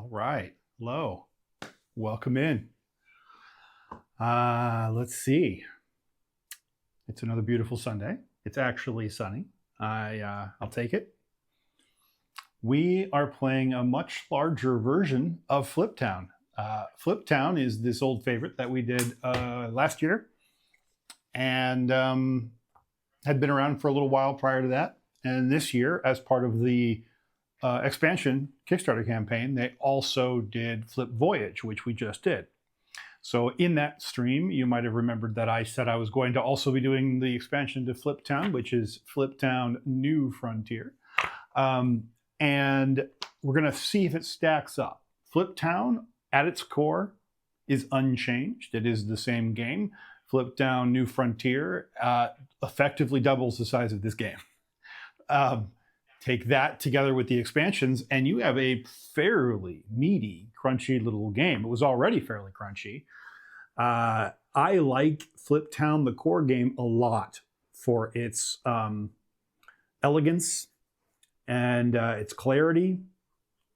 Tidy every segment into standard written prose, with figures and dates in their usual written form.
All right. Hello. Welcome in. Let's see. It's another beautiful Sunday. It's actually sunny. I'll take it. We are playing a much larger version of Fliptown. Fliptown is this old favorite that we did last year and had been around for a little while prior to that. And this year, as part of the expansion Kickstarter campaign, they also did Flip Voyage, which we just did. So in that stream, you might have remembered that I said I was going to also be doing the expansion to Fliptown, which is Fliptown New Frontier. And we're going to see if it stacks up. Fliptown, at its core, is unchanged. It is the same game. Fliptown New Frontier effectively doubles the size of this game. Take that together with the expansions, and you have a fairly meaty, crunchy little game. It was already fairly crunchy. I like Fliptown, the core game, a lot for its elegance and its clarity.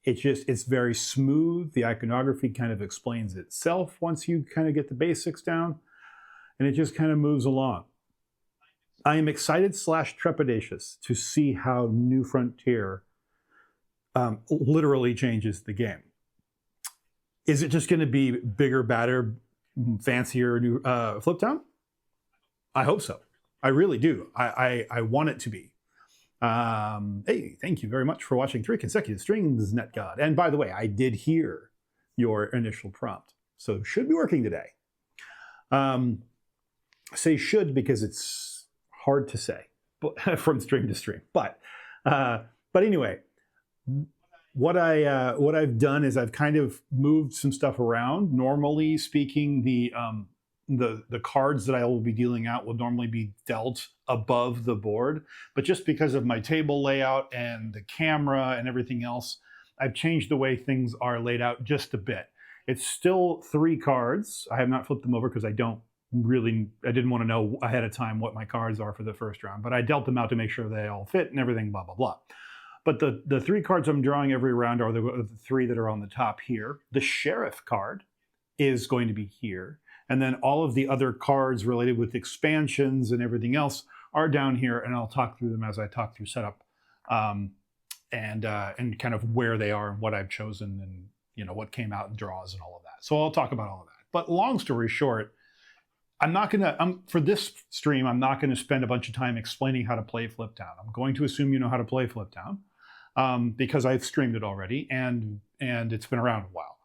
It's very smooth. The iconography kind of explains itself once you kind of get the basics down, and it just kind of moves along. I am excited / trepidatious to see how New Frontier literally changes the game. Is it just going to be bigger, badder, fancier new Fliptown? I hope so. I really do. I want it to be. Hey, thank you very much for watching 3 consecutive streams, NetGod. And by the way, I did hear your initial prompt, so should be working today. I say should because it's hard to say from stream to stream. But anyway, what I've done is I've kind of moved some stuff around. Normally speaking, the cards that I will be dealing out will normally be dealt above the board, but just because of my table layout and the camera and everything else, I've changed the way things are laid out just a bit. It's still 3 cards. I have not flipped them over because I didn't want to know ahead of time what my cards are for the first round, but I dealt them out to make sure they all fit and everything, blah, blah, blah. But the 3 cards I'm drawing every round are the 3 that are on the top here. The Sheriff card is going to be here. And then all of the other cards related with expansions and everything else are down here, and I'll talk through them as I talk through setup and kind of where they are and what I've chosen and what came out in draws and all of that. So I'll talk about all of that. But long story short, for this stream, I'm not gonna spend a bunch of time explaining how to play Fliptown. I'm going to assume you know how to play Fliptown because I've streamed it already and it's been around a while.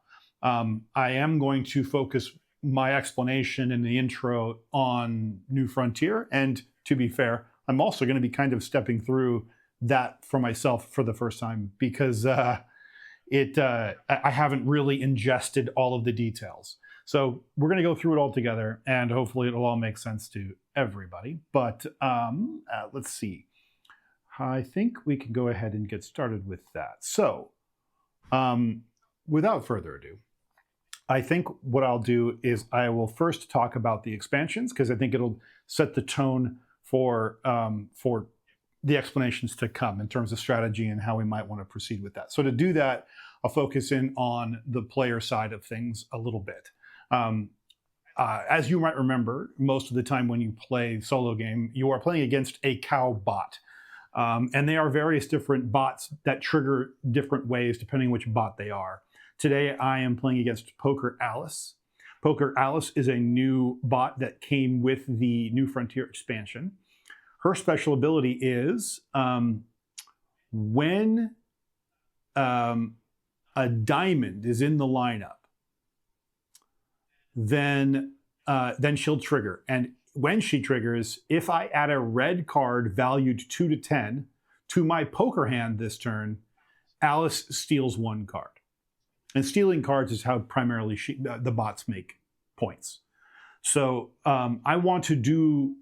I am going to focus my explanation in the intro on New Frontier, and to be fair, I'm also going to be kind of stepping through that for myself for the first time because I haven't really ingested all of the details. So we're going to go through it all together, and hopefully it'll all make sense to everybody. But let's see. I think we can go ahead and get started with that. So without further ado, I think what I'll do is I will first talk about the expansions because I think it'll set the tone for the explanations to come in terms of strategy and how we might want to proceed with that. So to do that, I'll focus in on the player side of things a little bit. As you might remember, most of the time when you play solo game, you are playing against a cow bot. And they are various different bots that trigger different ways depending which bot they are. Today, I am playing against Poker Alice. Poker Alice is a new bot that came with the New Frontier expansion. Her special ability is when a diamond is in the lineup, then she'll trigger. And when she triggers, if I add a red card valued 2 to 10 to my poker hand this turn, Alice steals 1 card. And stealing cards is how primarily the bots make points. So I want to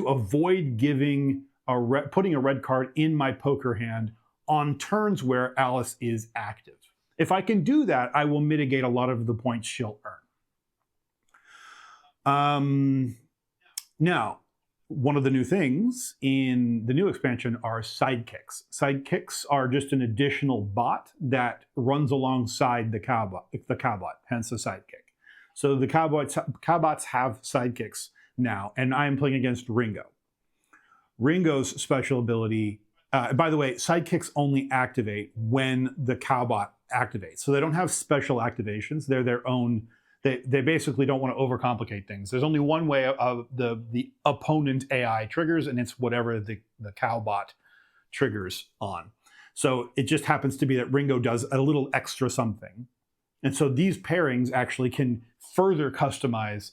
avoid putting a red card in my poker hand on turns where Alice is active. If I can do that, I will mitigate a lot of the points she'll earn. Now, one of the new things in the new expansion are sidekicks. Sidekicks are just an additional bot that runs alongside the cowbot, hence the sidekick. So the cowbots have sidekicks now, and I am playing against Ringo. Ringo's special ability, by the way, sidekicks only activate when the cowbot activates. So they don't have special activations. They're their own. They basically don't want to overcomplicate things. There's only one way of the opponent AI triggers, and it's whatever the cowbot triggers on. So it just happens to be that Ringo does a little extra something. And so these pairings actually can further customize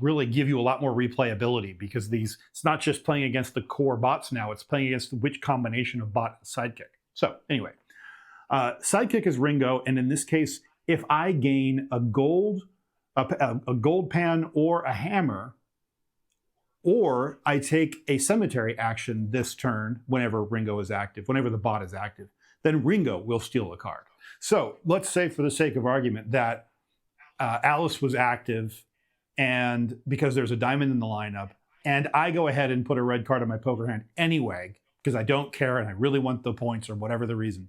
really give you a lot more replayability, because it's not just playing against the core bots now, it's playing against which combination of bot and sidekick. So anyway, sidekick is Ringo, and in this case, if I gain a gold pan or a hammer, or I take a cemetery action this turn whenever Ringo is active, whenever the bot is active, then Ringo will steal a card. So let's say, for the sake of argument, that Alice was active, and because there's a diamond in the lineup, and I go ahead and put a red card in my poker hand anyway, because I don't care and I really want the points or whatever the reason.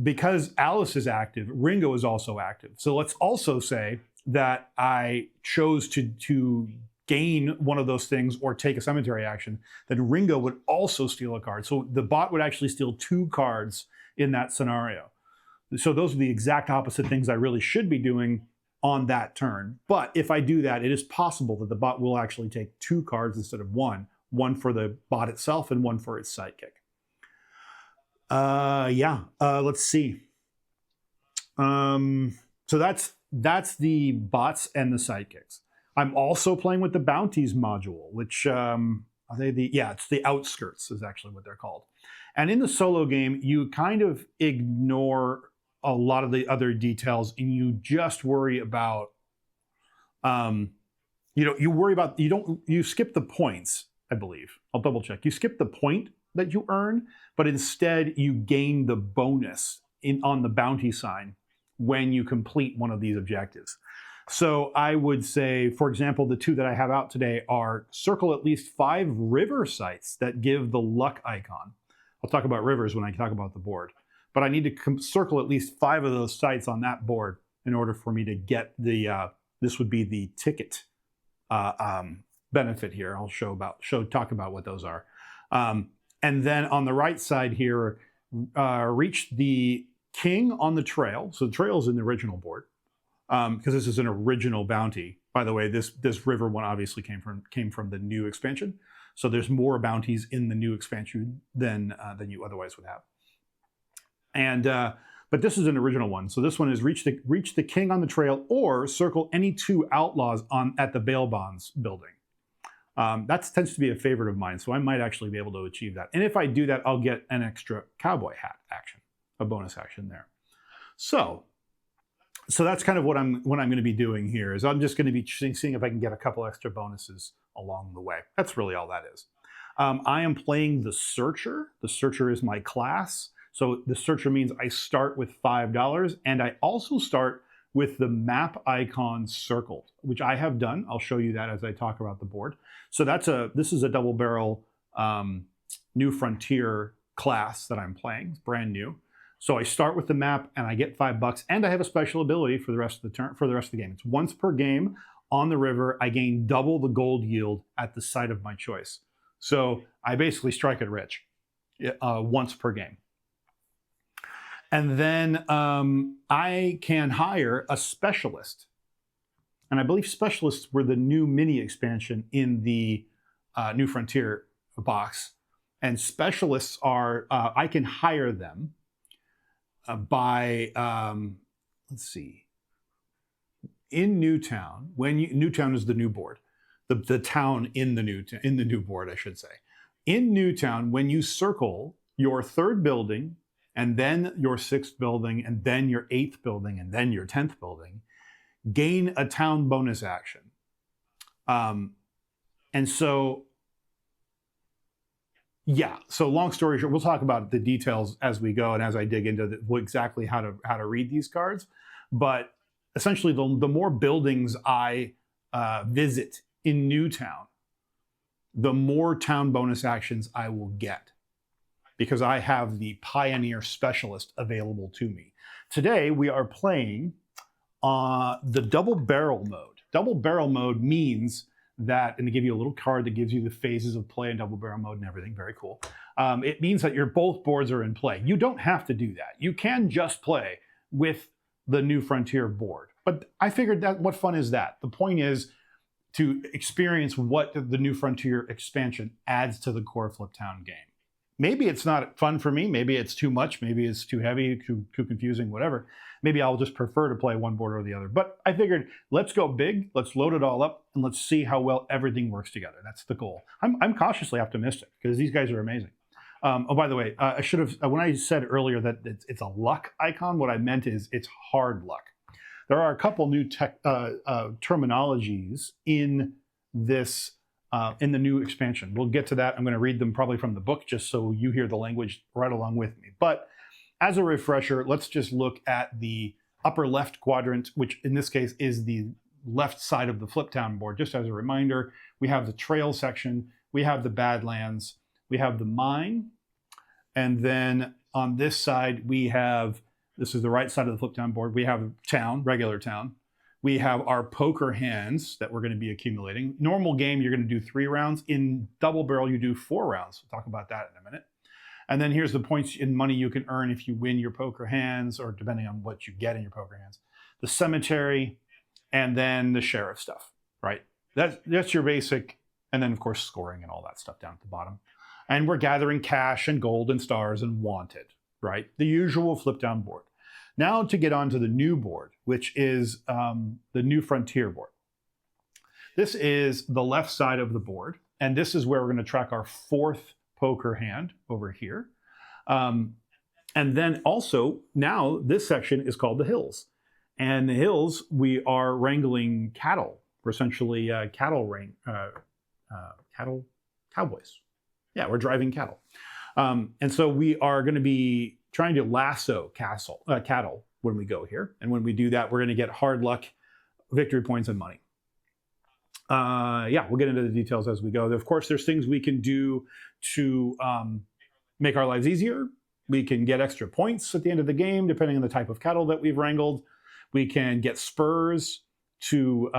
Because Alice is active, Ringo is also active. So let's also say that I chose to gain one of those things or take a cemetery action, then Ringo would also steal a card. So the bot would actually steal 2 cards in that scenario. So those are the exact opposite things I really should be doing on that turn. But if I do that, it is possible that the bot will actually take 2 cards instead of one for the bot itself and one for its sidekick. Let's see. So that's the bots and the sidekicks. I'm also playing with the bounties module, which it's the outskirts is actually what they're called. And in the solo game, you kind of ignore a lot of the other details, and you just worry about, you skip the points, I believe. I'll double check. You skip the point that you earn, but instead you gain the bonus on the bounty sign when you complete one of these objectives. So I would say, for example, the 2 that I have out today are circle at least 5 river sites that give the luck icon. I'll talk about rivers when I talk about the board. But I need to circle at least 5 of those sites on that board in order for me to get this would be the ticket benefit here. I'll talk about what those are. And then on the right side here, reach the king on the trail. So the trail is in the original board, because this is an original bounty. By the way, this river one obviously came from the new expansion. So there's more bounties in the new expansion than you otherwise would have. And but this is an original one. So this one is reach the king on the trail, or circle any 2 outlaws at the bail bonds building. That tends to be a favorite of mine, so I might actually be able to achieve that. And if I do that, I'll get an extra cowboy hat action, a bonus action there. So that's kind of what I'm going to be doing here. Is I'm just going to be seeing if I can get a couple extra bonuses along the way. That's really all that is. I am playing the Searcher. The Searcher is my class. So the Searcher means I start with $5, and I also start with the map icon circled, which I have done. I'll show you that as I talk about the board. So this is a double barrel New Frontier class that I'm playing. It's brand new. So I start with the map and I get $5, and I have a special ability for the rest of the game. It's once per game on the river. I gain double the gold yield at the site of my choice. So I basically strike it rich once per game. And then I can hire a specialist. And I believe specialists were the new mini expansion in the New Frontier box. And specialists are, I can hire them by, let's see, in Newtown, Newtown is the new board, the town in the new board, I should say. In Newtown, when you circle your 3rd building, and then your 6th building, and then your 8th building, and then your 10th building, gain a town bonus action. And so, so long story short, we'll talk about the details as we go and as I dig into exactly how to read these cards. But essentially, the more buildings I visit in Newtown, the more town bonus actions I will get, because I have the Pioneer Specialist available to me. Today we are playing the double barrel mode. Double barrel mode means that, and they give you a little card that gives you the phases of play in double barrel mode and everything, very cool. It means that both boards are in play. You don't have to do that. You can just play with the New Frontier board. But I figured that what fun is that? The point is to experience what the New Frontier expansion adds to the core Fliptown game. Maybe it's not fun for me. Maybe it's too much. Maybe it's too heavy, too confusing, whatever. Maybe I'll just prefer to play one board or the other. But I figured, let's go big, let's load it all up, and let's see how well everything works together. That's the goal. I'm cautiously optimistic because these guys are amazing. Oh, by the way, I should have, when I said earlier that it's a luck icon, what I meant is it's hard luck. There are a couple new terminologies in this, in the new expansion. We'll get to that. I'm going to read them probably from the book just so you hear the language right along with me. But as a refresher, let's just look at the upper left quadrant, which in this case is the left side of the Fliptown board. Just as a reminder, we have the trail section, we have the Badlands, we have the mine, and then on this side we have, this is the right side of the Fliptown board, we have town, regular town. We have our poker hands that we're going to be accumulating. Normal game, you're going to do 3 rounds. In double barrel, you do 4 rounds. We'll talk about that in a minute. And then here's the points in money you can earn if you win your poker hands, or depending on what you get in your poker hands. The cemetery, and then the sheriff stuff, right? That's your basic, and then of course scoring and all that stuff down at the bottom. And we're gathering cash and gold and stars and wanted, right? The usual Fliptown board. Now to get onto the new board, which is the New Frontier board. This is the left side of the board, and this is where we're going to track our 4th poker hand over here. And then also, now this section is called the Hills. And the Hills, we are wrangling cattle. We're essentially cowboys. Yeah, we're driving cattle. And so we are going to be trying to lasso cattle when we go here. And when we do that, we're going to get hard luck, victory points, and money. Yeah, we'll get into the details as we go. Of course, there's things we can do to make our lives easier. We can get extra points at the end of the game, depending on the type of cattle that we've wrangled. We can get spurs to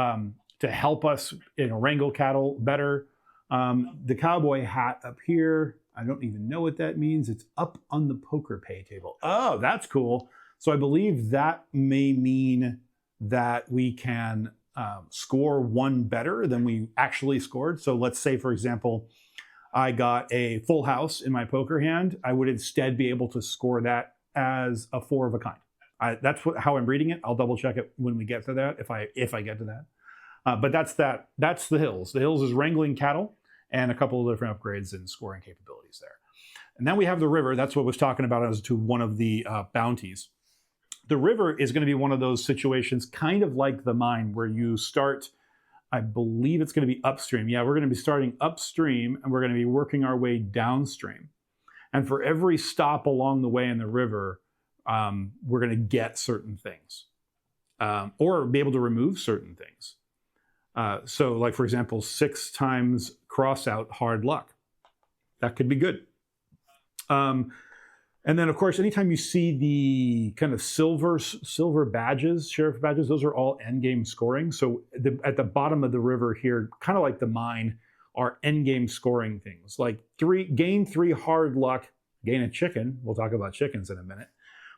help us wrangle cattle better. The cowboy hat up here, I don't even know what that means. It's up on the poker pay table. Oh, that's cool. So I believe that may mean that we can score 1 better than we actually scored. So let's say, for example, I got a full house in my poker hand. I would instead be able to score that as a 4 of a kind. That's how I'm reading it. I'll double check it when we get to that, if I get to that. But that's that. That's the Hills. The Hills is wrangling cattle and a couple of different upgrades and scoring capabilities there. And then we have the river. That's what I was talking about as to one of the bounties. The river is going to be one of those situations, kind of like the mine, where you start, I believe it's going to be upstream. Yeah, we're going to be starting upstream, and we're going to be working our way downstream. And for every stop along the way in the river, we're going to get certain things, or be able to remove certain things. So like, for example, 6 times cross out hard luck. That could be good. And then, of course, anytime you see the kind of silver badges, sheriff badges, those are all endgame scoring. So at the bottom of the river here, kind of like the mine, are endgame scoring things. Like gain 3 hard luck, gain a chicken. We'll talk about chickens in a minute.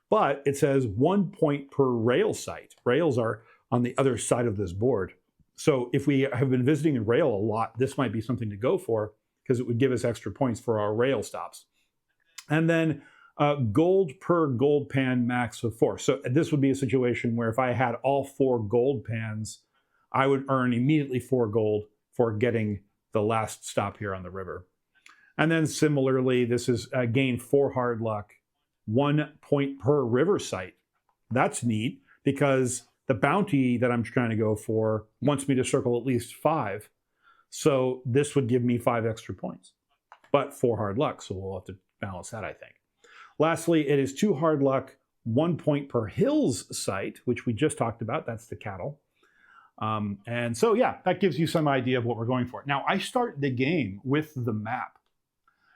But it says 1 point per rail site. Rails are on the other side of this board. So if we have been visiting the rail a lot, this might be something to go for, because it would give us extra points for our rail stops. And then gold per gold pan, max of 4. So this would be a situation where if I had all 4 gold pans, I would earn immediately 4 gold for getting the last stop here on the river. And then similarly, this is gain 4 hard luck, 1 point per river site. That's neat, because the bounty that I'm trying to go for wants me to circle at least 5. So this would give me 5 extra points, but 4 hard luck. So we'll have to balance that, I think. Lastly, it is 2 hard luck, 1 point per hills site, which we just talked about. That's the cattle. And so, yeah, that gives you some idea of what we're going for. Now, I start the game with the map.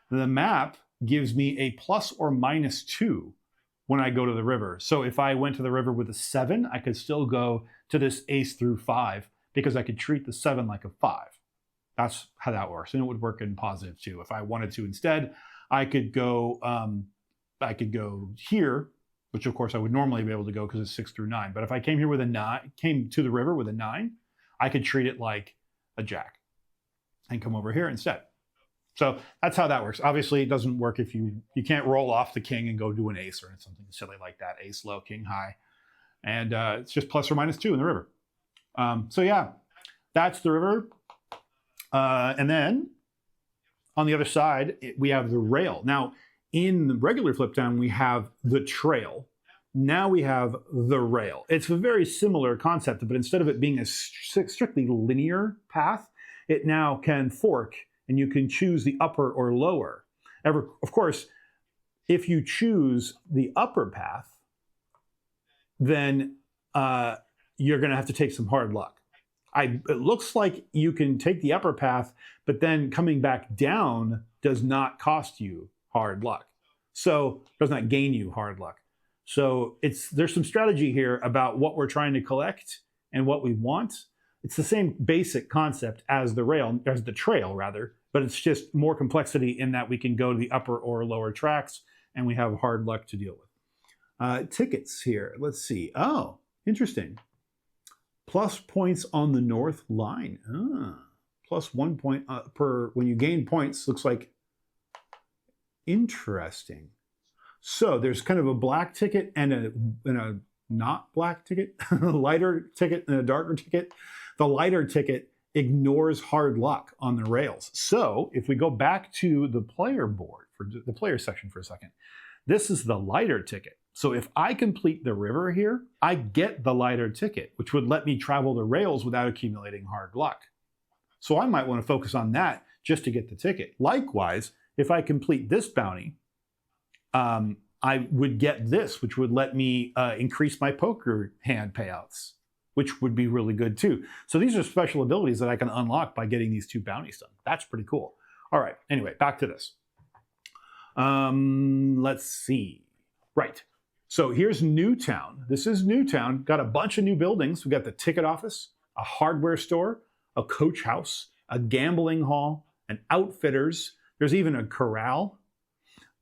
The map gives me a plus or minus 2 when I go to the river. So if I went to the river with a 7, I could still go to this ace through 5 because I could treat the 7 like a 5. That's how that works. And it would work in positive too. If I wanted to instead, I could go here, which of course I would normally be able to go because it's 6 through 9. But if I came here with a 9, came to the river with a 9, I could treat it like a jack and come over here instead. So that's how that works. Obviously, it doesn't work if you can't roll off the king and go do an ace or something silly like that. Ace low, king high. And it's just plus or minus 2 in the river. So yeah, that's the river. And then on the other side, we have the rail. Now, in the regular Fliptown, we have the trail. Now we have the rail. It's a very similar concept, but instead of it being a strictly linear path, it now can fork, and you can choose the upper or lower. Of course, if you choose the upper path, then you're going to have to take some hard luck. It looks like you can take the upper path, but then coming back down does not cost you hard luck. So it does not gain you hard luck. So there's some strategy here about what we're trying to collect and what we want. It's the same basic concept as the trail rather, but it's just more complexity in that we can go to the upper or lower tracks and we have hard luck to deal with. Tickets here, let's see. Oh, interesting. Plus points on the north line. Plus 1 point per, when you gain points, looks like interesting. So there's kind of a black ticket and a not black ticket, a lighter ticket and a darker ticket. The lighter ticket ignores hard luck on the rails. So if we go back to the player board, for the player section for a second, this is the lighter ticket. So if I complete the river here, I get the lighter ticket, which would let me travel the rails without accumulating hard luck. So I might want to focus on that just to get the ticket. Likewise, if I complete this bounty, I would get this, which would let me increase my poker hand payouts, which would be really good too. So these are special abilities that I can unlock by getting these 2 bounties done. That's pretty cool. All right, anyway, back to this. Let's see. Right. So here's Newtown. This is Newtown. Got a bunch of new buildings. We got the ticket office, a hardware store, a coach house, a gambling hall, an outfitters. There's even a corral.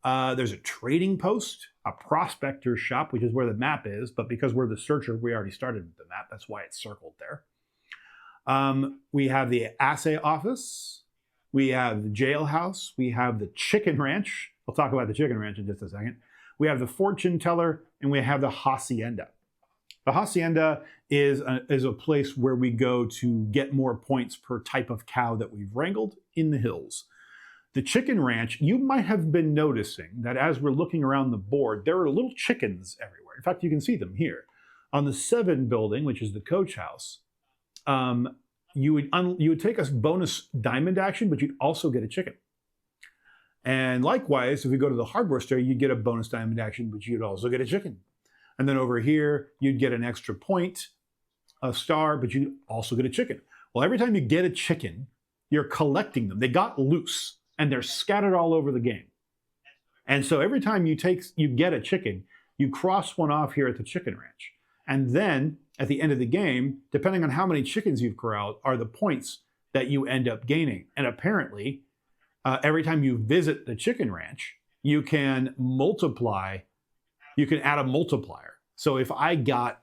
There's a trading post, a prospector's shop, which is where the map is, but because we're the searcher, we already started with the map. That's why it's circled there. We have the assay office. We have the jailhouse. We have the chicken ranch. We'll talk about the chicken ranch in just a second. We have the fortune teller, and we have the hacienda. The hacienda is a place where we go to get more points per type of cow that we've wrangled in the hills. The chicken ranch, you might have been noticing that as we're looking around the board, there are little chickens everywhere. In fact, you can see them here. On the 7 building, which is the coach house, you would take a bonus diamond action, but you'd also get a chicken. And likewise, if we go to the hardware store, you'd get a bonus diamond action, but you'd also get a chicken. And then over here, you'd get an extra point, a star, but you'd also get a chicken. Well, every time you get a chicken, you're collecting them. They got loose, and they're scattered all over the game. And so every time you get a chicken, you cross one off here at the chicken ranch. And then at the end of the game, depending on how many chickens you've corralled, are the points that you end up gaining. And apparently, every time you visit the chicken ranch, you can add a multiplier. So if I got,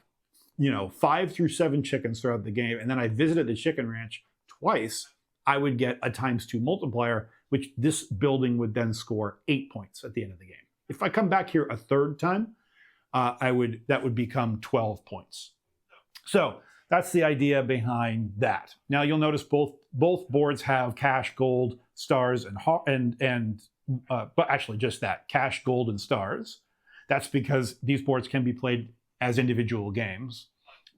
5 through 7 chickens throughout the game, and then I visited the chicken ranch twice, I would get a ×2 multiplier, which this building would then score 8 points at the end of the game. If I come back here a third time, that would become 12 points. So that's the idea behind that. Now you'll notice both boards have cash, gold, stars, but actually just that, cash, gold, and stars. That's because these boards can be played as individual games,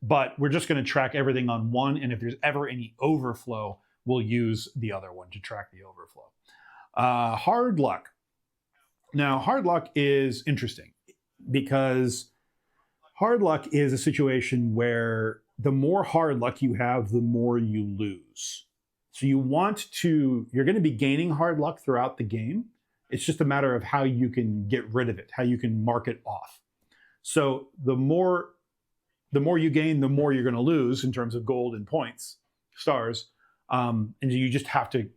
but we're just going to track everything on one, and if there's ever any overflow, we'll use the other one to track the overflow. Hard luck. Now, hard luck is interesting because hard luck is a situation where the more hard luck you have, the more you lose. So you're going to be gaining hard luck throughout the game. It's just a matter of how you can get rid of it, how you can mark it off. So the more you gain, the more you're going to lose in terms of gold and points, stars. And you just have to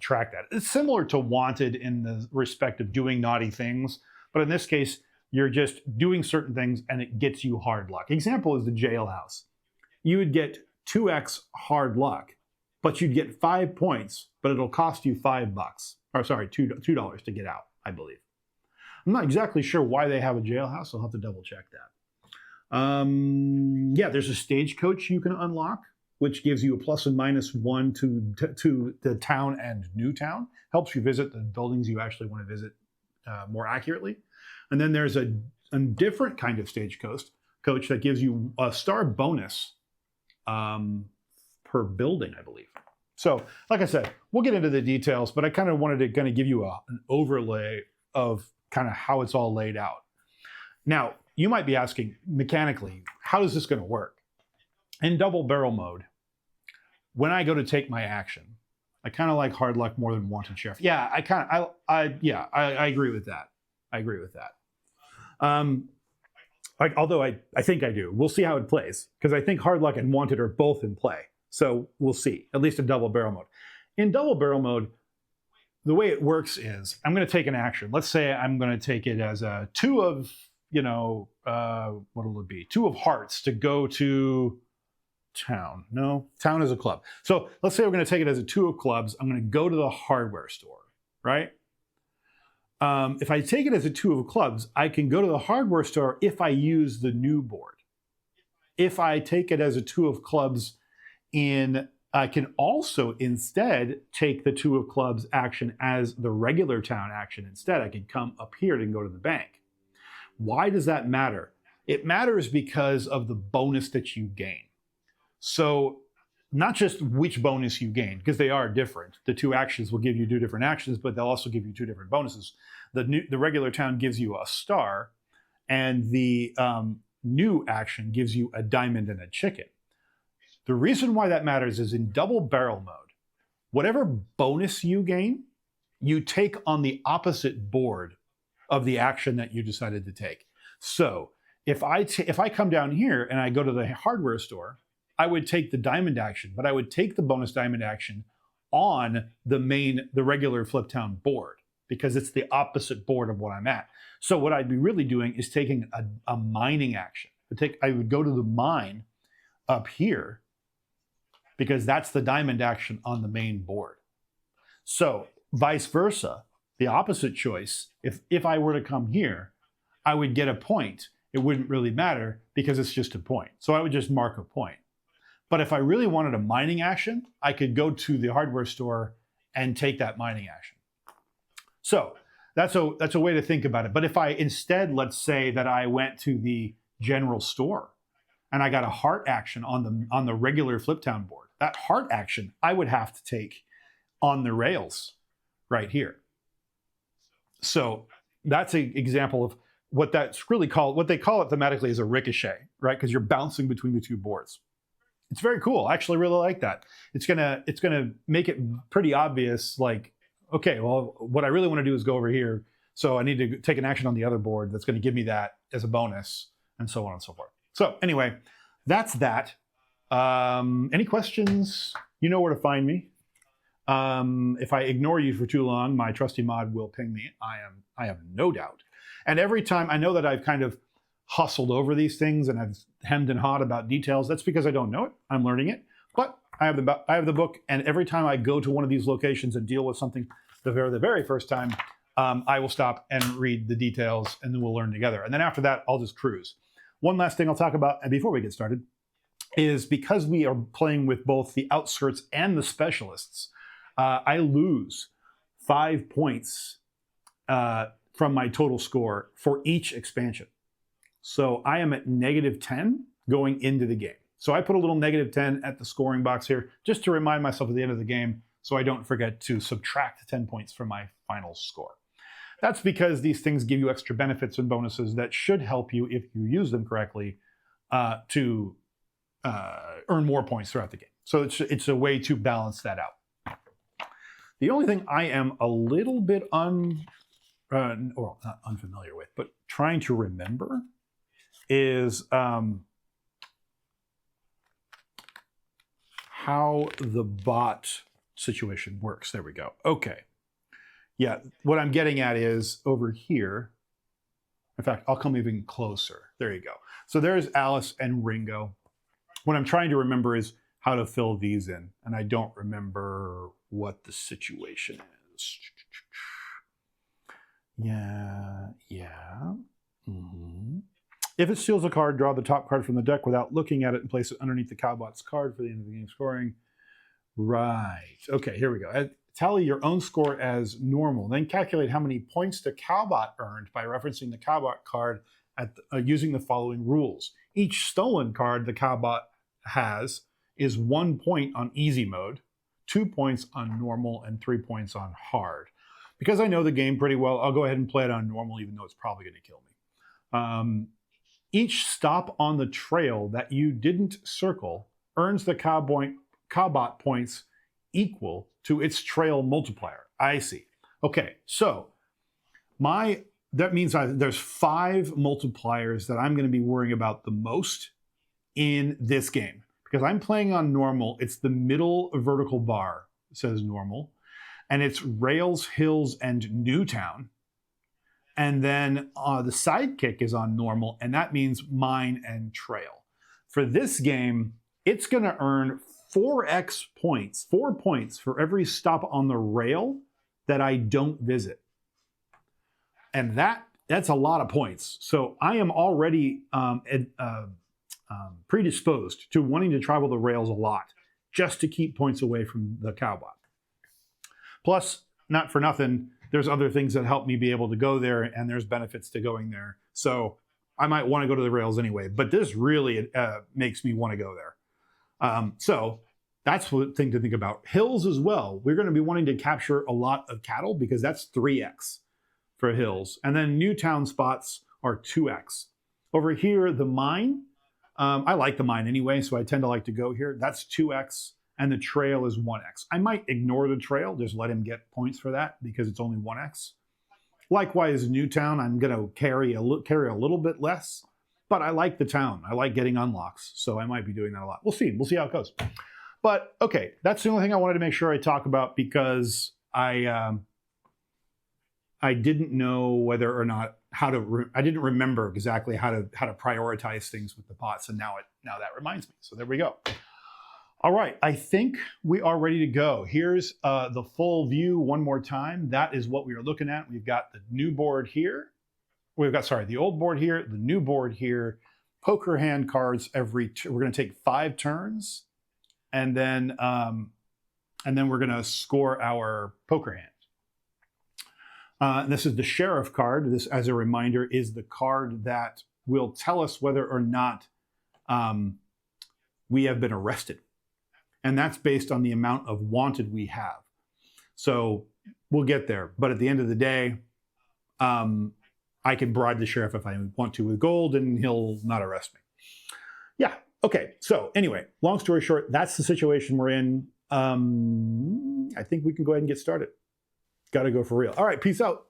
track that. It's similar to Wanted in the respect of doing naughty things, but in this case, you're just doing certain things and it gets you hard luck. Example is the jailhouse. You would get 2x hard luck, but you'd get 5 points, but it'll cost you $5. Or sorry, $2 to get out, I believe. I'm not exactly sure why they have a jailhouse. I'll have to double check that. Yeah, there's a stagecoach you can unlock, which gives you a plus and minus 1 to the town and new town. Helps you visit the buildings you actually want to visit more accurately. And then there's a different kind of stagecoach that gives you a star bonus per building, I believe. So, like I said, we'll get into the details, but I kind of wanted to kind of give you an overlay of kind of how it's all laid out. Now, you might be asking, mechanically, how is this going to work? In double barrel mode, when I go to take my action, I kind of like hard luck more than Wanted Sheriff. Yeah, I agree with that. I agree with that. Although I think I do. We'll see how it plays, because I think hard luck and Wanted are both in play. So we'll see, at least in double barrel mode. In double barrel mode, the way it works is I'm going to take an action. Let's say I'm going to take it as a 2 of, what will it be? 2 of hearts to go to town. No, town is a club. So let's say we're going to take it as a 2 of clubs. I'm going to go to the hardware store, right? If I take it as a 2 of clubs, I can go to the hardware store if I use the new board. If I take it as a 2 of clubs, I can also instead take the 2 of clubs action as the regular town action instead. I can come up here and go to the bank. Why does that matter? It matters because of the bonus that you gain. So not just which bonus you gain, because they are different. The 2 actions will give you 2 different actions, but they'll also give you 2 different bonuses. The regular town gives you a star, and the new action gives you a diamond and a chicken. The reason why that matters is in double barrel mode, whatever bonus you gain, you take on the opposite board of the action that you decided to take. So if I come down here and I go to the hardware store, I would take the diamond action, but I would take the bonus diamond action on the regular Fliptown board, because it's the opposite board of what I'm at. So what I'd be really doing is taking a mining action. I would go to the mine up here, because that's the diamond action on the main board. So vice versa, the opposite choice, if I were to come here, I would get a point. It wouldn't really matter because it's just a point. So I would just mark a point. But if I really wanted a mining action, I could go to the hardware store and take that mining action. So that's a way to think about it. But if I instead, let's say that I went to the general store and I got a heart action on the regular Fliptown board, that heart action I would have to take on the rails right here. So that's an example of what that's really called. What they call it thematically is a ricochet, right? Because you're bouncing between the 2 boards. It's very cool. I actually really like that. It's gonna make it pretty obvious, like, okay, well, what I really want to do is go over here, so I need to take an action on the other board that's going to give me that as a bonus, and so on and so forth. So anyway, that's that. Any questions? You know where to find me. If I ignore you for too long, my trusty mod will ping me. I have no doubt. And every time, I know that I've kind of hustled over these things and I've hemmed and hawed about details. That's because I don't know it. I'm learning it. But I have the book, and every time I go to one of these locations and deal with something the very first time, I will stop and read the details, and then we'll learn together. And then after that, I'll just cruise. One last thing I'll talk about before we get started is, because we are playing with both the outskirts and the specialists, I lose 5 points from my total score for each expansion. So I am at -10 going into the game. So I put a little -10 at the scoring box here, just to remind myself at the end of the game, so I don't forget to subtract 10 points from my final score. That's because these things give you extra benefits and bonuses that should help you, if you use them correctly, to earn more points throughout the game. So it's a way to balance that out. The only thing I am a little bit not unfamiliar with, but trying to remember is how the bot situation works. There we go. Okay. Yeah, what I'm getting at is over here. In fact, I'll come even closer. There you go. So there's Alice and Ringo. What I'm trying to remember is how to fill these in, and I don't remember what the situation is. Yeah. Mm-hmm. If it steals a card, draw the top card from the deck without looking at it and place it underneath the cowbot's card for the end of the game scoring. Right. Okay, here we go. Tally your own score as normal. Then calculate how many points the cowbot earned by referencing the cowbot card using the following rules. Each stolen card the cowbot has is 1 point on easy mode, 2 points on normal, and 3 points on hard. Because I know the game pretty well, I'll go ahead and play it on normal, even though it's probably going to kill me. Each stop on the trail that you didn't circle earns the cowbot points equal to its trail multiplier. I see. Okay, so that means there's 5 multipliers that I'm going to be worrying about the most in this game. Because I'm playing on normal, it's the middle vertical bar, says normal, and it's Rails, Hills, and Newtown. And then the sidekick is on normal, and that means mine and trail. For this game, it's going to earn 4x points, 4 points for every stop on the rail that I don't visit. And that's a lot of points. So I am already predisposed to wanting to travel the rails a lot just to keep points away from the cowbot. Plus, not for nothing, there's other things that help me be able to go there, and there's benefits to going there. So I might want to go to the rails anyway, but this really makes me want to go there. So that's the thing to think about. Hills as well. We're going to be wanting to capture a lot of cattle because that's 3x for hills. And then Newtown spots are 2x. Over here, the mine. I like the mine anyway, so I tend to like to go here. That's 2x, and the trail is 1x. I might ignore the trail, just let him get points for that because it's only 1x. Likewise, Newtown, I'm going to carry a little bit less, but I like the town. I like getting unlocks, so I might be doing that a lot. We'll see. We'll see how it goes. But okay, that's the only thing I wanted to make sure I talk about because I didn't know whether or not I didn't remember exactly how to prioritize things with the bots, and now that reminds me. So there we go. All right, I think we are ready to go. Here's the full view one more time. That is what we are looking at. We've got the new board here. We've got, the old board here, the new board here. Poker hand cards we're going to take 5 turns, and then we're going to score our poker hand. This is the sheriff card. This, as a reminder, is the card that will tell us whether or not we have been arrested. And that's based on the amount of wanted we have. So we'll get there. But at the end of the day, I can bribe the sheriff if I want to with gold, and he'll not arrest me. Yeah. Okay. So anyway, long story short, that's the situation we're in. I think we can go ahead and get started. Got to go for real. All right. Peace out.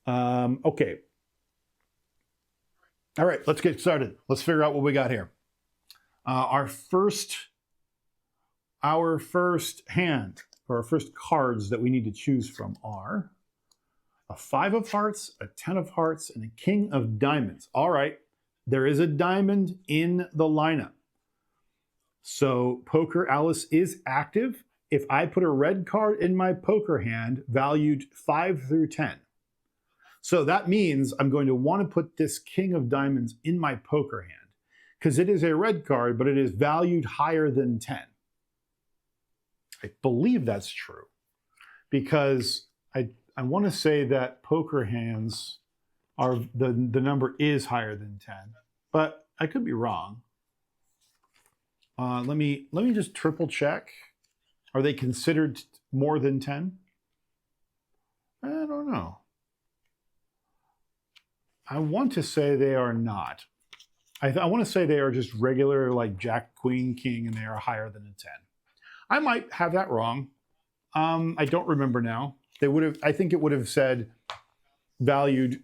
Okay. All right. Let's get started. Let's figure out what we got here. Our first hand, or our first cards that we need to choose from are a 5 of hearts, a 10 of hearts, and a king of diamonds. All right. There is a diamond in the lineup. So Poker Alice is active. If I put a red card in my poker hand valued 5 through 10. So that means I'm going to want to put this king of diamonds in my poker hand because it is a red card, but it is valued higher than 10. I believe that's true because I want to say that poker hands are the number is higher than 10, but I could be wrong. Let me just triple check. Are they considered more than 10? I don't know. I want to say they are not. I want to say they are just regular like Jack, Queen, King, and they are higher than a 10. I might have that wrong. I don't remember now. They would have. I think it would have said valued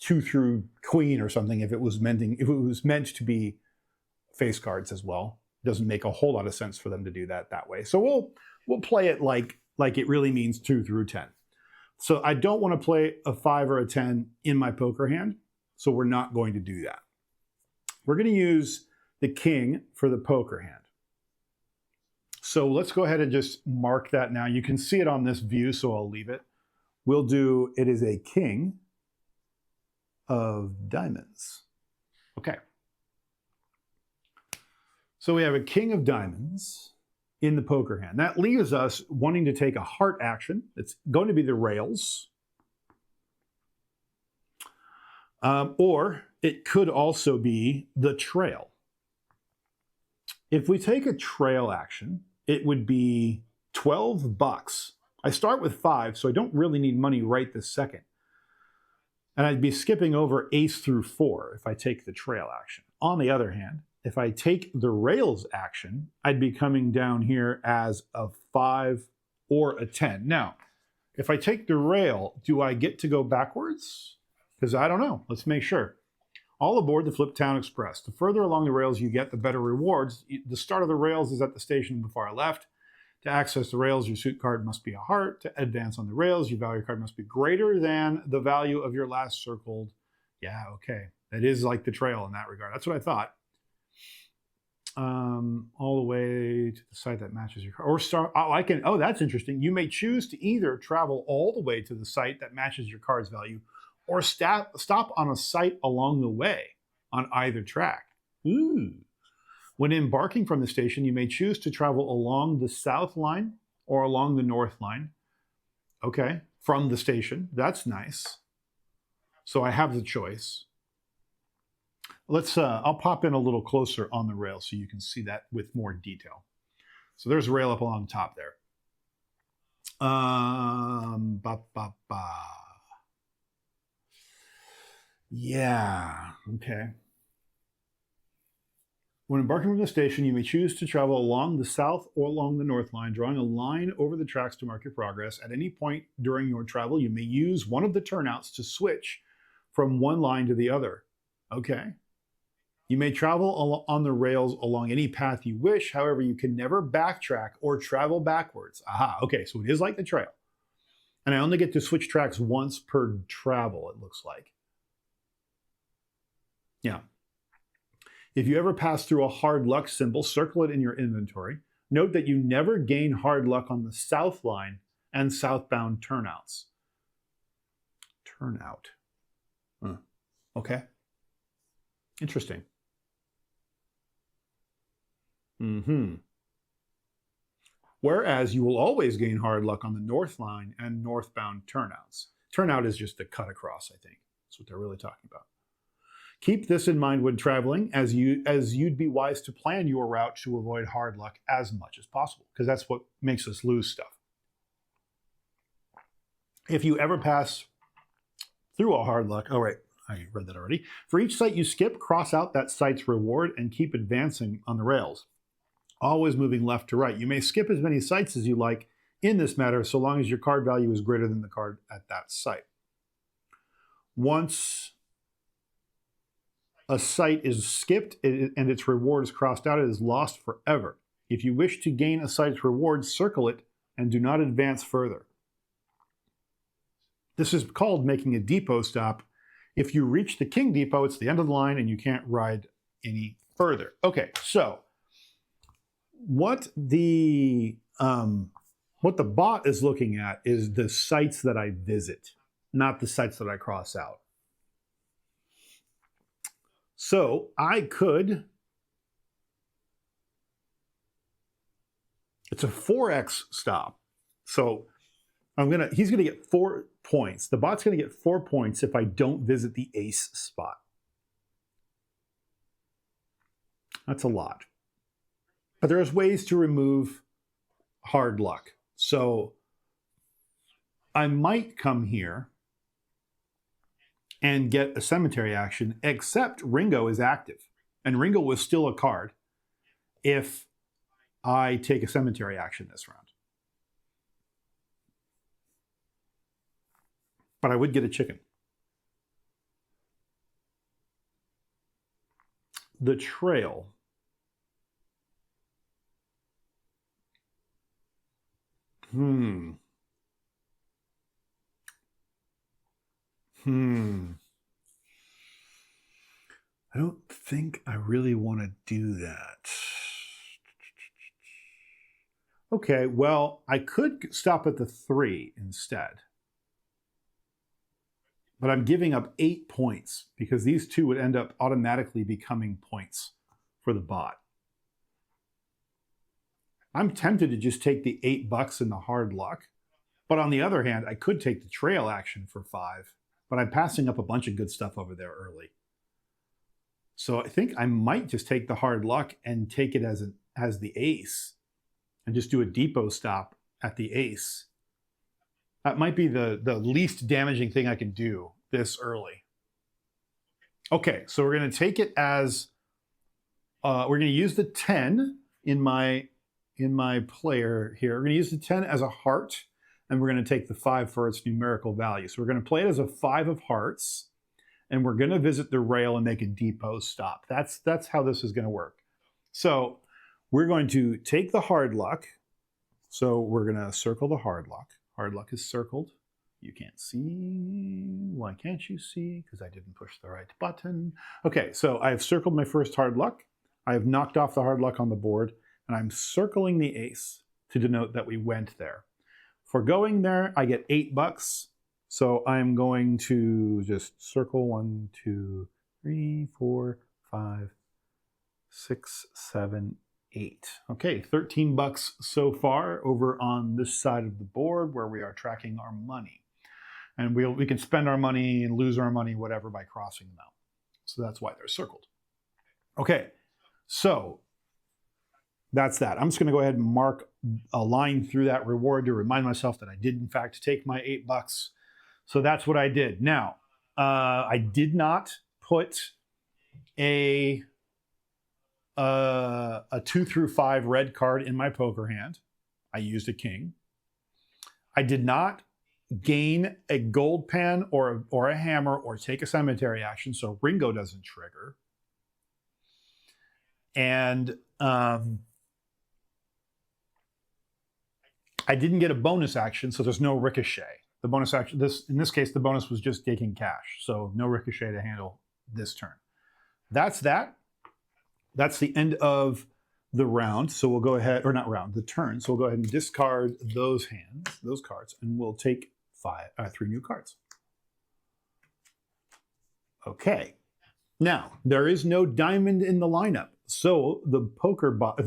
2 through Queen or something if it was meant to be face cards as well. Doesn't make a whole lot of sense for them to do that way. So we'll play it like it really means 2 through 10. So I don't want to play a 5 or a 10 in my poker hand. So we're not going to do that. We're going to use the king for the poker hand. So let's go ahead and just mark that now. You can see it on this view, so I'll leave it. We'll do, it is a king of diamonds. Okay. So we have a king of diamonds in the poker hand. That leaves us wanting to take a heart action. It's going to be the rails. Or it could also be the trail. If we take a trail action, it would be $12. I start with 5, so I don't really need money right this second. And I'd be skipping over ace through 4 if I take the trail action. On the other hand, if I take the rails action, I'd be coming down here as a 5 or a 10. Now, if I take the rail, do I get to go backwards? Because I don't know. Let's make sure. All aboard the Fliptown Express. The further along the rails you get, the better rewards. The start of the rails is at the station on the far left. To access the rails, your suit card must be a heart. To advance on the rails, your value card must be greater than the value of your last circled. Yeah, okay. That is like the trail in that regard. That's what I thought. All the way to the site that matches your card. Or start, oh, that's interesting. You may choose to either travel all the way to the site that matches your card's value or stop on a site along the way on either track. Ooh. When embarking from the station, you may choose to travel along the south line or along the north line. Okay, from the station. That's nice. So I have the choice. I'll pop in a little closer on the rail so you can see that with more detail. So there's a rail up along the top there. Yeah, okay. When embarking from the station, you may choose to travel along the south or along the north line, drawing a line over the tracks to mark your progress. At any point during your travel, you may use one of the turnouts to switch from one line to the other. Okay. You may travel on the rails along any path you wish. However, you can never backtrack or travel backwards. Aha, okay, so it is like the trail. And I only get to switch tracks once per travel, it looks like. Yeah. If you ever pass through a hard luck symbol, circle it in your inventory. Note that you never gain hard luck on the south line and southbound turnouts. Turnout. Okay. Interesting. Whereas you will always gain hard luck on the north line and northbound turnouts. Turnout is just the cut across, I think. That's what they're really talking about. Keep this in mind when traveling, as you'd be wise to plan your route to avoid hard luck as much as possible, because that's what makes us lose stuff. If you ever pass through a hard luck, oh right, I read that already. For each site you skip, cross out that site's reward and keep advancing on the rails, always moving left to right. You may skip as many sites as you like in this matter, so long as your card value is greater than the card at that site. Once a site is skipped and its reward is crossed out, it is lost forever. If you wish to gain a site's reward, circle it and do not advance further. This is called making a depot stop. If you reach the King Depot, it's the end of the line and you can't ride any further. Okay, so what the bot is looking at is the sites that I visit, not the sites that I cross out. So I could, it's a 4x stop. So he's gonna get 4 points. The bot's gonna get 4 points if I don't visit the ace spot. That's a lot. But there's ways to remove hard luck. So I might come here and get a cemetery action, except Ringo is active. And Ringo was still a card if I take a cemetery action this round. But I would get a chicken. The trail. I don't think I really want to do that. Okay, well, I could stop at the 3 instead. But I'm giving up 8 points because these 2 would end up automatically becoming points for the bot. I'm tempted to just take the $8 in the hard luck. But on the other hand, I could take the trail action for 5. But I'm passing up a bunch of good stuff over there early. So I think I might just take the hard luck and take it as the ace. And just do a depot stop at the ace. That might be the least damaging thing I can do this early. Okay, so we're going to take it as, we're going to use the 10 in my player here. We're going to use the 10 as a heart, and we're going to take the 5 for its numerical value. So we're going to play it as a 5 of hearts, and we're going to visit the rail and make a depot stop. That's how this is going to work. So we're going to take the hard luck. So we're going to circle the hard luck. Hard luck is circled. You can't see. Why can't you see? Because I didn't push the right button. Okay, so I've circled my first hard luck. I have knocked off the hard luck on the board, and I'm circling the ace to denote that we went there. For going there, I get $8. So I'm going to just circle 1, 2, 3, 4, 5, 6, 7, 8. Okay, $13 so far over on this side of the board where we are tracking our money. And we can spend our money and lose our money, whatever, by crossing them out. So that's why they're circled. Okay, so that's that. I'm just going to go ahead and mark a line through that reward to remind myself that I did, in fact, take my $8. So that's what I did. Now, I did not put a 2 through 5 red card in my poker hand. I used a king. I did not gain a gold pan or a hammer or take a cemetery action, so Ringo doesn't trigger. And I didn't get a bonus action, so there's no ricochet. The bonus action, in this case, the bonus was just taking cash, so no ricochet to handle this turn. That's that. That's the end of the round. So we'll go ahead, or not round, the turn. So we'll go ahead and discard those cards, and we'll take 3 new cards. Okay. Now, there is no diamond in the lineup. So the poker bot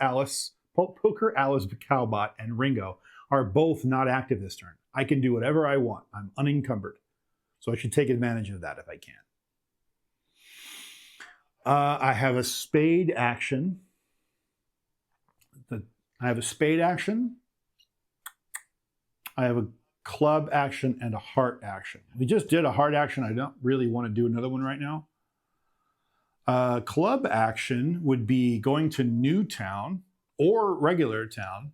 Alice, Poker Alice Cowbot, and Ringo are both not active this turn. I can do whatever I want. I'm unencumbered. So I should take advantage of that if I can. I have a spade action. I have a spade action. I have a club action and a heart action. We just did a heart action. I don't really want to do another one right now. Club action would be going to Newtown or regular town.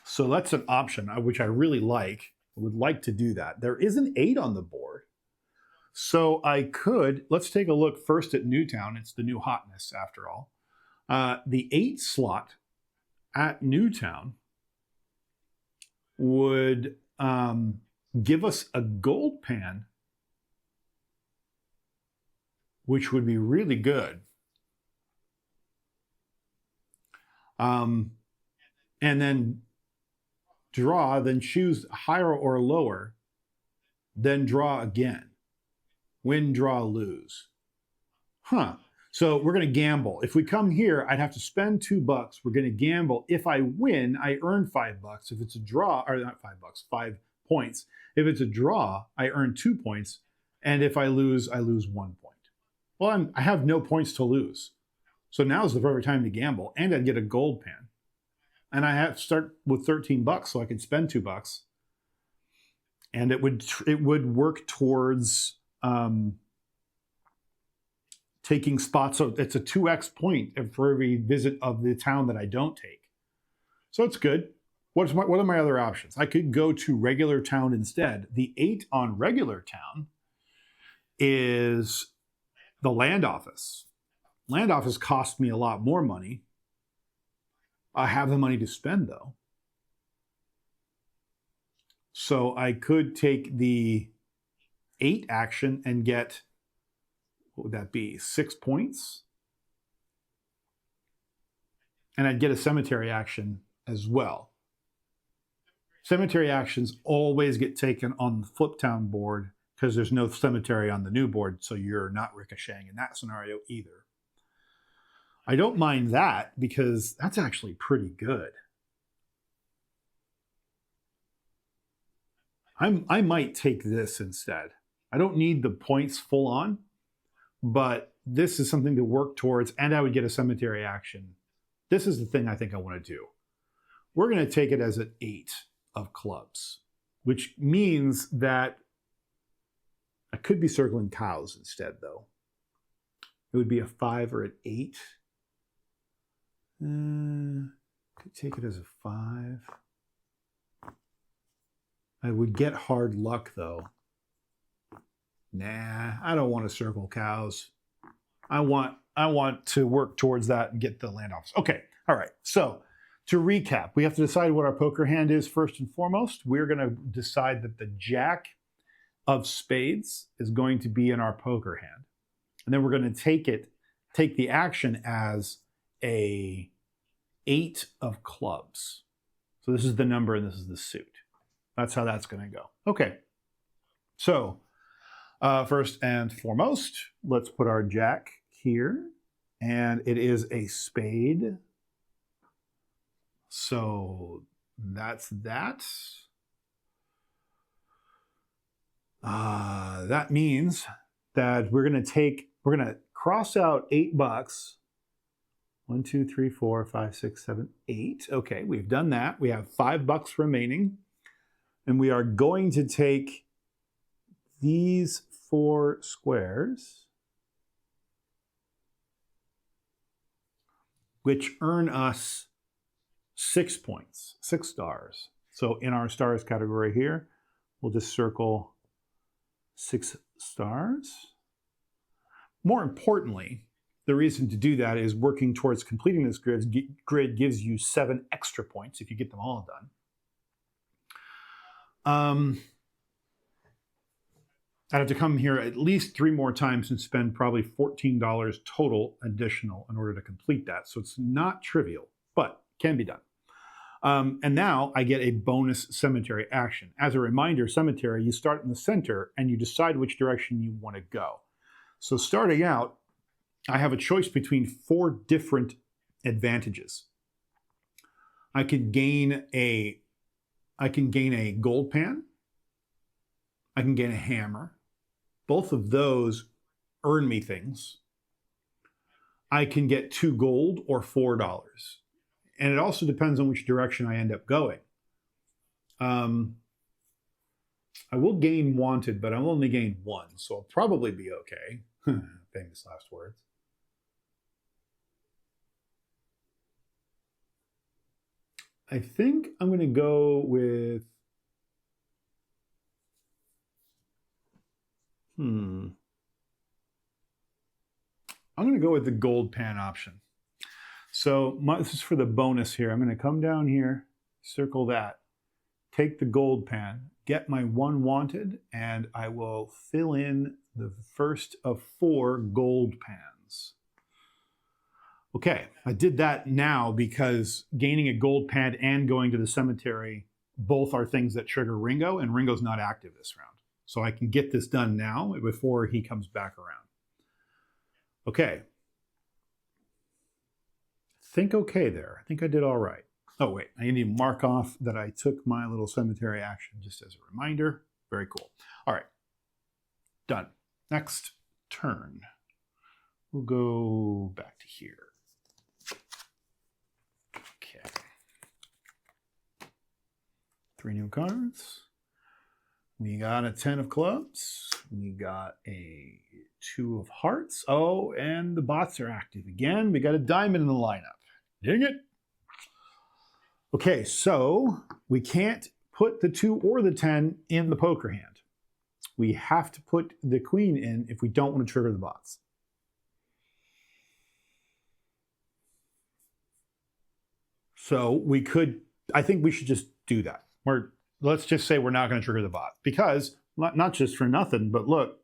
So that's an option, which I really like. I would like to do that. There is an 8 on the board. So I could, let's take a look first at Newtown. It's the new hotness after all. The 8 slot at Newtown would give us a gold pan, which would be really good. And then draw, then choose higher or lower, then draw again. Win, draw, lose. So we're going to gamble. If we come here, I'd have to spend $2. We're going to gamble. If I win, I earn $5. If it's a draw, or not $5, 5 points. If it's a draw, I earn 2 points. And if I lose 1 point. Well, I have no points to lose. So now's the perfect time to gamble. And I'd get a gold pan. And I have to start with $13, so I can spend $2. And it would work towards taking spots. So it's a 2x point for every visit of the town that I don't take. So it's good. What are my other options? I could go to regular town instead. The 8 on regular town is the land office. Land office costs me a lot more money. I have the money to spend though. So I could take the 8 action and get, what would that be, 6 points? And I'd get a cemetery action as well. Cemetery actions always get taken on the Fliptown board because there's no cemetery on the new board, so you're not ricocheting in that scenario either. I don't mind that because that's actually pretty good. I might take this instead. I don't need the points full on, but this is something to work towards, and I would get a cemetery action. This is the thing I think I want to do. We're going to take it as an 8 of clubs, which means that I could be circling cows instead, though. It would be a 5 or an 8. Could take it as a 5. I would get hard luck, though. Nah, I don't want to circle cows. I want to work towards that and get the land office. Okay, all right. So to recap, we have to decide what our poker hand is first and foremost. We're going to decide that the jack of spades is going to be in our poker hand. And then we're going to take the action as a 8 of clubs. So this is the number and this is the suit. That's how that's going to go. Okay. So first and foremost, let's put our jack here. And it is a spade. So that's that. That means that we're going to cross out $8. 1, 2, 3, 4, 5, 6, 7, 8. Okay, we've done that. We have $5 remaining. And we are going to take these 4 squares, which earn us 6 points, 6 stars. So in our stars category here, we'll just circle 6 stars. More importantly, the reason to do that is working towards completing this grid gives you 7 extra points if you get them all done. I'd have to come here at least 3 more times and spend probably $14 total additional in order to complete that. So it's not trivial, but can be done. And now I get a bonus cemetery action. As a reminder, cemetery, you start in the center and you decide which direction you want to go. So starting out, I have a choice between 4 different advantages. I can gain a gold pan. I can gain a hammer. Both of those earn me things. I can get 2 gold or $4. And it also depends on which direction I end up going. I will gain wanted, but I'll only gain 1, so I'll probably be okay. Famous last words. I think I'm going to go with I'm going to go with the gold pan option. So this is for the bonus here. I'm going to come down here, circle that, take the gold pan, get my 1 wanted, and I will fill in the first of 4 gold pans. Okay, I did that now because gaining a gold pan and going to the cemetery both are things that trigger Ringo, and Ringo's not active this round. So I can get this done now before he comes back around. Okay. Think okay there. I think I did all right. Oh, wait. I need to mark off that I took my little cemetery action just as a reminder. Very cool. All right. Done. Next turn. We'll go back to here. Okay. 3 new cards. We got a 10 of clubs. We got a 2 of hearts. Oh, and the bots are active again. We got a diamond in the lineup. Dang it. Okay, so we can't put the 2 or the 10 in the poker hand. We have to put the queen in if we don't want to trigger the bots. So we could, I think we should just do that. Let's just say we're not going to trigger the bot, because not just for nothing, but look,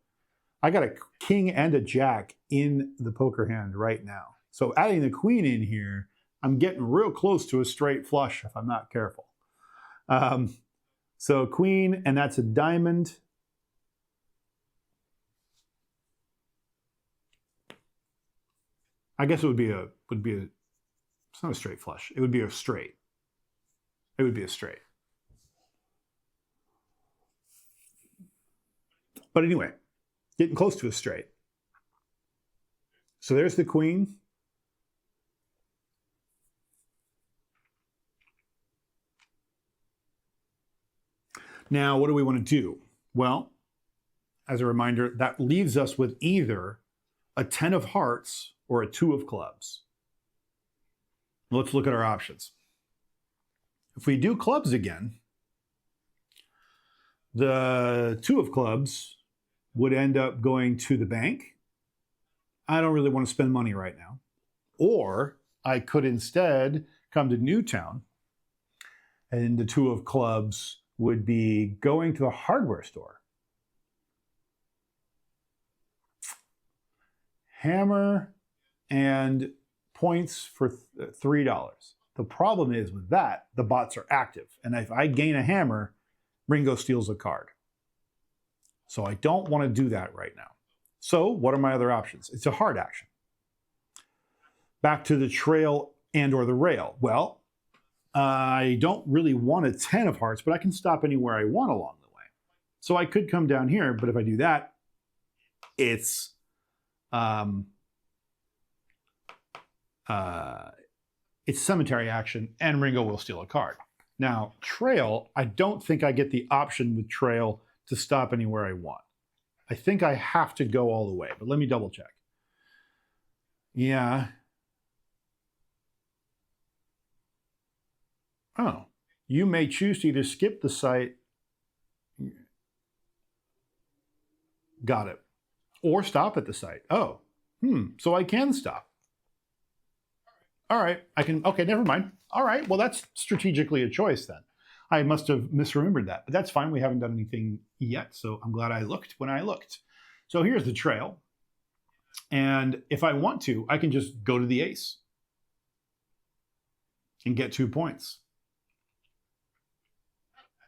I got a king and a jack in the poker hand right now. So adding the queen in here, I'm getting real close to a straight flush if I'm not careful. So queen, and that's a diamond. I guess it would be a, it's not a straight flush. It would be a straight. It would be a straight. But anyway, getting close to a straight. So there's the queen. Now, what do we want to do? Well, as a reminder, that leaves us with either a 10 of hearts or a 2 of clubs. Let's look at our options. If we do clubs again, the 2 of clubs would end up going to the bank. I don't really want to spend money right now. Or I could instead come to Newtown, and the 2 of clubs would be going to the hardware store. Hammer and points for $3. The problem is with that, the bots are active. And if I gain a hammer, Ringo steals a card. So I don't want to do that right now. So what are my other options? It's a hard action. Back to the trail and or the rail. Well, I don't really want a 10 of hearts, but I can stop anywhere I want along the way. So I could come down here, but if I do that, it's cemetery action, and Ringo will steal a card. Now, trail, I don't think I get the option with trail to stop anywhere I want. I think I have to go all the way, but let me double check. Yeah. Oh, you may choose to either skip the site, got it, or stop at the site. Oh, so I can stop. All right, I can, okay, never mind. All right, well, that's strategically a choice then. I must have misremembered that, but that's fine. We haven't done anything yet, so I'm glad I looked when I looked. So here's the trail. And if I want to, I can just go to the ace and get 2 points.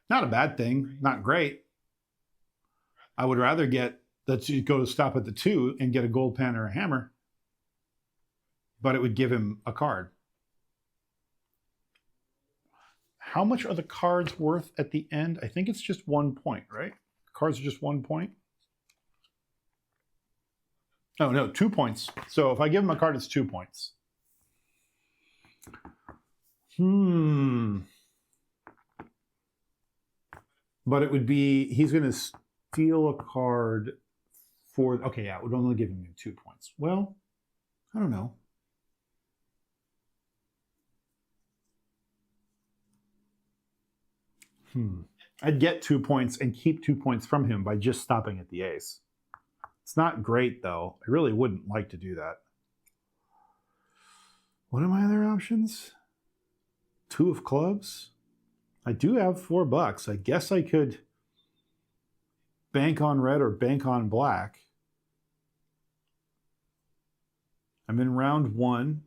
Not a bad thing, not great. I would rather get go to stop at the 2 and get a gold pen or a hammer, but it would give him a card. How much are the cards worth at the end? I think it's just 1 point, right? Cards are just 1 point. Oh, no, 2 points. So if I give him a card, it's 2 points. But it would be, he's going to steal a card for, okay, yeah, it would only give him 2 points. Well, I don't know. I'd get 2 points and keep 2 points from him by just stopping at the ace. It's not great, though. I really wouldn't like to do that. What are my other options? 2 of clubs. I do have $4. I guess I could bank on red or bank on black. I'm in round 1.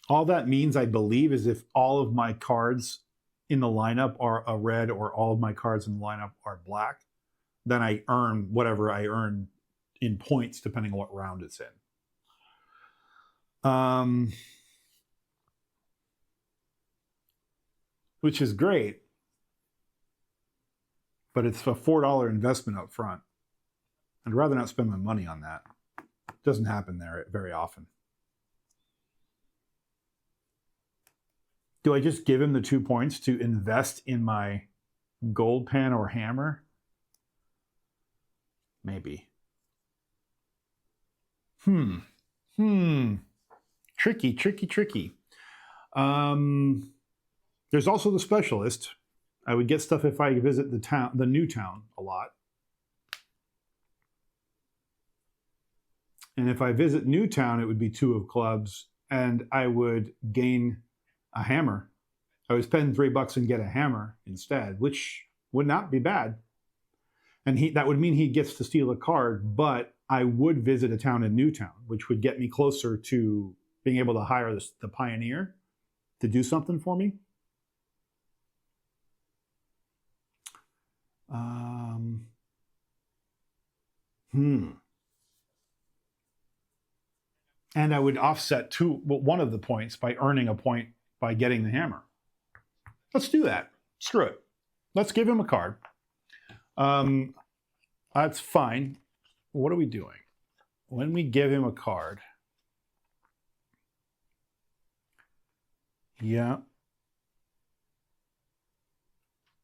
All that means, I believe, is if all of my cards in the lineup are a red or all of my cards in the lineup are black, then I earn whatever I earn in points, depending on what round it's in. Which is great, but it's a $4 investment up front. I'd rather not spend my money on that. It doesn't happen there very often. Do I just give him the 2 points to invest in my gold pan or hammer? Maybe. Tricky. There's also the specialist. I would get stuff if I visit the new town a lot. And if I visit Newtown, it would be 2 of clubs, and I would gain a hammer. I would spend $3 and get a hammer instead, which would not be bad. And that would mean he gets to steal a card, but I would visit a town in Newtown, which would get me closer to being able to hire the pioneer to do something for me. And I would offset one of the points by earning a point by getting the hammer. Let's do that. Screw it. Let's give him a card. That's fine. What are we doing? When we give him a card, yeah.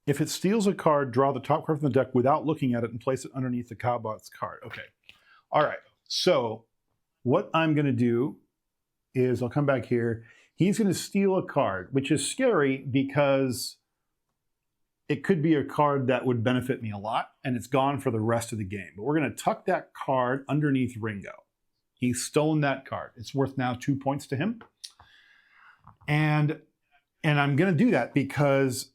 If it steals a card, draw the top card from the deck without looking at it and place it underneath the cowbot's card. Okay. All right. So what I'm going to do is I'll come back here. He's going to steal a card, which is scary because it could be a card that would benefit me a lot, and it's gone for the rest of the game. But we're going to tuck that card underneath Ringo. He's stolen that card. It's worth now 2 points to him. And I'm going to do that because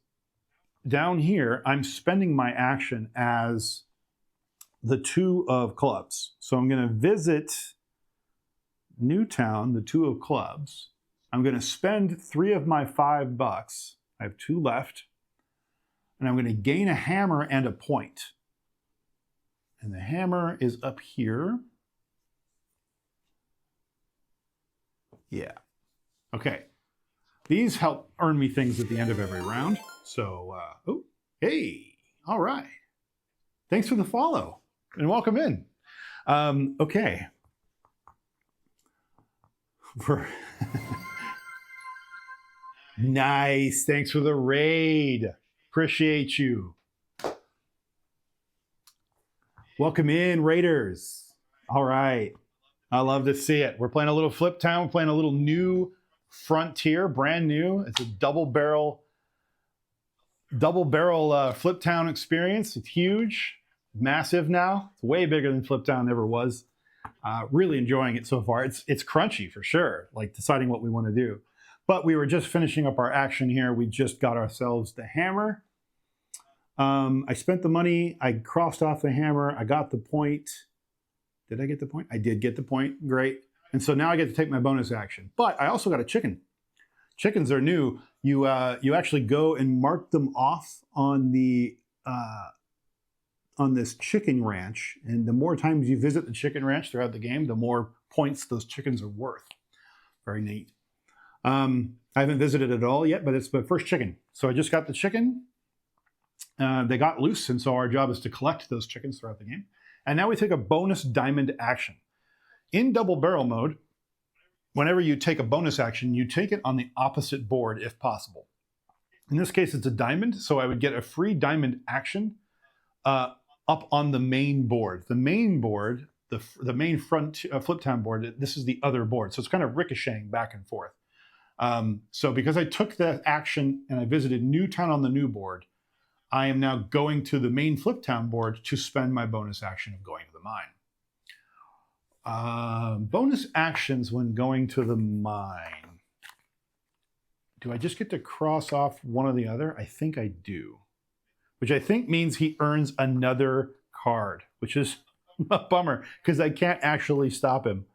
down here, I'm spending my action as the 2 of clubs. So I'm going to visit Newtown, the 2 of clubs. I'm going to spend 3 of my $5. I have 2 left. And I'm going to gain a hammer and a point. And the hammer is up here. Yeah. Okay. These help earn me things at the end of every round. So, oh, hey, all right. Thanks for the follow and welcome in. Okay. Nice. Thanks for the raid. Appreciate you. Welcome in, Raiders. All right. I love to see it. We're playing a little Fliptown, playing a little new Frontier, brand new. It's a double barrel Fliptown experience. It's huge, massive now. It's way bigger than Fliptown ever was. Really enjoying it so far. It's crunchy for sure, like deciding what we want to do. But we were just finishing up our action here. We just got ourselves the hammer. I spent the money. I crossed off the hammer. I got the point. Did I get the point? I did get the point. Great. And so now I get to take my bonus action. But I also got a chicken. Chickens are new. You actually go and mark them off on the on this chicken ranch. And the more times you visit the chicken ranch throughout the game, the more points those chickens are worth. Very neat. I haven't visited it all yet, but it's my first chicken. So I just got the chicken. They got loose, and so our job is to collect those chickens throughout the game. And now we take a bonus diamond action. In double barrel mode, whenever you take a bonus action, you take it on the opposite board if possible. In this case, it's a diamond, so I would get a free diamond action up on the main board. The main board, the main Fliptown board, this is the other board. So it's kind of ricocheting back and forth. So because I took that action and I visited Newtown on the new board, I am now going to the main Fliptown board to spend my bonus action of going to the mine. Bonus actions when going to the mine. Do I just get to cross off one or the other? I think I do. Which I think means he earns another card, which is a bummer because I can't actually stop him.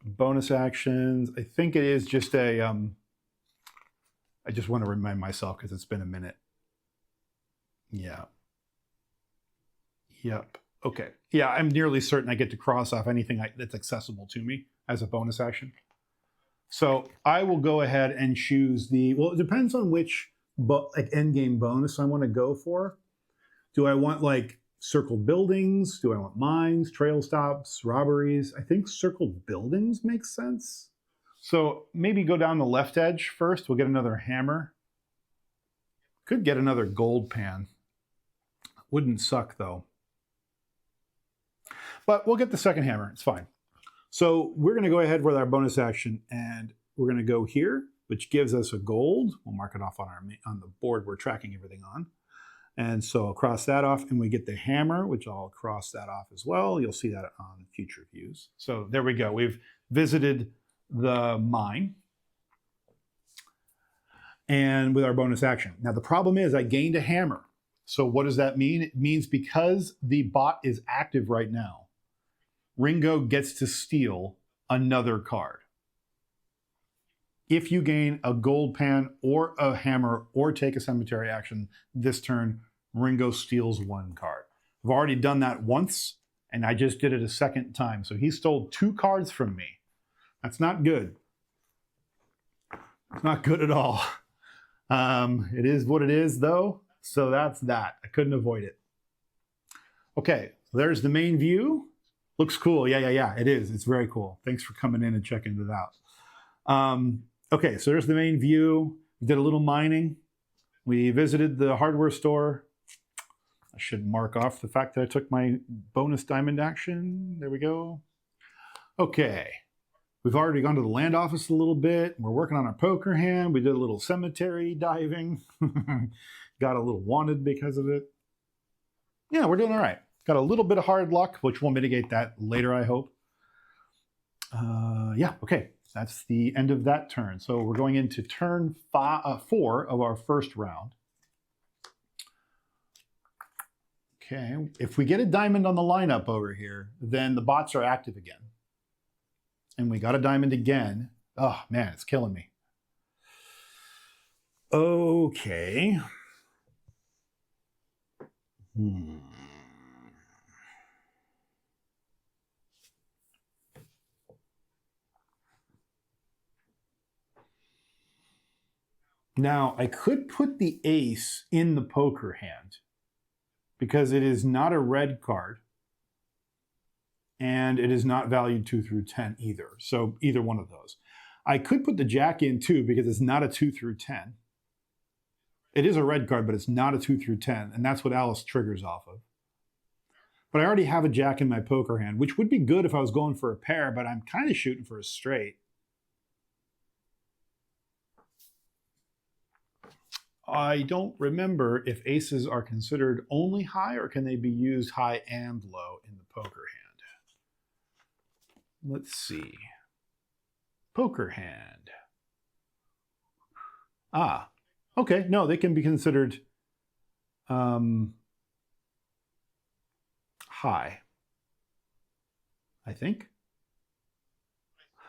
Bonus actions. I think it is just a... I just want to remind myself because it's been a minute. Yeah. Yep. Okay. Yeah, I'm nearly certain I get to cross off anything that's accessible to me as a bonus action. So I will go ahead and choose well, it depends on which end game bonus I want to go for. Do I want like circled buildings? Do I want mines, trail stops, robberies? I think circled buildings makes sense. So maybe go down the left edge first. We'll get another hammer. Could get another gold pan. Wouldn't suck though. But we'll get the second hammer, it's fine. So we're gonna go ahead with our bonus action and we're gonna go here, which gives us a gold. We'll mark it off on the board we're tracking everything on. And so I'll cross that off and we get the hammer, which I'll cross that off as well. You'll see that on future views. So there we go. We've visited the mine and with our bonus action. Now the problem is I gained a hammer. So what does that mean? It means because the bot is active right now, Ringo gets to steal another card. If you gain a gold pan or a hammer or take a cemetery action this turn, Ringo steals one card. I've already done that once and I just did it a second time. So he stole 2 cards from me. That's not good. It's not good at all. It is what it is though. So that's that. I couldn't avoid it. Okay, so there's the main view. Looks cool. Yeah. It is. It's very cool. Thanks for coming in and checking it out. Okay, so there's the main view. We did a little mining. We visited the hardware store. I should mark off the fact that I took my bonus diamond action. There we go. Okay. We've already gone to the land office a little bit. We're working on our poker hand. We did a little cemetery diving. Got a little wanted because of it. Yeah, we're doing all right. Got a little bit of hard luck, which will mitigate that later, I hope. Yeah, okay. That's the end of that turn. So we're going into turn 4 of our first round. Okay, if we get a diamond on the lineup over here, then the bots are active again. And we got a diamond again. Oh man, it's killing me. Okay. Now, I could put the ace in the poker hand because it is not a red card and it is not valued 2 through 10 either. So either one of those. I could put the jack in too because it's not a 2 through 10. It is a red card, but it's not a 2 through 10, and that's what Alice triggers off of. But I already have a jack in my poker hand, which would be good if I was going for a pair, but I'm kind of shooting for a straight. I don't remember if aces are considered only high or can they be used high and low in the poker hand. Let's see. Poker hand. Ah, okay. No, they can be considered high, I think.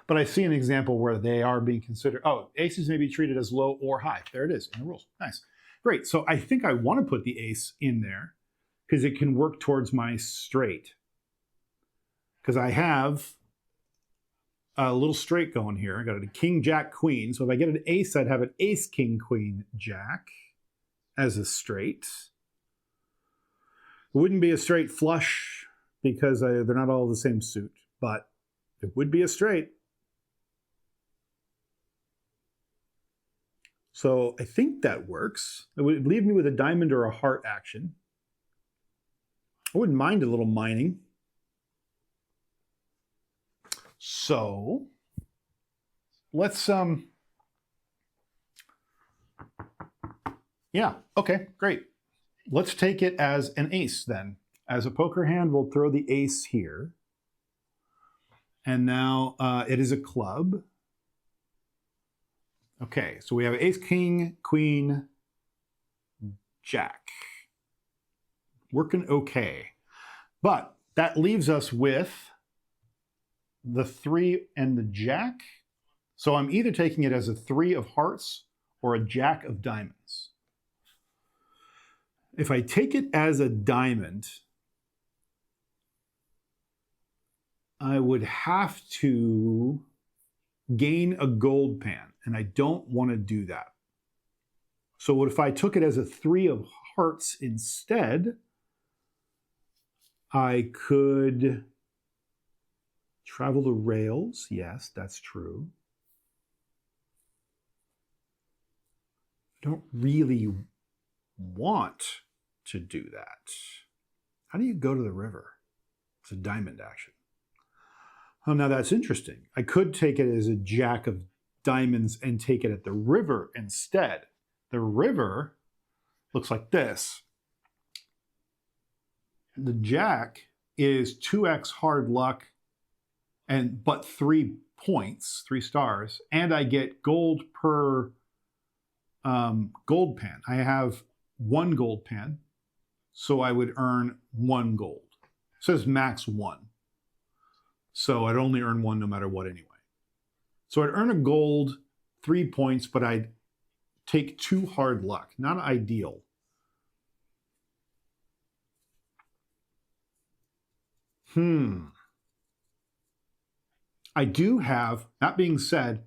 But I see an example where they are being considered, oh, aces may be treated as low or high. There it is in the rules. Nice. Great. So I think I want to put the ace in there because it can work towards my straight. Because I have a little straight going here. I got a king, jack, queen. So if I get an ace, I'd have an ace, king, queen, jack as a straight. It wouldn't be a straight flush because they're not all the same suit, but it would be a straight. So I think that works. It would leave me with a diamond or a heart action. I wouldn't mind a little mining. So let's, yeah, okay, great. Let's take it as an ace then. As a poker hand, we'll throw the ace here. And now it is a club. Okay, so we have ace, king, queen, jack. Working okay. But that leaves us with the 3 and the jack. So I'm either taking it as a 3 of hearts or a jack of diamonds. If I take it as a diamond, I would have to gain a gold pan, and I don't want to do that. So what if I took it as a 3 of hearts instead? I could travel the rails. Yes, that's true. don't really want to do that. How do you go to the river? It's a diamond action. Oh, now that's interesting. I could take it as a jack of diamonds and take it at the river instead. The river looks like this. The jack is 2x hard luck but 3 points, 3 stars, and I get gold per gold pan. I have 1 gold pan, so I would earn 1 gold. It says max 1. So I'd only earn 1 no matter what anyway. So I'd earn a gold, 3 points, but I'd take 2 hard luck. Not ideal. I do have, that being said,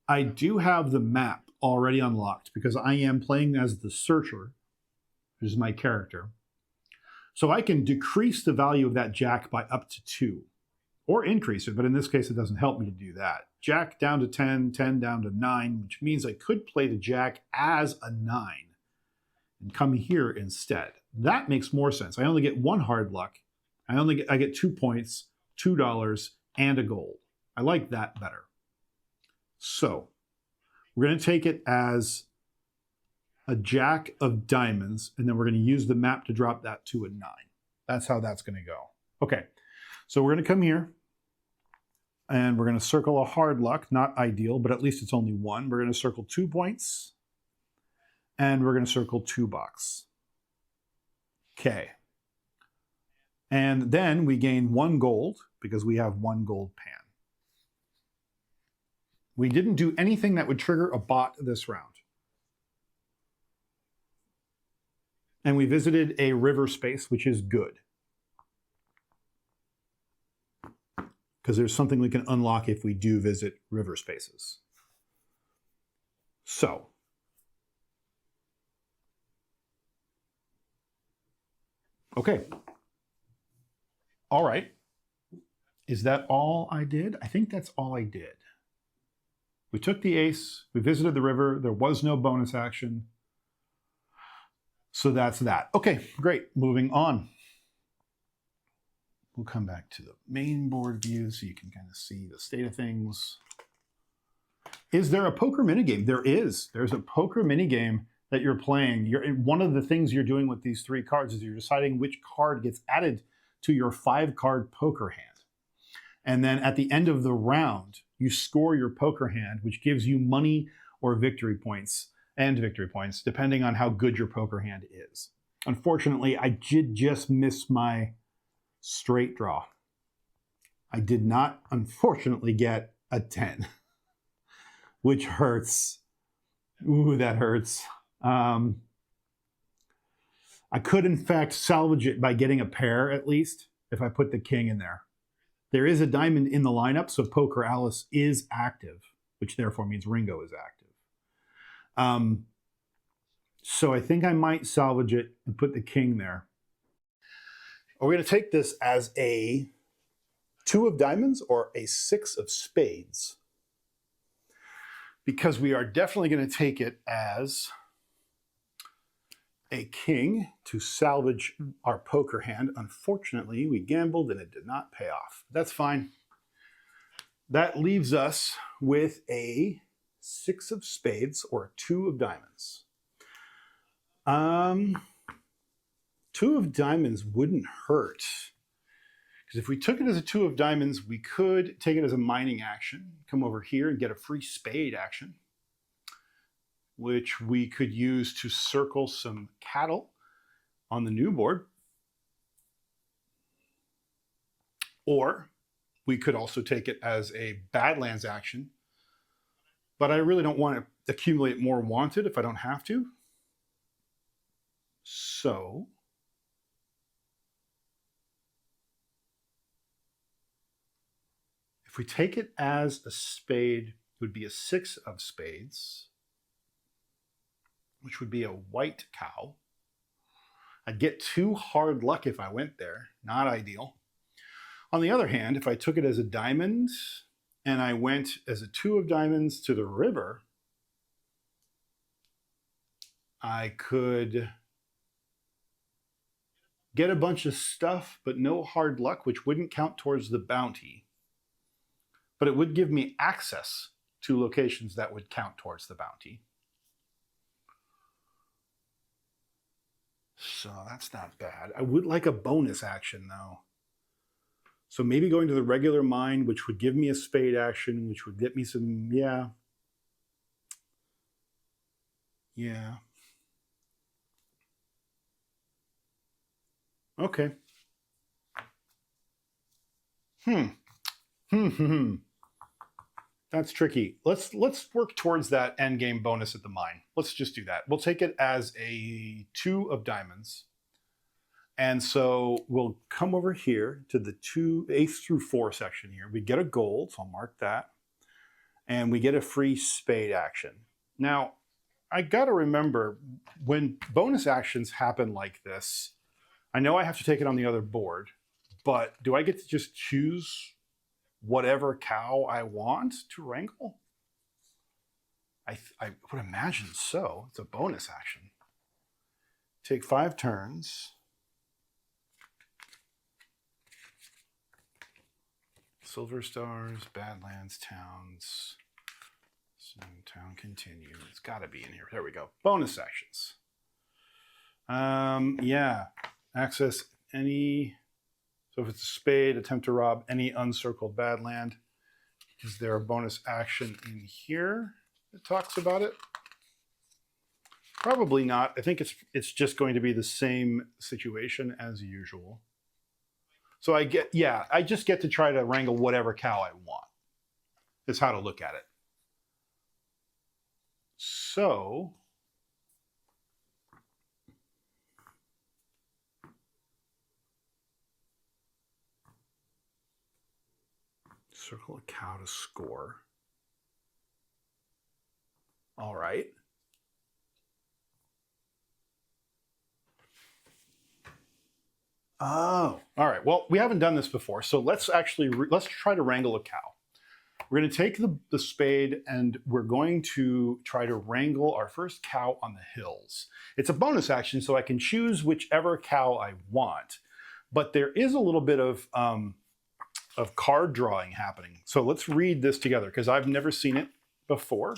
I do have the map already unlocked because I am playing as the searcher, which is my character. So I can decrease the value of that jack by up to 2 or increase it, but in this case, it doesn't help me to do that. Jack down to 10, 10 down to 9, which means I could play the jack as a 9 and come here instead. That makes more sense. I only get 1 hard luck. I get 2 points, $2, and a gold. I like that better. So we're going to take it as a jack of diamonds, and then we're going to use the map to drop that to a 9. That's how that's going to go. Okay, so we're going to come here, and we're going to circle a hard luck. Not ideal, but at least it's only 1. We're going to circle 2 points, and we're going to circle $2. Okay. And then we gain 1 gold because we have 1 gold pan. We didn't do anything that would trigger a bot this round. And we visited a river space, which is good. Because there's something we can unlock if we do visit river spaces. So. Okay. All right. Is that all I did? I think that's all I did. We took the ace. We visited the river. There was no bonus action. So that's that. Okay, great. Moving on. We'll come back to the main board view so you can kind of see the state of things. Is there a poker minigame? There is. There's a poker minigame that you're playing. One of the things you're doing with these 3 cards is you're deciding which card gets added to your 5-card poker hand. And then at the end of the round, you score your poker hand, which gives you money or victory points, depending on how good your poker hand is. Unfortunately, I did just miss my straight draw. I did not, unfortunately, get a 10, which hurts. Ooh, that hurts. I could, in fact, salvage it by getting a pair, at least, if I put the king in there. There is a diamond in the lineup, so Poker Alice is active, which therefore means Ringo is active. So I think I might salvage it and put the king there. Are we going to take this as a 2 of diamonds or a 6 of spades? Because we are definitely going to take it as a king to salvage our poker hand. Unfortunately, we gambled and it did not pay off. That's fine. That leaves us with a 6 of spades or a 2 of diamonds. 2 of diamonds wouldn't hurt. Because if we took it as a 2 of diamonds, we could take it as a mining action, come over here and get a free spade action, which we could use to circle some cattle on the new board. Or we could also take it as a Badlands action, but I really don't want to accumulate more wanted if I don't have to. So if we take it as a spade, it would be a 6 of spades, which would be a white cow. I'd get 2 hard luck if I went there. Not ideal. On the other hand, if I took it as a diamond and I went as a 2 of diamonds to the river, I could get a bunch of stuff, but no hard luck, which wouldn't count towards the bounty. But it would give me access to locations that would count towards the bounty. So that's not bad. I would like a bonus action, though. So maybe going to the regular mine, which would give me a spade action, which would get me some, yeah. Yeah. Okay. That's tricky. Let's work towards that end game bonus at the mine. Let's just do that. We'll take it as a 2 of diamonds. And so we'll come over here to the 8th through 4 section here. We get a gold, so I'll mark that. And we get a free spade action. Now, I got to remember, when bonus actions happen like this, I know I have to take it on the other board, but do I get to just choose whatever cow I want to wrangle? I would imagine so. It's a bonus action. Take 5 turns. Silver stars, Badlands, towns. Town continue. It's got to be in here. There we go. Bonus actions. Yeah. Access any. So if it's a spade, attempt to rob any uncircled Badland. Is there a bonus action in here that talks about it? Probably not. I think it's just going to be the same situation as usual. So I just get to try to wrangle whatever cow I want. Is how to look at it. So circle a cow to score. All right. Oh, all right. Well, we haven't done this before, so let's try to wrangle a cow. We're going to take the spade and we're going to try to wrangle our first cow on the hills. It's a bonus action, so I can choose whichever cow I want. But there is a little bit of card drawing happening. So let's read this together because I've never seen it before.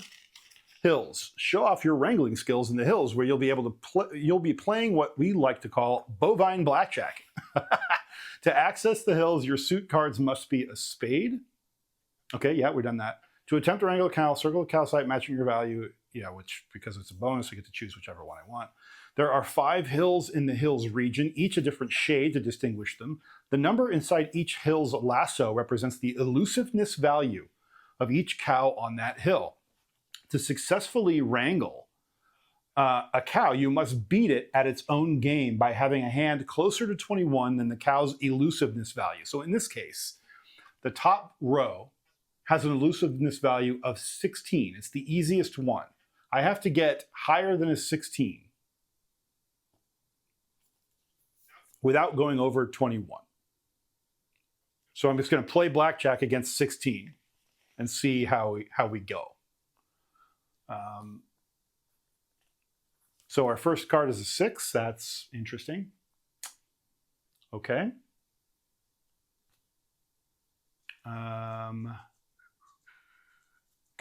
Hills. Show off your wrangling skills in the hills, where you'll be playing what we like to call bovine blackjack. To access the hills, your suit cards must be a spade. Okay, yeah, we've done that. To attempt to wrangle a cow, circle a cow site matching your value. Yeah, which, because it's a bonus, I get to choose whichever one I want. There are 5 hills in the hills region, each a different shade to distinguish them. The number inside each hill's lasso represents the elusiveness value of each cow on that hill. To successfully wrangle a cow, you must beat it at its own game by having a hand closer to 21 than the cow's elusiveness value. So in this case, the top row has an elusiveness value of 16. It's the easiest one. I have to get higher than a 16 without going over 21. So I'm just going to play blackjack against 16 and see how we go. So our first card is a 6. That's interesting. Okay.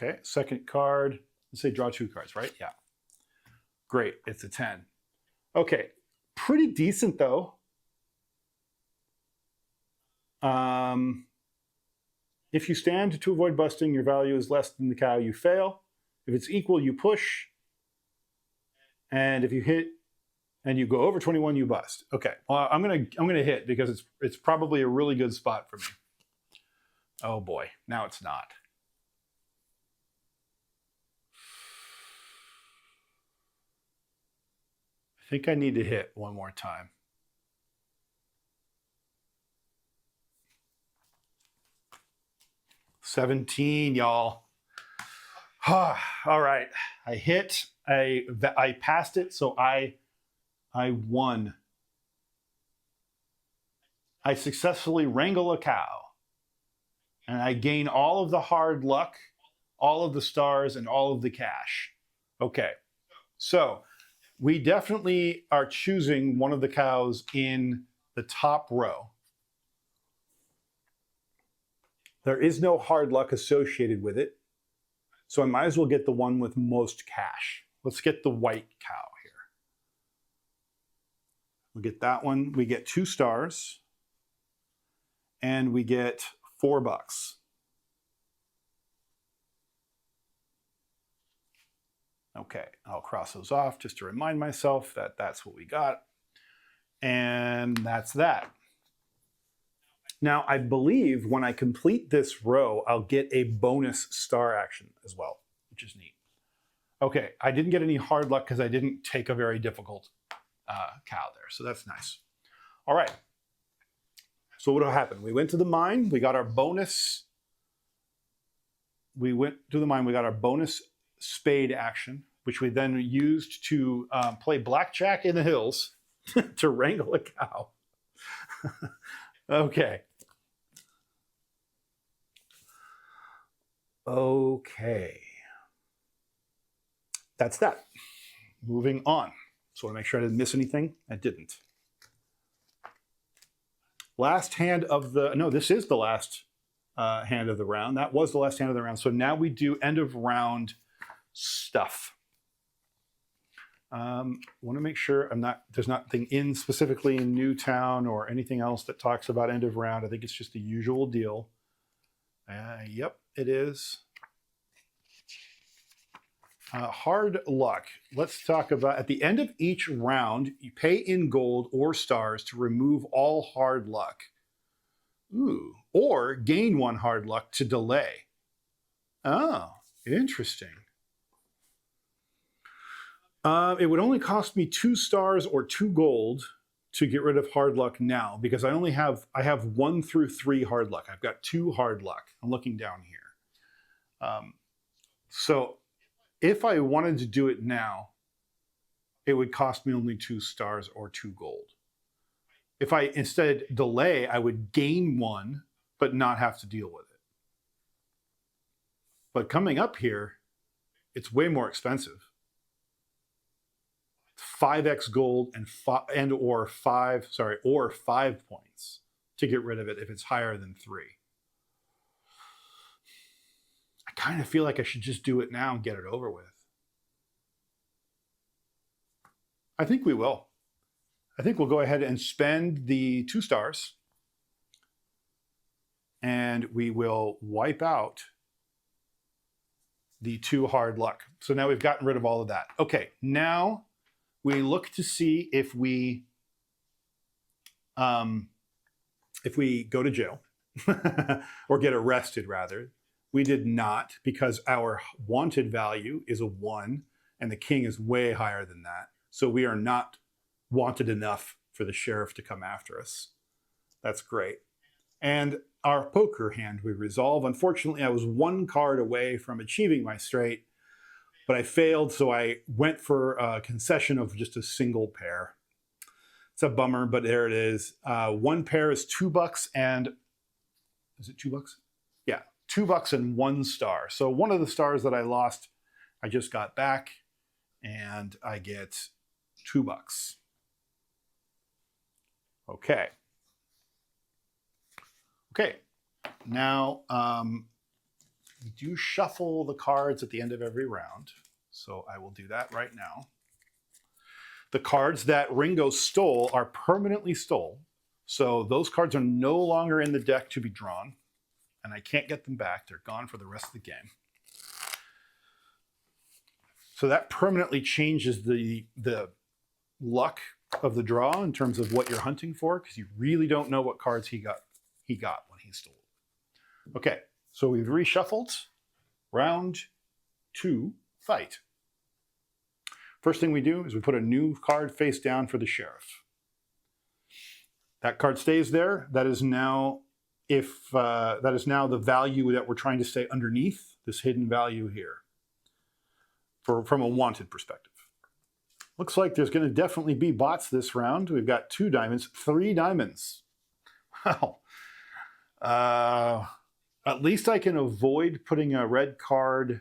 Okay, second card. Let's say draw 2 cards, right? Yeah. Great, it's a 10. Okay, pretty decent though. If you stand to avoid busting, your value is less than the cow, you fail. If it's equal, you push. And if you hit and you go over 21, you bust. Okay, well, I'm gonna hit because it's probably a really good spot for me. Oh boy, now it's not. I think I need to hit one more time. $17, y'all. All right, I hit. I passed it, so I won. I successfully wrangle a cow, and I gain all of the hard luck, all of the stars, and all of the cash. Okay, so We definitely are choosing one of the cows in the top row. There is no hard luck associated with it, so I might as well get the one with most cash. Let's get the white cow here. We'll get that one. We get 2 stars, and we get $4. Okay, I'll cross those off just to remind myself that that's what we got. And that's that. Now, I believe when I complete this row, I'll get a bonus star action as well, which is neat. Okay, I didn't get any hard luck because I didn't take a very difficult cow there, so that's nice. All right, so what happened? We went to the mine, we got our bonus. We went to the mine, we got our bonus spade action, which we then used to play blackjack in the hills to wrangle a cow. Okay. Okay. That's that. Moving on. So I want to make sure I didn't miss anything. I didn't. Last hand of the, no, this is the last hand of the round. That was the last hand of the round. So now we do end of round stuff. Want to make sure there's nothing in specifically in Newtown or anything else that talks about end of round. I think it's just the usual deal. Yep, it is. Hard luck. Let's talk about at the end of each round, you pay in gold or stars to remove all hard luck. Ooh, or gain 1 hard luck to delay. Oh, interesting. It would only cost me 2 stars or 2 gold to get rid of hard luck now because I have 1 through 3 hard luck. I've got 2 hard luck. I'm looking down here. So if I wanted to do it now, it would cost me only 2 stars or 2 gold. If I instead delay, I would gain 1, but not have to deal with it. But coming up here, it's way more expensive. 5x gold or 5 points to get rid of it if it's higher than 3. I kind of feel like I should just do it now and get it over with. I think we will. I think we'll go ahead and spend the 2 stars and we will wipe out the 2 hard luck. So now we've gotten rid of all of that. Okay, now we look to see if we go to jail or get arrested rather. We did not because our wanted value is a 1 and the king is way higher than that. So we are not wanted enough for the sheriff to come after us. That's great. And our poker hand we resolve. Unfortunately, I was 1 card away from achieving my straight, but I failed, so I went for a concession of just a single pair. It's a bummer, but there it is. 1 pair is $2 and, is it $2? Yeah, $2 and 1 star. So one of the stars that I lost, I just got back, and I get $2. Okay. Okay, now we do shuffle the cards at the end of every round, so I will do that right now. The cards that Ringo stole are permanently stole, so those cards are no longer in the deck to be drawn, and I can't get them back. They're gone for the rest of the game. So that permanently changes the luck of the draw in terms of what you're hunting for, because you really don't know what cards he got when he stole. Okay, so we've reshuffled. Round 2, fight. First thing we do is we put a new card face down for the sheriff. That card stays there. That is now the value that we're trying to stay underneath this hidden value here from a wanted perspective. Looks like there's going to definitely be bots this round. We've got 2 diamonds, 3 diamonds. Wow. At least I can avoid putting a red card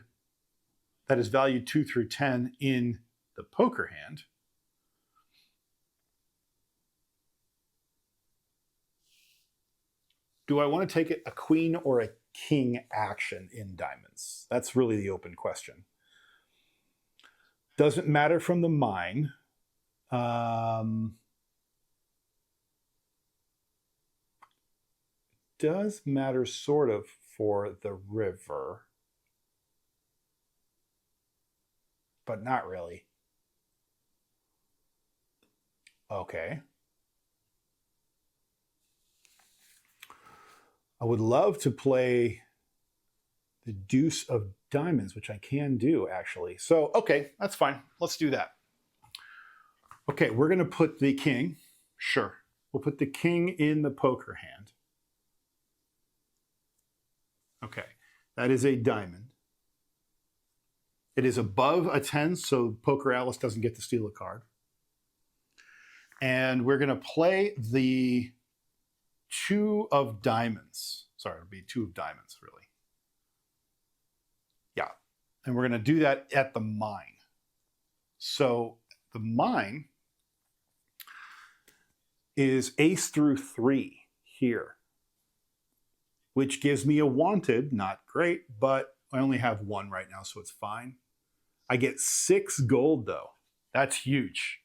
that is valued 2 through 10 in the poker hand. do I want to take it a queen or a king action in diamonds? That's really the open question. Doesn't matter from the mine. Does matter sort of for the river, but not really. Okay. I would love to play the deuce of diamonds, which I can do actually. So, okay, that's fine. Let's do that. Okay, we're going to put the king. Sure. We'll put the king in the poker hand. Okay, that is a diamond. It is above a 10, so Poker Alice doesn't get to steal a card. And we're going to play the 2 of diamonds. Sorry, it'll be 2 of diamonds, really. Yeah, and we're going to do that at the mine. So the mine is ace through 3 here, which gives me a wanted. Not great, but I only have 1 right now, so it's fine. I get 6 gold, though. That's huge.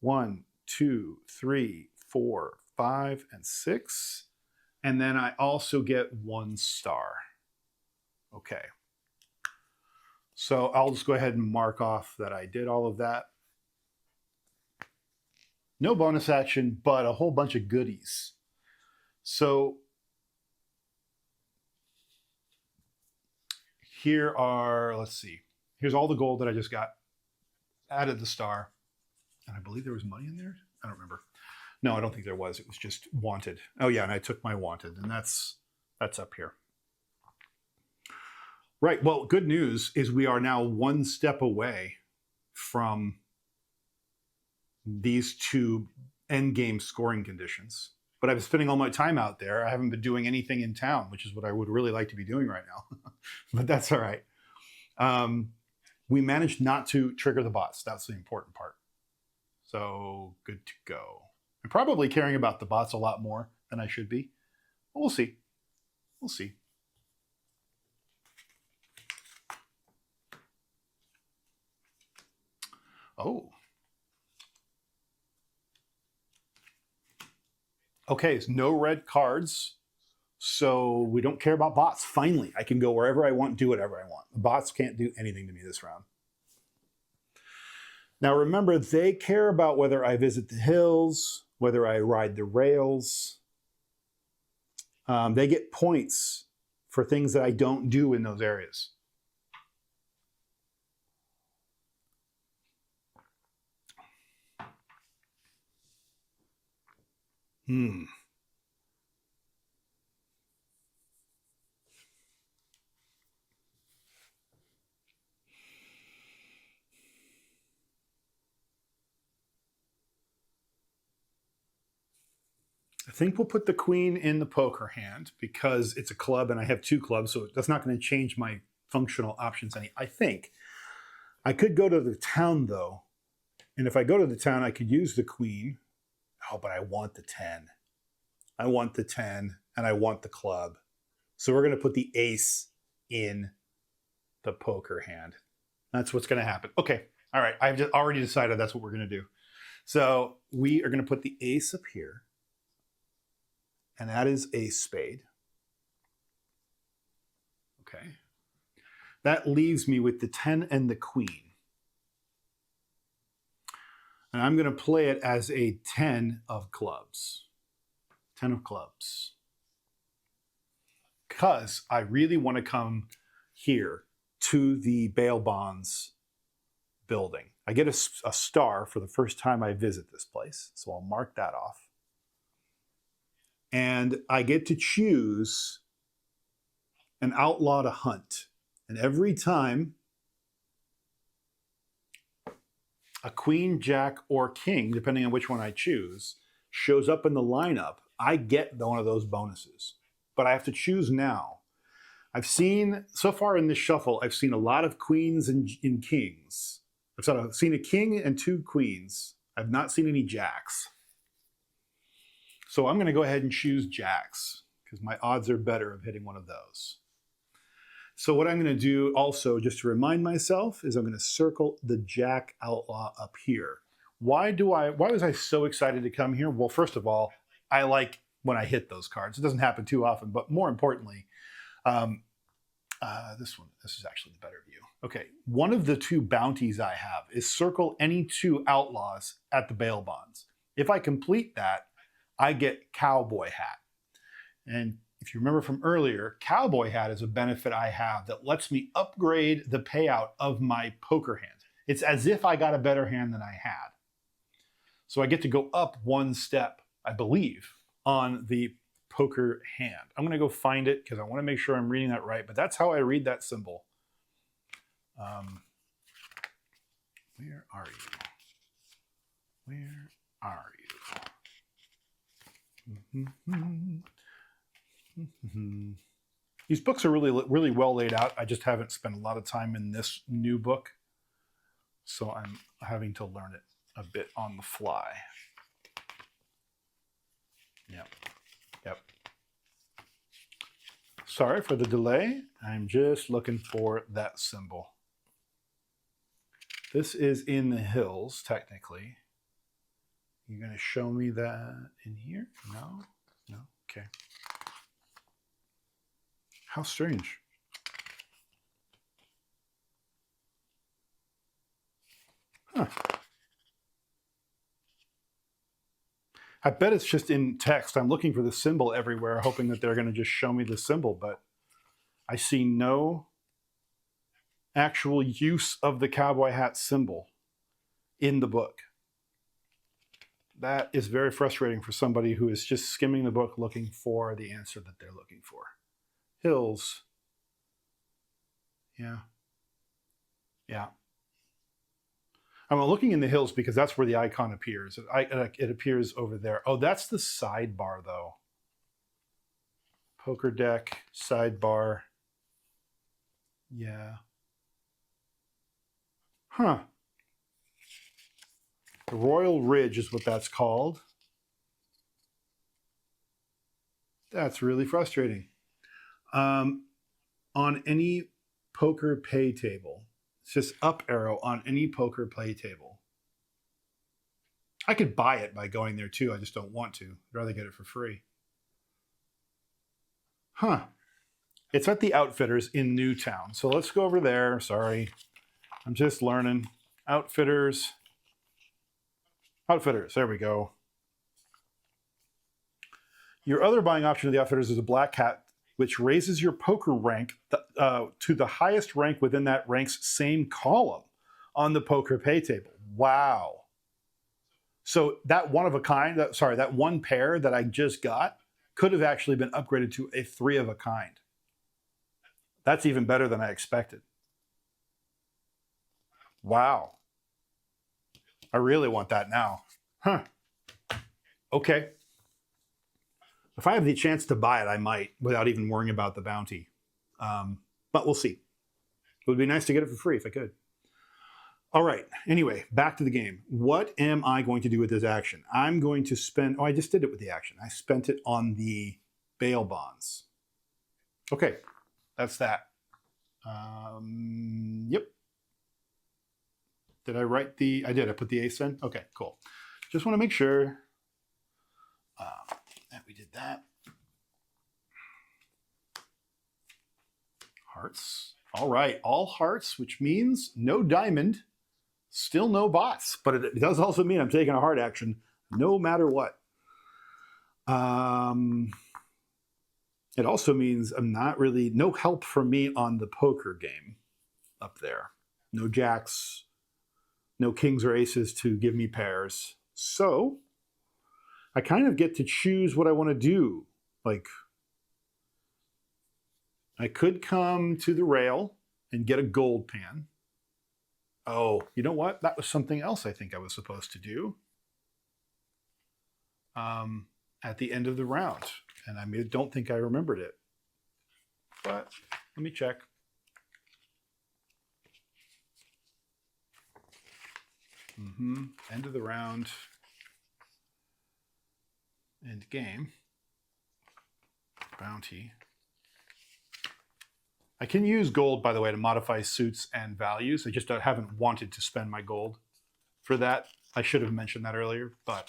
1, 2, 3, 4, 5, and 6. And then I also get 1 star. Okay. So I'll just go ahead and mark off that I did all of that. No bonus action, but a whole bunch of goodies. So here are, let's see, here's all the gold that I just got. Added the star. And I believe there was money in there. I don't remember. No, I don't think there was. It was just wanted. Oh yeah, and I took my wanted, and that's up here. Right, well, good news is we are now 1 step away from these 2 endgame scoring conditions. But I've been spending all my time out there. I haven't been doing anything in town, which is what I would really like to be doing right now. But that's all right. We managed not to trigger the bots. That's the important part. So good to go. I'm probably caring about the bots a lot more than I should be. But we'll see. We'll see. Oh. Okay, so no red cards. So we don't care about bots. Finally, I can go wherever I want, do whatever I want. The bots can't do anything to me this round. Now remember, they care about whether I visit the hills, whether I ride the rails. They get points for things that I don't do in those areas. I think we'll put the queen in the poker hand because it's a club and I have 2 clubs, so that's not going to change my functional options any. I think I could go to the town though, and if I go to the town, I could use the queen. Oh, but I want the 10. I want the 10 and I want the club. So we're going to put the ace in the poker hand. That's what's going to happen. Okay. All right. I've just already decided that's what we're going to do. So we are going to put the ace up here. And that is a spade. Okay. That leaves me with the 10 and the queen. And I'm going to play it as a 10 of clubs. 10 of clubs. Because I really want to come here to the bail bonds building. I get a star for the first time I visit this place. So I'll mark that off. And I get to choose an outlaw to hunt. And every time a queen, jack, or king, depending on which one I choose, shows up in the lineup, I get one of those bonuses. But I have to choose now. I've seen, so far in this shuffle, I've seen a lot of queens and kings. I've seen a king and 2 queens. I've not seen any jacks. So I'm going to go ahead and choose jacks because my odds are better of hitting one of those. So what I'm going to do also, just to remind myself, is I'm going to circle the jack outlaw up here. Why was I so excited to come here? Well, first of all, I like when I hit those cards. It doesn't happen too often, but more importantly, this is actually the better view. Okay, one of the two bounties I have is circle any two outlaws at the bail bonds. If I complete that, I get cowboy hat. And if you remember from earlier, cowboy hat is a benefit I have that lets me upgrade the payout of my poker hand. It's as if I got a better hand than I had. So I get to go up one step, I believe, on the poker hand. I'm going to go find it because I want to make sure I'm reading that right, but that's how I read that symbol. Where are you? Where are you? These books are really well laid out. I just haven't spent a lot of time in this new book, so I'm having to learn it a bit on the fly. Yep. Sorry for the delay. I'm just looking for that symbol. This is in the hills, technically. You're going to show me that in here? No? Okay. How strange. Huh. I bet it's just in text. I'm looking for the symbol everywhere, hoping that they're going to just show me the symbol, but I see no actual use of the cowboy hat symbol in the book. That is very frustrating for somebody who is just skimming the book looking for the answer that they're looking for. Hills. Yeah. I'm looking in the hills because that's where the icon appears. It appears over there. Oh, that's the sidebar, though. Poker deck, sidebar. Yeah. Huh. The Royal Ridge is what that's called. That's really frustrating. On any poker pay table, it's just up arrow on any poker play table. I could buy it by going there too. I just don't want to. I'd rather get it for free. Huh. It's at the Outfitters in Newtown. So let's go over there. Sorry. I'm just learning. Outfitters. There we go. Your other buying option of the Outfitters is a black hat, which raises your poker rank to the highest rank within that rank's same column on the poker pay table. Wow. So that one of a kind, that one pair that I just got could have actually been upgraded to a 3 of a kind. That's even better than I expected. Wow. I really want that now. Huh. Okay. If I have the chance to buy it, I might, without even worrying about the bounty. But we'll see. It would be nice to get it for free if I could. All right. Anyway, back to the game. What am I going to do with this action? I'm going to spend... Oh, I just did it with the action. I spent it on the bail bonds. Okay. That's that. Yep. Did I write the... I did. I put the ace in? Okay, cool. Just want to make sure that we did that. Hearts. All right. All hearts, which means no diamond. Still no bots. But it does also mean I'm taking a heart action no matter what. It also means I'm not really... No help from me on the poker game up there. No jacks. No kings or aces to give me pairs. So I kind of get to choose what I want to do. Like, I could come to the rail and get a gold pan. Oh, you know what? That was something else I think I was supposed to do at the end of the round. And I don't think I remembered it. But let me check. End of the round. End game. Bounty. I can use gold, by the way, to modify suits and values. I just haven't wanted to spend my gold for that. I should have mentioned that earlier, but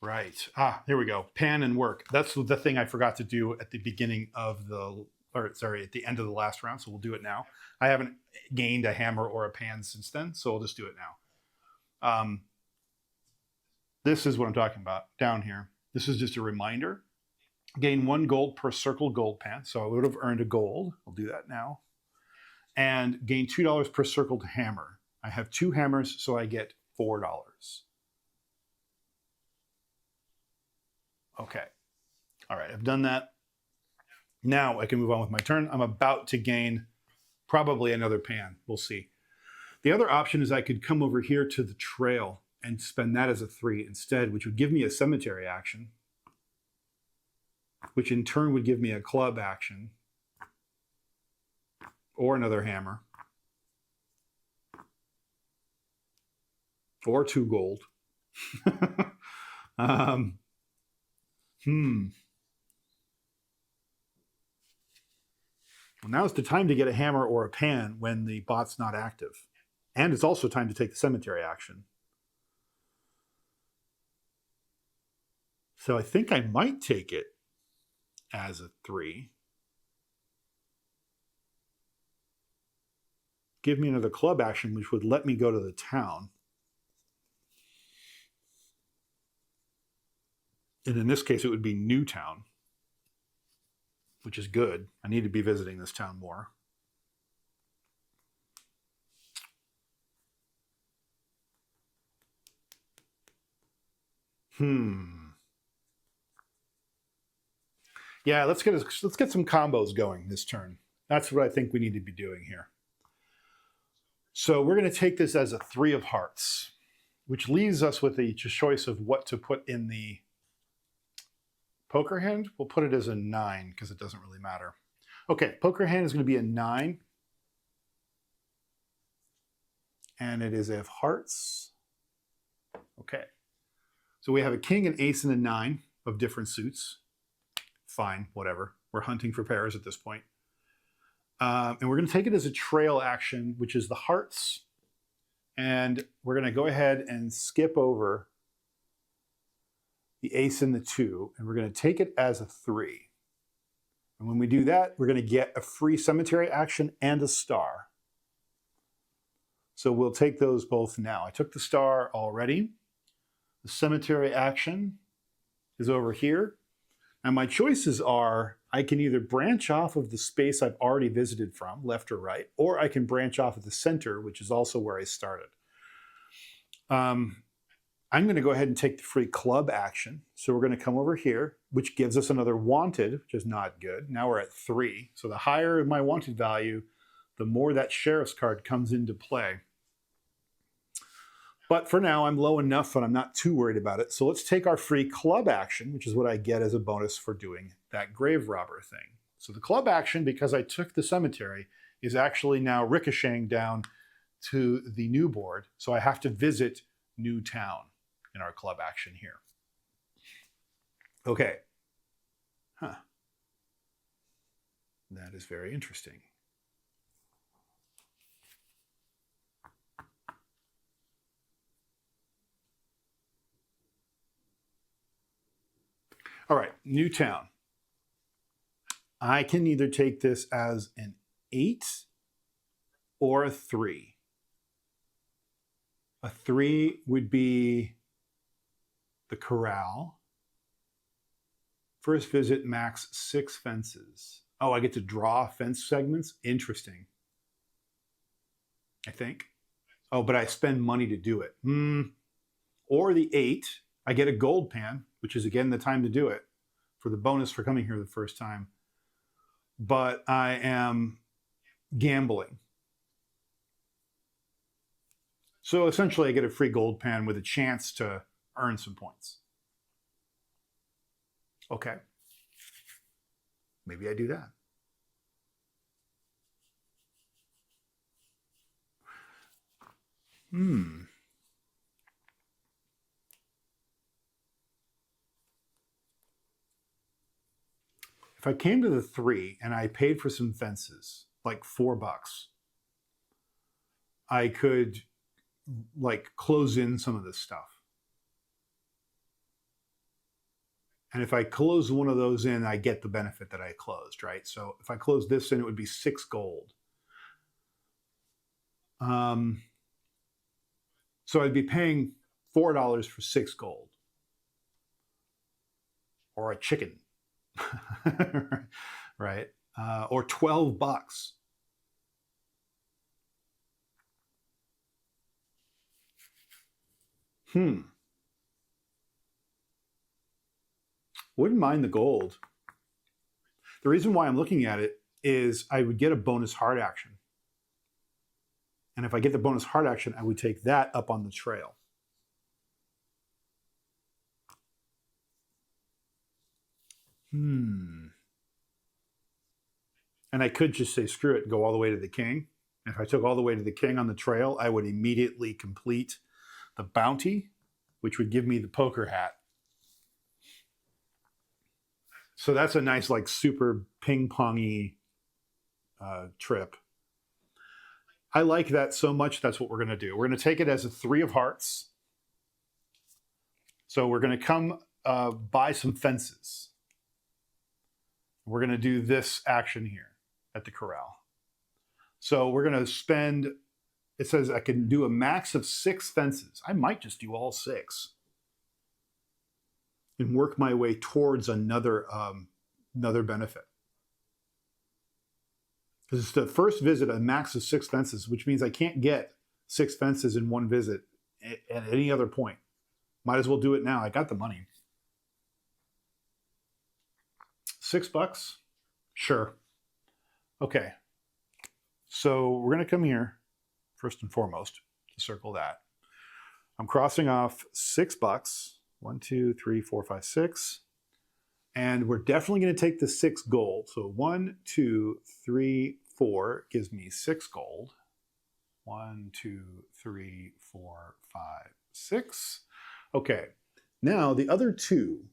right. Here we go. Pan and work. That's the thing I forgot to do at the beginning of the, or sorry, at the end of the last round. So we'll do it now. I haven't gained a hammer or a pan since then, so we'll just do it now. This is what I'm talking about down here. This is just a reminder. Gain 1 gold per circle gold pan. So I would have earned a gold. I'll do that now. And gain $2 per circled hammer. I have 2 hammers, so I get $4. Okay. All right, I've done that. Now I can move on with my turn. I'm about to gain probably another pan. We'll see. The other option is I could come over here to the trail and spend that as a 3 instead, which would give me a cemetery action, which in turn would give me a club action or another hammer or 2 gold. Well, now's the time to get a hammer or a pan when the bot's not active. And it's also time to take the cemetery action. So I think I might take it as a 3. Give me another club action, which would let me go to the town. And in this case, it would be Newtown, which is good. I need to be visiting this town more. Yeah, let's get some combos going this turn. That's what I think we need to be doing here. So we're going to take this as a 3 of hearts, which leaves us with the choice of what to put in the poker hand. We'll put it as a 9 because it doesn't really matter. Okay, poker hand is going to be a 9. And it is of hearts. Okay. So we have a king, an ace, and a 9 of different suits. Fine, whatever. We're hunting for pairs at this point. And we're going to take it as a trail action, which is the hearts. And we're going to go ahead and skip over the ace and the 2. And we're going to take it as a 3. And when we do that, we're going to get a free cemetery action and a star. So we'll take those both now. I took the star already. The cemetery action is over here. And my choices are, I can either branch off of the space I've already visited from, left or right, or I can branch off of the center, which is also where I started. I'm going to go ahead and take the free club action. So we're going to come over here, which gives us another wanted, which is not good. Now we're at 3. So the higher my wanted value, the more that sheriff's card comes into play. But for now, I'm low enough and I'm not too worried about it. So let's take our free club action, which is what I get as a bonus for doing that grave robber thing. So the club action, because I took the cemetery, is actually now ricocheting down to the new board. So I have to visit Newtown in our club action here. Okay. That is very interesting. All right, Newtown. I can either take this as an 8 or a 3. A 3 would be the corral. First visit, max 6 fences. Oh, I get to draw fence segments? Interesting. I think. Oh, but I spend money to do it. Or the 8, I get a gold pan, which is again the time to do it for the bonus for coming here the first time. But I am gambling. So essentially I get a free gold pan with a chance to earn some points. Okay. Maybe I do that. Hmm. If I came to the 3 and I paid for some fences, like $4, I could like close in some of this stuff. And if I close one of those in, I get the benefit that I closed, right? So if I close this in, it would be 6 gold. So I'd be paying $4 for 6 gold. Or a chicken, right? Or $12. Wouldn't mind the gold. The reason why I'm looking at it is I would get a bonus hard action. And if I get the bonus hard action, I would take that up on the trail. And I could just say, screw it, and go all the way to the king. And if I took all the way to the king on the trail, I would immediately complete the bounty, which would give me the poker hat. So that's a nice, like, super ping-pongy trip. I like that so much, that's what we're going to do. We're going to take it as a 3 of hearts. So we're going to come buy some fences. We're going to do this action here at the corral. So we're going to spend, it says I can do a max of 6 fences. I might just do all 6 and work my way towards another benefit. Because it's the first visit, a max of 6 fences, which means I can't get 6 fences in one visit at any other point. Might as well do it now. I got the money. $6? Sure. Okay. So we're going to come here, first and foremost, to circle that. I'm crossing off $6. 1, 2, 3, 4, 5, 6. And we're definitely going to take the 6 gold. So 1, 2, 3, 4 gives me 6 gold. 1, 2, 3, 4, 5, 6. Okay. Now the other 2,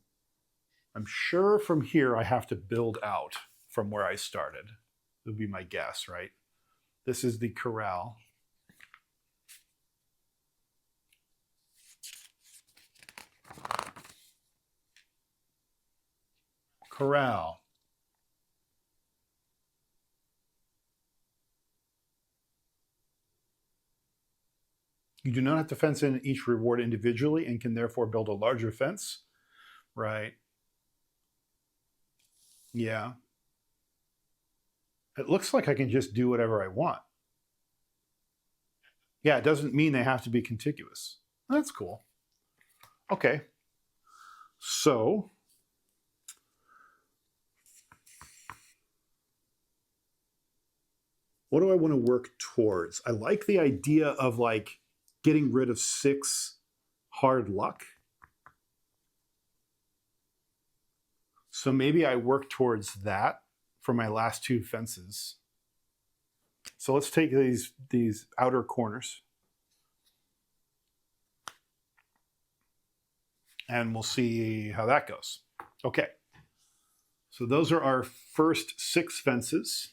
I'm sure from here I have to build out from where I started. It would be my guess, right? This is the corral. Corral. You do not have to fence in each reward individually and can therefore build a larger fence. Right. Yeah. It looks like I can just do whatever I want. Yeah, it doesn't mean they have to be contiguous. That's cool. Okay. So what do I want to work towards? I like the idea of like getting rid of 6 hard luck. So maybe I work towards that for my last 2 fences. So let's take these outer corners. And we'll see how that goes. Okay. So those are our first 6 fences.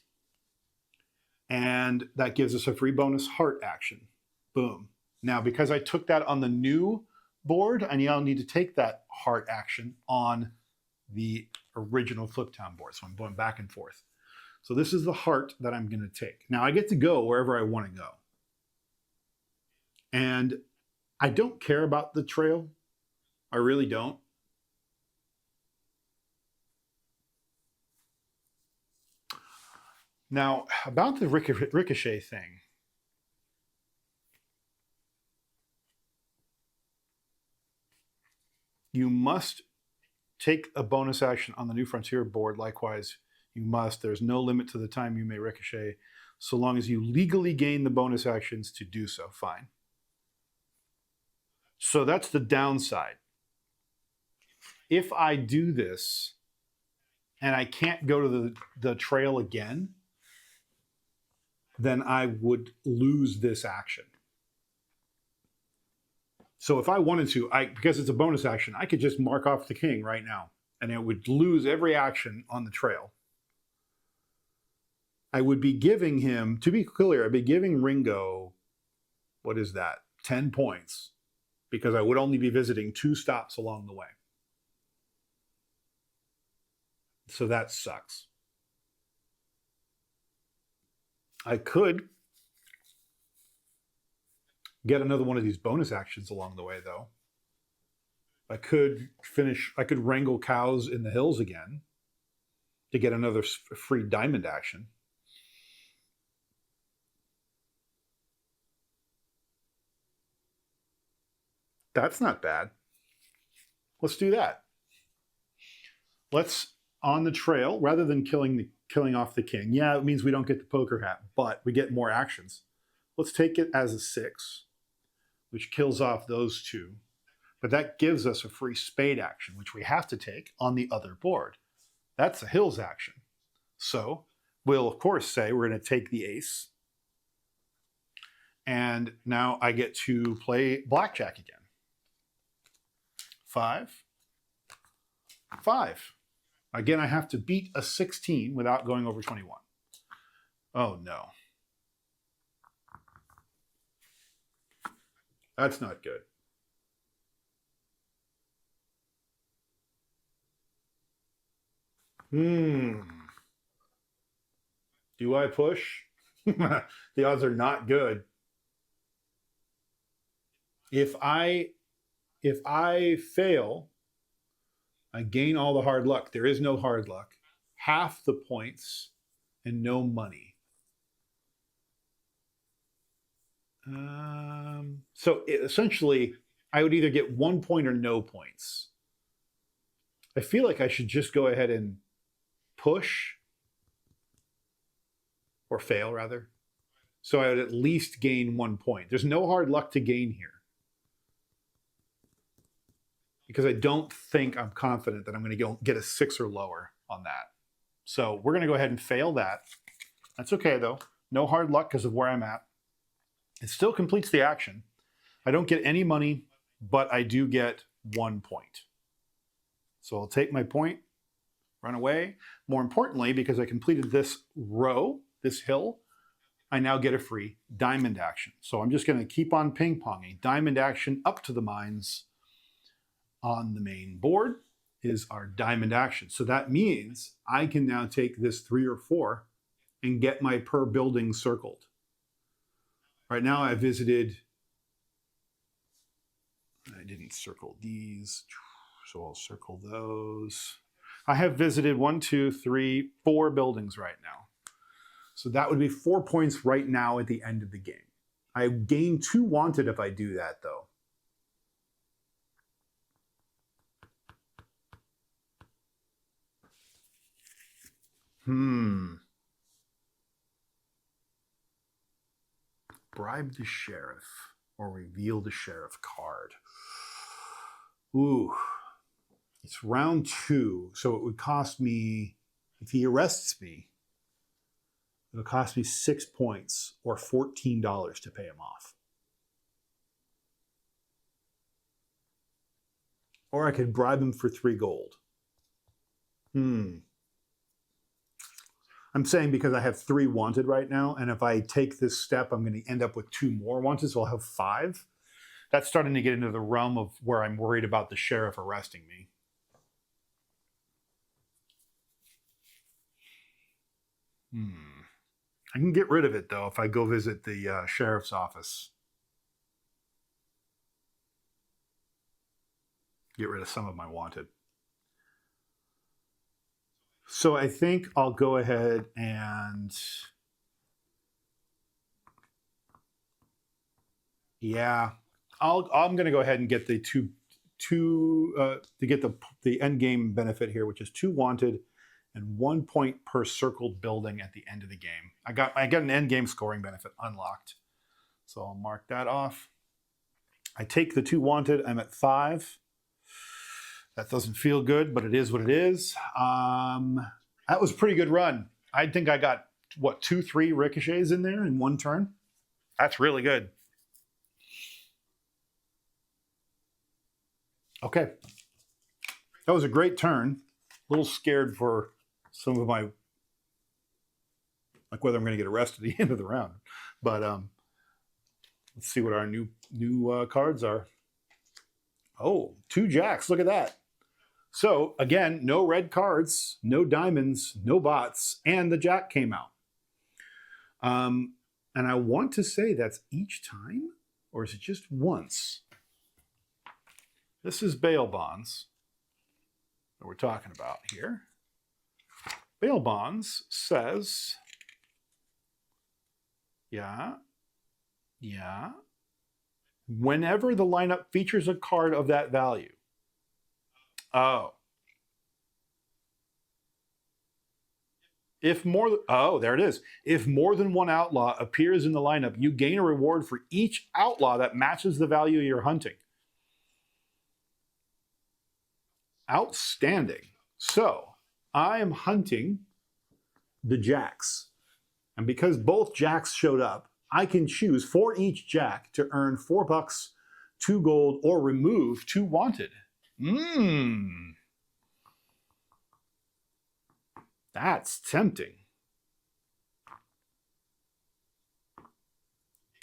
And that gives us a free bonus heart action. Boom. Now, because I took that on the new board, I now need to take that heart action on the original Fliptown board. So I'm going back and forth. So this is the heart that I'm going to take. Now I get to go wherever I want to go. And I don't care about the trail. I really don't. Now, about the ricochet thing. You must take a bonus action on the New Frontier board. Likewise, you must. There's no limit to the time you may ricochet, so long as you legally gain the bonus actions to do so. Fine. So that's the downside. If I do this and I can't go to the trail again, then I would lose this action. So if I wanted to, because it's a bonus action, I could just mark off the king right now, and it would lose every action on the trail. I would be giving him, to be clear, I'd be giving Ringo, what is that, 10 points, because I would only be visiting 2 stops along the way. So that sucks. I could get another one of these bonus actions along the way, though. I could wrangle cows in the hills again to get another free diamond action. That's not bad. Let's do that. Let's, on the trail, rather than killing off the king. Yeah, it means we don't get the poker hat, but we get more actions. Let's take it as a 6, which kills off those 2. But that gives us a free spade action, which we have to take on the other board. That's a hills action. So we'll, of course, say we're going to take the ace. And now I get to play blackjack again. 5, 5. Again, I have to beat a 16 without going over 21. Oh, no. That's not good. Do I push? The odds are not good. If I fail, I gain all the hard luck. There is no hard luck. Half the points and no money. Essentially, I would either get 1 point or no points. I feel like I should just go ahead and push, or fail rather. So I would at least gain 1 point. There's no hard luck to gain here, because I don't think I'm confident that I'm going to get a 6 or lower on that. So we're going to go ahead and fail that. That's okay though. No hard luck because of where I'm at. It still completes the action. I don't get any money, but I do get 1 point. So I'll take my point, run away. More importantly, because I completed this row, this hill, I now get a free diamond action. So I'm just going to keep on ping-ponging. Diamond action up to the mines on the main board is our diamond action. So that means I can now take this 3 or 4 and get my per building circled. Right now I visited, I didn't circle these, so I'll circle those. I have visited 1, 2, 3, 4 buildings right now. So that would be 4 points right now at the end of the game. I gain 2 wanted if I do that though. Bribe the sheriff or reveal the sheriff card. Ooh, it's round 2, so it would cost me, if he arrests me, it would cost me 6 points or $14 to pay him off. Or I could bribe him for 3 gold. I'm saying because I have 3 wanted right now, and if I take this step, I'm going to end up with 2 more wanted, so I'll have 5. That's starting to get into the realm of where I'm worried about the sheriff arresting me. I can get rid of it, though, if I go visit the sheriff's office. Get rid of some of my wanted. So I think I'll go ahead and, yeah, I'm going to go ahead and get the two to get the end game benefit here, which is 2 wanted and 1 point per circled building at the end of the game. I got an end game scoring benefit unlocked, so I'll mark that off. I take the 2 wanted. I'm at 5. That doesn't feel good, but it is what it is. That was a pretty good run. I think I got, 2, 3 ricochets in there in 1 turn? That's really good. Okay. That was a great turn. A little scared for some of my, like whether I'm going to get arrested at the end of the round. But let's see what our new cards are. Oh, 2 jacks. Look at that. So again, no red cards, no diamonds, no bots, and the jack came out. And I want to say that's each time, or is it just once? This is bail bonds that we're talking about here. Bail bonds says, yeah, whenever the lineup features a card of that value. Oh. There it is. If more than one outlaw appears in the lineup, you gain a reward for each outlaw that matches the value you're hunting. Outstanding. So I am hunting the jacks. And because both jacks showed up, I can choose for each jack to earn $4, 2 gold, or remove 2 wanted. That's tempting.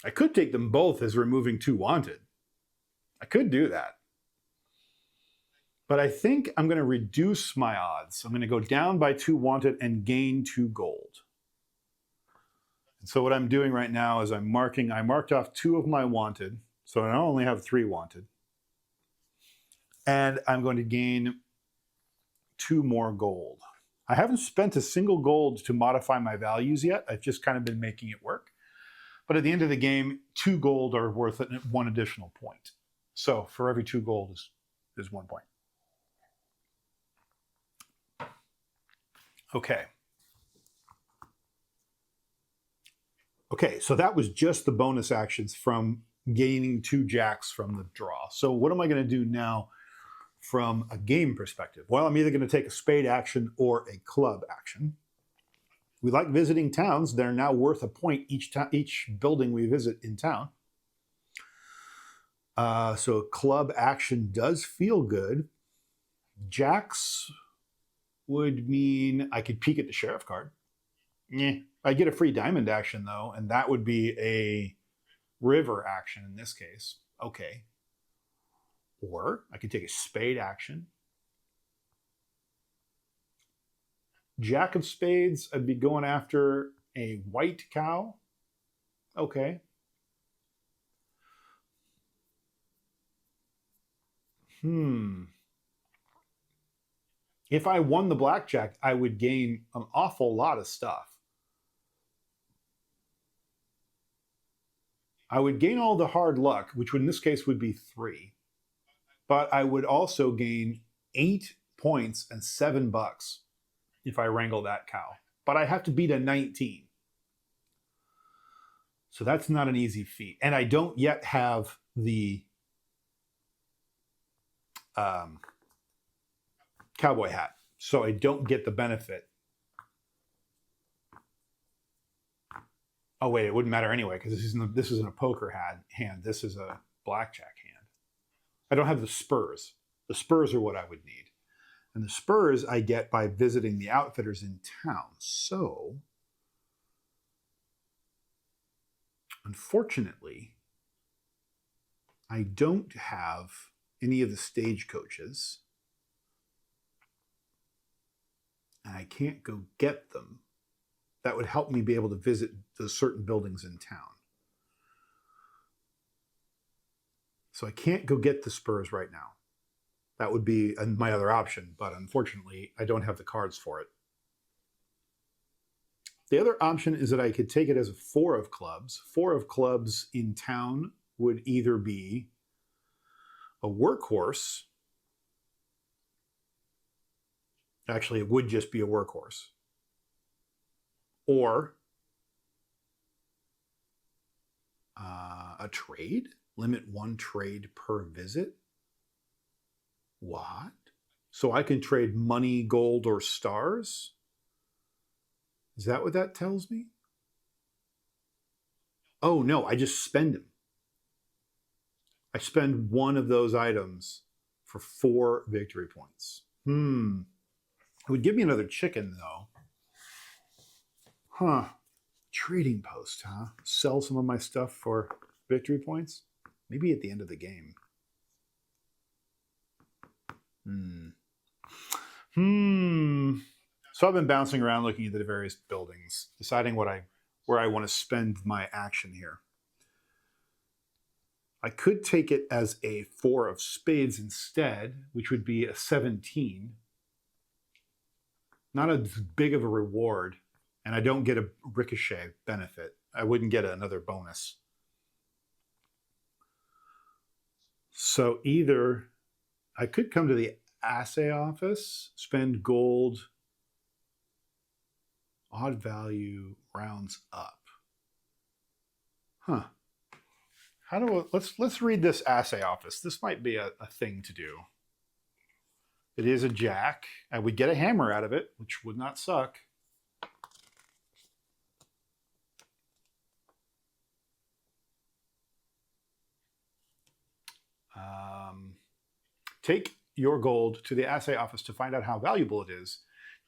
I could take them both as removing 2 wanted. I could do that. But I think I'm going to reduce my odds. I'm going to go down by 2 wanted and gain 2 gold. And so what I'm doing right now is I marked off 2 of my wanted. So I only have 3 wanted. And I'm going to gain 2 more gold. I haven't spent a single gold to modify my values yet. I've just kind of been making it work. But at the end of the game, 2 gold are worth 1 additional point. So for every 2 gold is 1 point. Okay. Okay, so that was just the bonus actions from gaining 2 jacks from the draw. So what am I going to do now from a game perspective? Well, I'm either going to take a spade action or a club action. We like visiting towns. They're now worth a point each building we visit in town. So a club action does feel good. Jacks would mean I could peek at the sheriff card. I get a free diamond action though, and that would be a river action in this case. Okay. Or I could take a spade action. Jack of spades, I'd be going after a white cow. Okay. If I won the blackjack, I would gain an awful lot of stuff. I would gain all the hard luck, which in this case would be 3. But I would also gain 8 points and $7 if I wrangle that cow. But I have to beat a 19. So that's not an easy feat. And I don't yet have the cowboy hat. So I don't get the benefit. Oh wait, it wouldn't matter anyway because this isn't a poker hand. This is a blackjack hand. I don't have the spurs. The spurs are what I would need. And the spurs I get by visiting the outfitters in town. So, unfortunately, I don't have any of the stagecoaches. And I can't go get them. That would help me be able to visit the certain buildings in town. So I can't go get the spurs right now. That would be my other option, but unfortunately, I don't have the cards for it. The other option is that I could take it as a 4 of clubs. 4 of clubs in town would either be a workhorse. Actually, it would just be a workhorse. Or a trade. Limit 1 trade per visit. What? So I can trade money, gold, or stars? Is that what that tells me? Oh no, I just spend them. I spend 1 of those items for 4 victory points. It would give me another chicken, though. Huh. Trading post, huh? Sell some of my stuff for victory points? Maybe at the end of the game. So I've been bouncing around looking at the various buildings, deciding where I want to spend my action here. I could take it as a 4 of spades instead, which would be a 17. Not as big of a reward, and I don't get a ricochet benefit. I wouldn't get another bonus. So either I could come to the assay office, spend gold, odd value, rounds up. Huh. Let's read this assay office. This might be a thing to do. It is a jack. I would get a hammer out of it, which would not suck. Take your gold to the assay office to find out how valuable it is.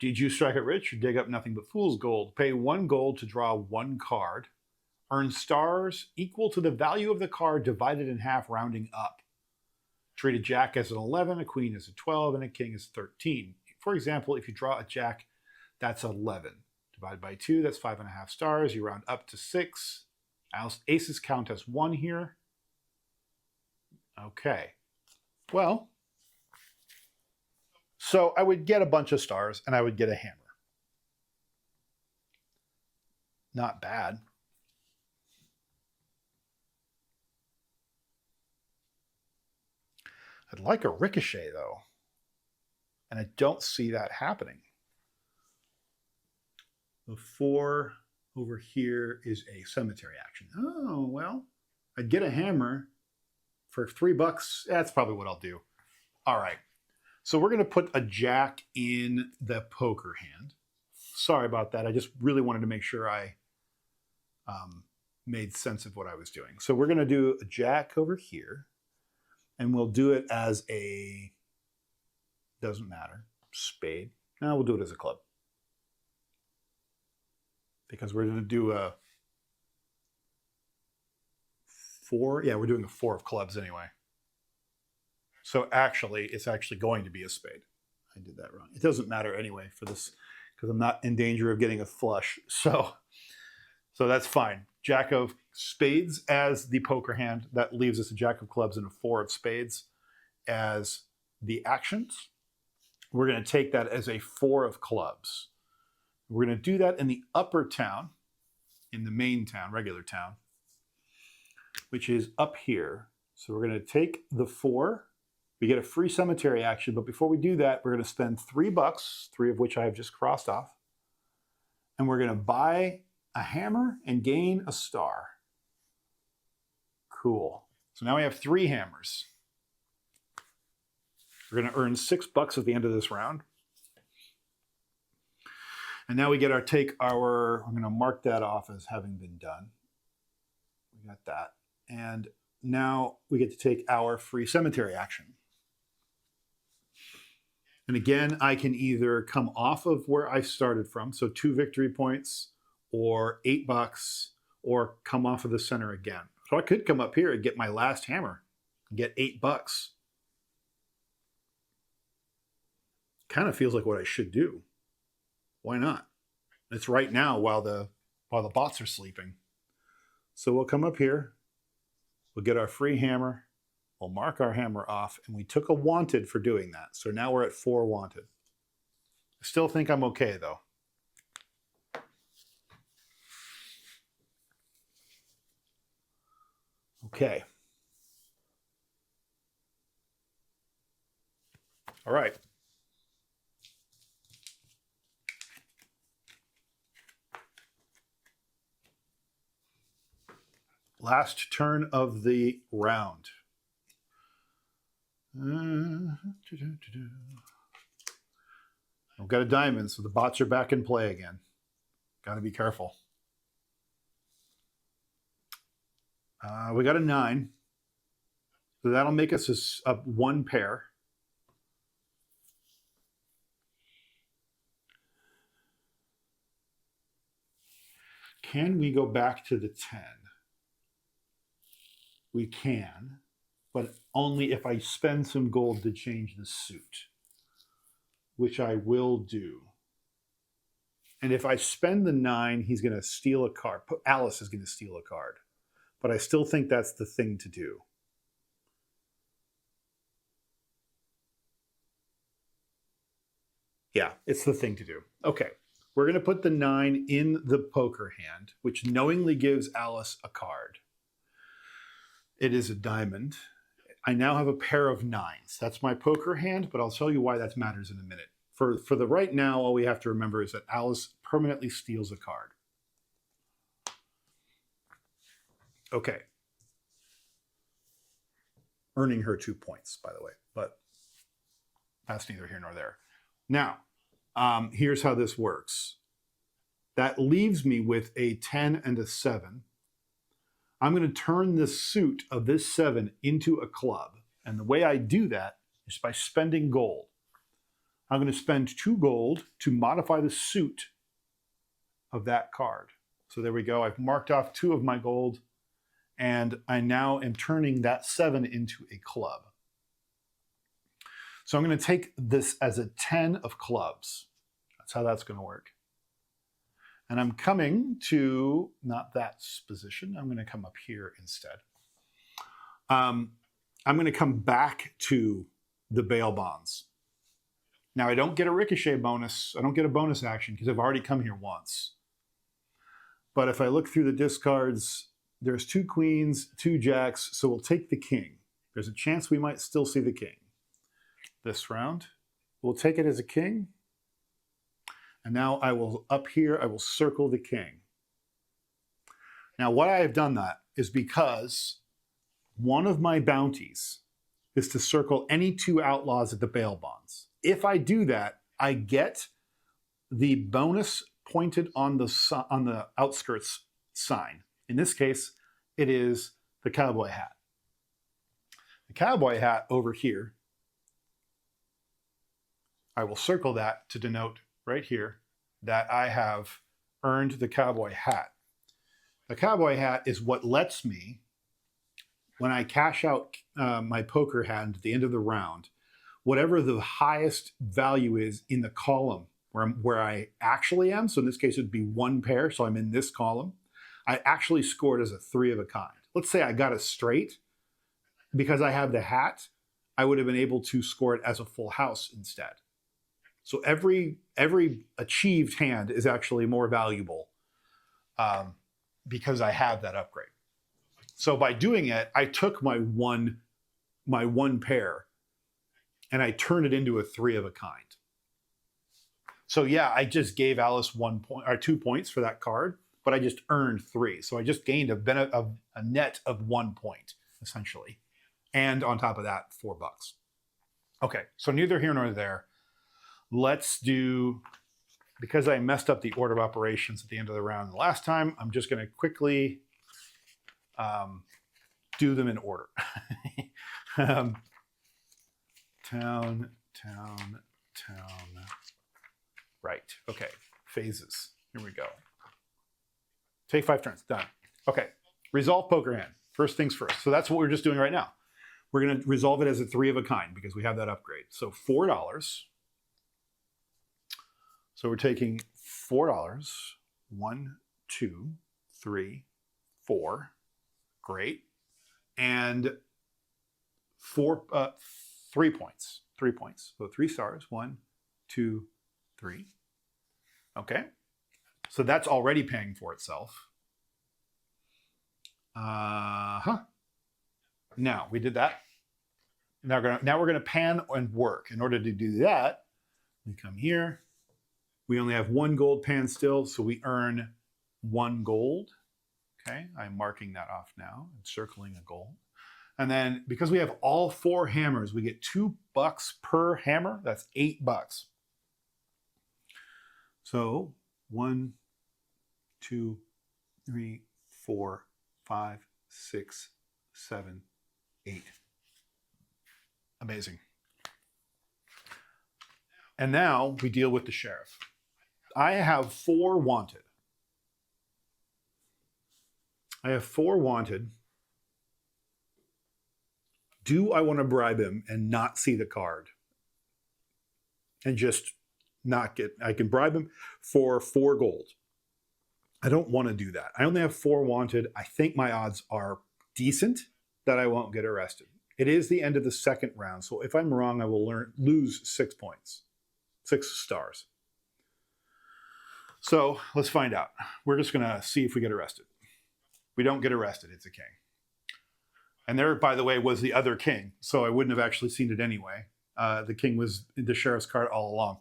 Did you strike it rich or dig up nothing but fool's gold? Pay 1 gold to draw 1 card. Earn stars equal to the value of the card divided in half, rounding up. Treat a jack as an 11, a queen as a 12, and a king as 13. For example, if you draw a jack, that's 11. Divided by 2, that's 5.5 stars. You round up to 6. Aces count as 1 here. Okay. Well, so I would get a bunch of stars, and I would get a hammer. Not bad. I'd like a ricochet, though. And I don't see that happening. The 4 over here is a cemetery action. Oh, well, I'd get a hammer for $3. That's probably what I'll do. All right. So we're going to put a jack in the poker hand. Sorry about that. I just really wanted to make sure I made sense of what I was doing. So we're going to do a jack over here. And we'll do it as a, doesn't matter, spade. No, we'll do it as a club. Because we're going to do a 4. Yeah, we're doing a 4 of clubs anyway. So actually, it's actually going to be a spade. I did that wrong. It doesn't matter anyway for this, because I'm not in danger of getting a flush. So that's fine. Jack of spades as the poker hand. That leaves us a jack of clubs and a 4 of spades as the actions. We're going to take that as a 4 of clubs. We're going to do that in the upper town, in the main town, regular town, which is up here. So we're going to take the 4. We get a free cemetery action, but before we do that, we're going to spend $3, 3 of which I have just crossed off, and we're going to buy a hammer and gain a star. Cool. So now we have 3 hammers. We're going to earn $6 at the end of this round. And now we get I'm going to mark that off as having been done. We got that. And now we get to take our free cemetery action. And again, I can either come off of where I started from, so 2 victory points, or $8, or come off of the center again. So I could come up here and get my last hammer and get $8. Kind of feels like what I should do. Why not? It's right now while the bots are sleeping. So we'll come up here. We'll get our free hammer. We'll mark our hammer off, and we took a wanted for doing that. So now we're at 4 wanted. I still think I'm okay, though. Okay. All right. Last turn of the round. I've got a diamond, so the bots are back in play again. Got to be careful. We got a 9. So that'll make us a 1 pair. can we go back to the 10? We can, but only if I spend some gold to change the suit, which I will do. And if I spend the 9, he's going to steal a card. Alice is going to steal a card. But I still think that's the thing to do. Yeah, it's the thing to do. Okay, we're going to put the 9 in the poker hand, which knowingly gives Alice a card. It is a diamond. I now have a pair of 9s. That's my poker hand, but I'll tell you why that matters in a minute. For the right now, all we have to remember is that Alice permanently steals a card. Okay. Earning her 2 points, by the way, but that's neither here nor there. Now, here's how this works. That leaves me with a 10 and a 7. I'm going to turn the suit of this 7 into a club. And the way I do that is by spending gold. I'm going to spend 2 gold to modify the suit of that card. So there we go. I've marked off 2 of my gold, and I now am turning that 7 into a club. So I'm going to take this as a 10 of clubs. That's how that's going to work. And I'm coming to, not that position, I'm going to come up here instead. I'm going to come back to the bail bonds. Now I don't get a ricochet bonus. I don't get a bonus action because I've already come here once. But if I look through the discards, there's 2 queens, 2 jacks, so we'll take the king. There's a chance we might still see the king this round. We'll take it as a king. And now I will, up here, I will circle the king. Now what I have done that is because one of my bounties is to circle any 2 outlaws at the bail bonds. If I do that, I get the bonus pointed on the outskirts sign. In this case, it is the cowboy hat. The cowboy hat over here, I will circle that to denote right here that I have earned the cowboy hat. The cowboy hat is what lets me, when I cash out my poker hand at the end of the round, whatever the highest value is in the column where I actually am, so in this case it would be 1 pair, so I'm in this column, I actually scored as a 3 of a kind. Let's say I got a straight. Because I have the hat, I would have been able to score it as a full house instead. So every achieved hand is actually more valuable because I have that upgrade. So by doing it, I took my one pair and I turned it into a 3 of a kind. So yeah, I just gave Alice 1 point or 2 points for that card, but I just earned 3. So I just gained a net of 1 point essentially, and on top of that, $4. Okay, so neither here nor there. Let's do, because I messed up the order of operations at the end of the round the last time, I'm just going to quickly do them in order. Town. Right, okay, phases. Here we go. Take 5 turns, done. Okay, resolve poker hand. First things first. So that's what we're just doing right now. We're going to resolve it as a 3 of a kind because we have that upgrade. So $4. So we're taking $4. 1, 2, 3, 4. Great. And 3 points. 3 points. So 3 stars. 1, 2, 3. Okay. So that's already paying for itself. Now we did that. Now we're going to pan and work. In order to do that, we come here. We only have 1 gold pan still, so we earn 1 gold. Okay, I'm marking that off now and circling a gold. And then because we have all 4 hammers, we get $2 per hammer. That's $8. So 1, 2, 3, 4, 5, 6, 7, 8. Amazing. And now we deal with the sheriff. I have 4 wanted. I have 4 wanted. Do I want to bribe him and not see the card? And just not get, I can bribe him for 4 gold. I don't want to do that. I only have 4 wanted. I think my odds are decent that I won't get arrested. It is the end of the second round, so if I'm wrong, I will lose 6 points, 6 stars. So let's find out. We're just going to see if we get arrested. We don't get arrested. It's a king. And there, by the way, was the other king, so I wouldn't have actually seen it anyway. The king was the sheriff's card all along.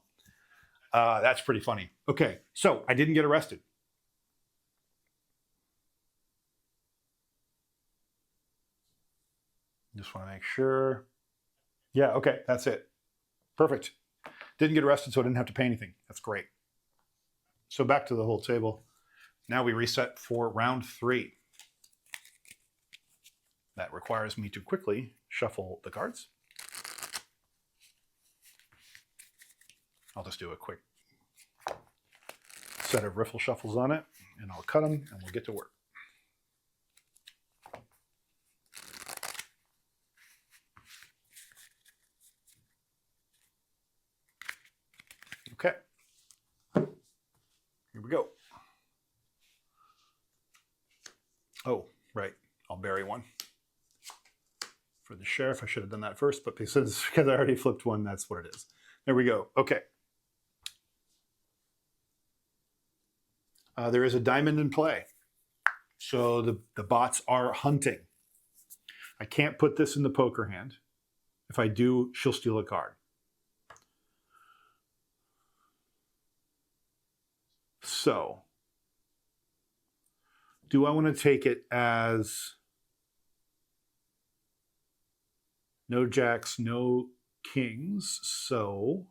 That's pretty funny. Okay, so I didn't get arrested. Just want to make sure. Yeah, okay, that's it. Perfect. Didn't get arrested, so I didn't have to pay anything. That's great. So back to the whole table. Now we reset for round 3. That requires me to quickly shuffle the cards. I'll just do a quick set of riffle shuffles on it, and I'll cut them, and we'll get to work. Okay. Here we go. Oh, right. I'll bury one. For the sheriff, I should have done that first, but because I already flipped one, that's what it is. There we go. Okay. There is a diamond in play. So the bots are hunting. I can't put this in the poker hand. If I do, she'll steal a card. So, do I want to take it as no jacks, no kings? So,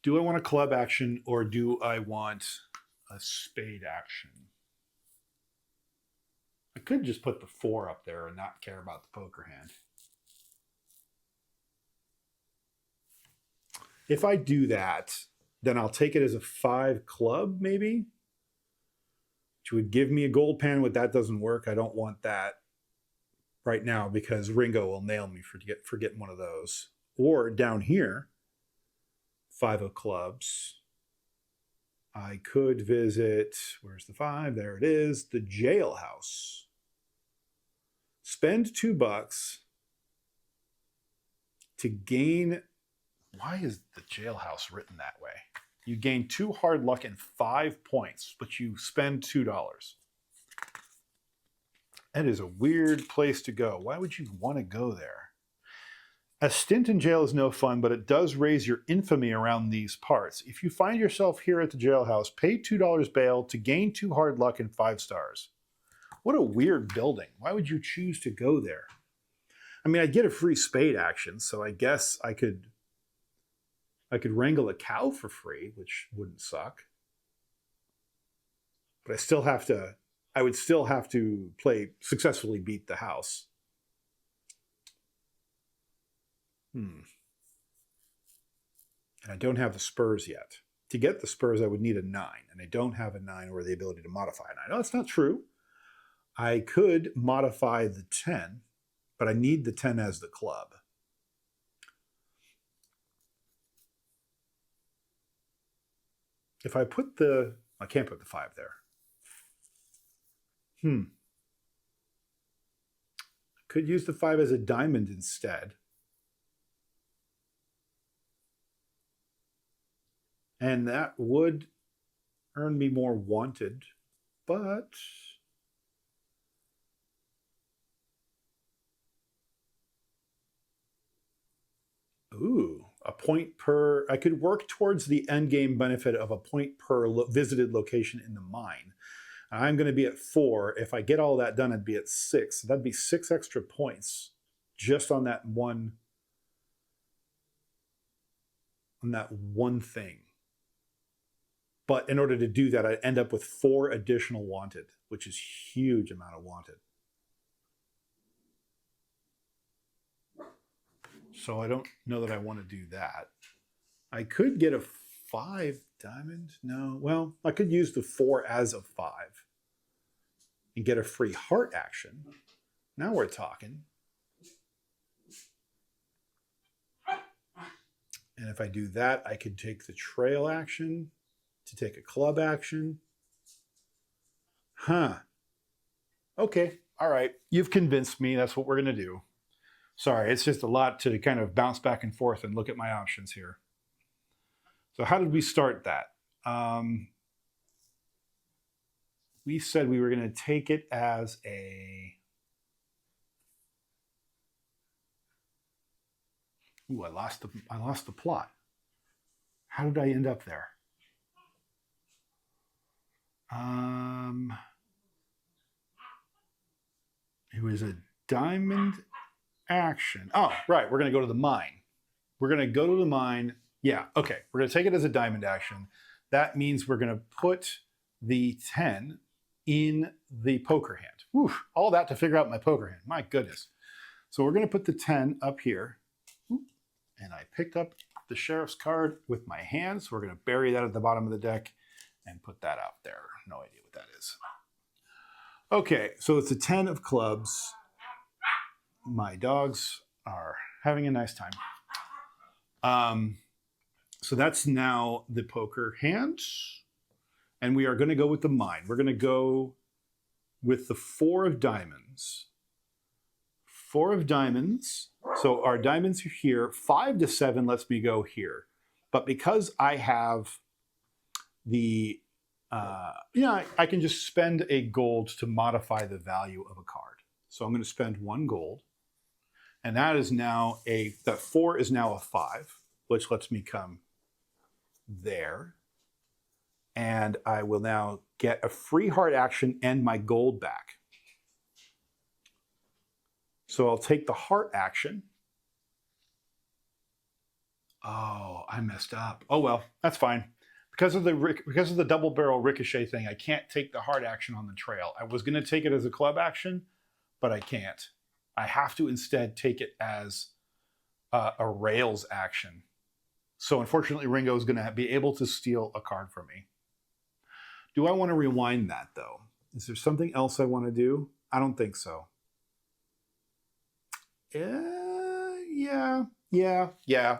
do I want a club action or do I want a spade action? I could just put the 4 up there and not care about the poker hand. If I do that, then I'll take it as a 5 club, maybe, which would give me a gold pan. But that doesn't work. I don't want that right now because Ringo will nail me for getting one of those. Or down here, 5 of clubs. I could visit, where's the 5? There it is, the jailhouse. Spend $2 to gain. Why is the jailhouse written that way? You gain 2 hard luck and 5 points, but you spend $2. That is a weird place to go. Why would you want to go there? A stint in jail is no fun, but it does raise your infamy around these parts. If you find yourself here at the jailhouse, pay $2 bail to gain 2 hard luck and 5 stars. What a weird building. Why would you choose to go there? I mean, I'd get a free spade action, so I guess I could wrangle a cow for free, which wouldn't suck. But I would still have to successfully beat the house. And I don't have the spurs yet. To get the spurs, I would need a 9, and I don't have a 9 or the ability to modify a 9. No, that's not true. I could modify the 10, but I need the 10 as the club. If I put I can't put the 5 there. I could use the 5 as a diamond instead. And that would earn me more wanted, but a point per. I could work towards the end game benefit of a point per visited location in the mine. I'm going to be at 4. If I get all that done, I'd be at 6. So that'd be 6 extra points just on that one thing. But in order to do that, I'd end up with 4 additional wanted, which is a huge amount of wanted. So I don't know that I want to do that. I could get a 5 diamond? No. Well, I could use the 4 as a 5 and get a free heart action. Now we're talking. And if I do that, I could take the trail action to take a club action. Huh. Okay. All right. You've convinced me. That's what we're going to do. Sorry, it's just a lot to kind of bounce back and forth and look at my options here. So how did we start that? We said we were going to take it as a... Ooh, I lost the plot. How did I end up there? It was a diamond action. Oh, right. We're going to go to the mine. We're going to go to the mine. Yeah, okay. We're going to take it as a diamond action. That means we're going to put the 10 in the poker hand. Whew, all that to figure out my poker hand. My goodness. So we're going to put the 10 up here. And I picked up the sheriff's card with my hand. So we're going to bury that at the bottom of the deck and put that out there. No idea what that is. Okay, so it's a 10 of clubs. My dogs are having a nice time. So that's now the poker hand. And we are going to go with the mine. We're going to go with the 4 of diamonds. 4 of diamonds. So our diamonds are here. 5 to 7 lets me go here. But because I have the... I can just spend a gold to modify the value of a card. So I'm going to spend 1 gold. And that is now that 4 is now a 5, which lets me come there. And I will now get a free heart action and my gold back. So I'll take the heart action. Oh, I messed up. Oh, well, that's fine. Because of the double barrel ricochet thing, I can't take the heart action on the trail. I was going to take it as a club action, but I can't. I have to instead take it as a rails action. So unfortunately, Ringo is going to be able to steal a card from me. Do I want to rewind that, though? Is there something else I want to do? I don't think so. Yeah.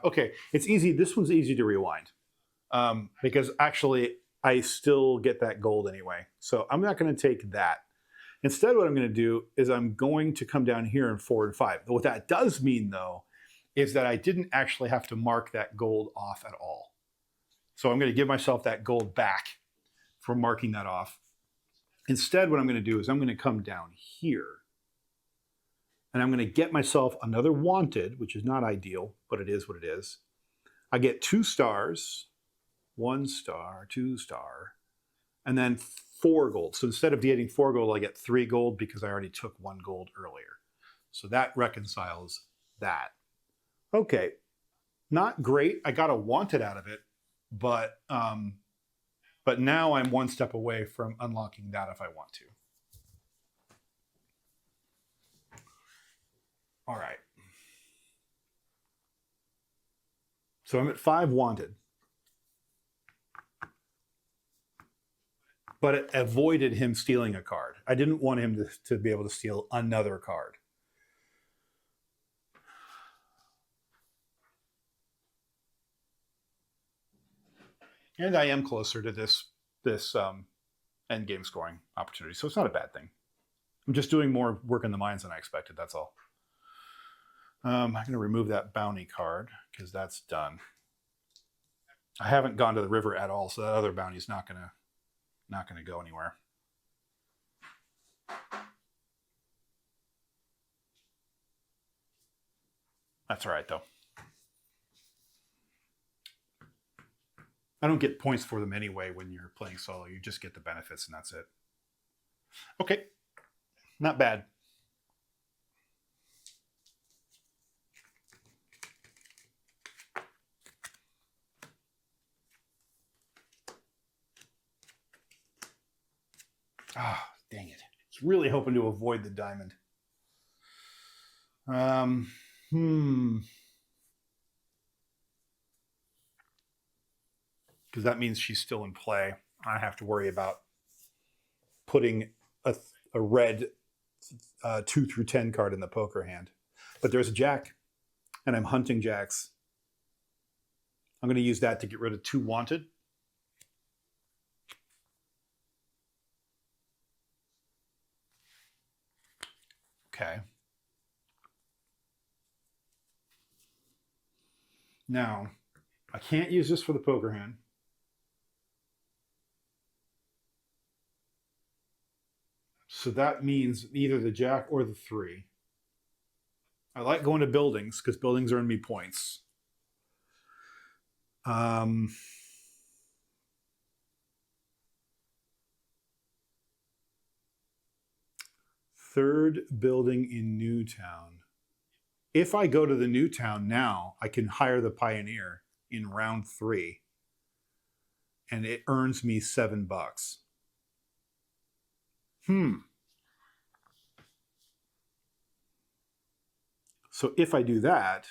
Okay, it's easy. This one's easy to rewind. Because actually I still get that gold anyway. So I'm not going to take that. Instead, what I'm going to do is I'm going to come down here in 4 and 5. What that does mean, though, is that I didn't actually have to mark that gold off at all. So I'm going to give myself that gold back for marking that off. Instead, what I'm going to do is I'm going to come down here. And I'm going to get myself another wanted, which is not ideal, but it is what it is. I get 2 stars. 1 star, 2 star, and then 4 gold. So instead of getting 4 gold, I get 3 gold because I already took 1 gold earlier. So that reconciles that. Okay, not great. I got a wanted out of it, but now I'm 1 step away from unlocking that if I want to. All right. So I'm at 5 wanted. But it avoided him stealing a card. I didn't want him to be able to steal another card. And I am closer to this end game scoring opportunity, so it's not a bad thing. I'm just doing more work in the mines than I expected, that's all. I'm going to remove that bounty card because that's done. I haven't gone to the river at all, so that other bounty is not going to go anywhere. That's all right, though. I don't get points for them anyway when you're playing solo. You just get the benefits, and that's it. Okay. Not bad. Ah, dang it. I was really hoping to avoid the diamond. because that means she's still in play. I have to worry about putting a red 2 through 10 card in the poker hand. But there's a jack, and I'm hunting jacks. I'm going to use that to get rid of 2 wanted. Okay. Now, I can't use this for the poker hand. So that means either the jack or the 3. I like going to buildings because buildings earn me points. Third building in Newtown. If I go to the Newtown now, I can hire the Pioneer in round 3, and it earns me $7. So if I do that,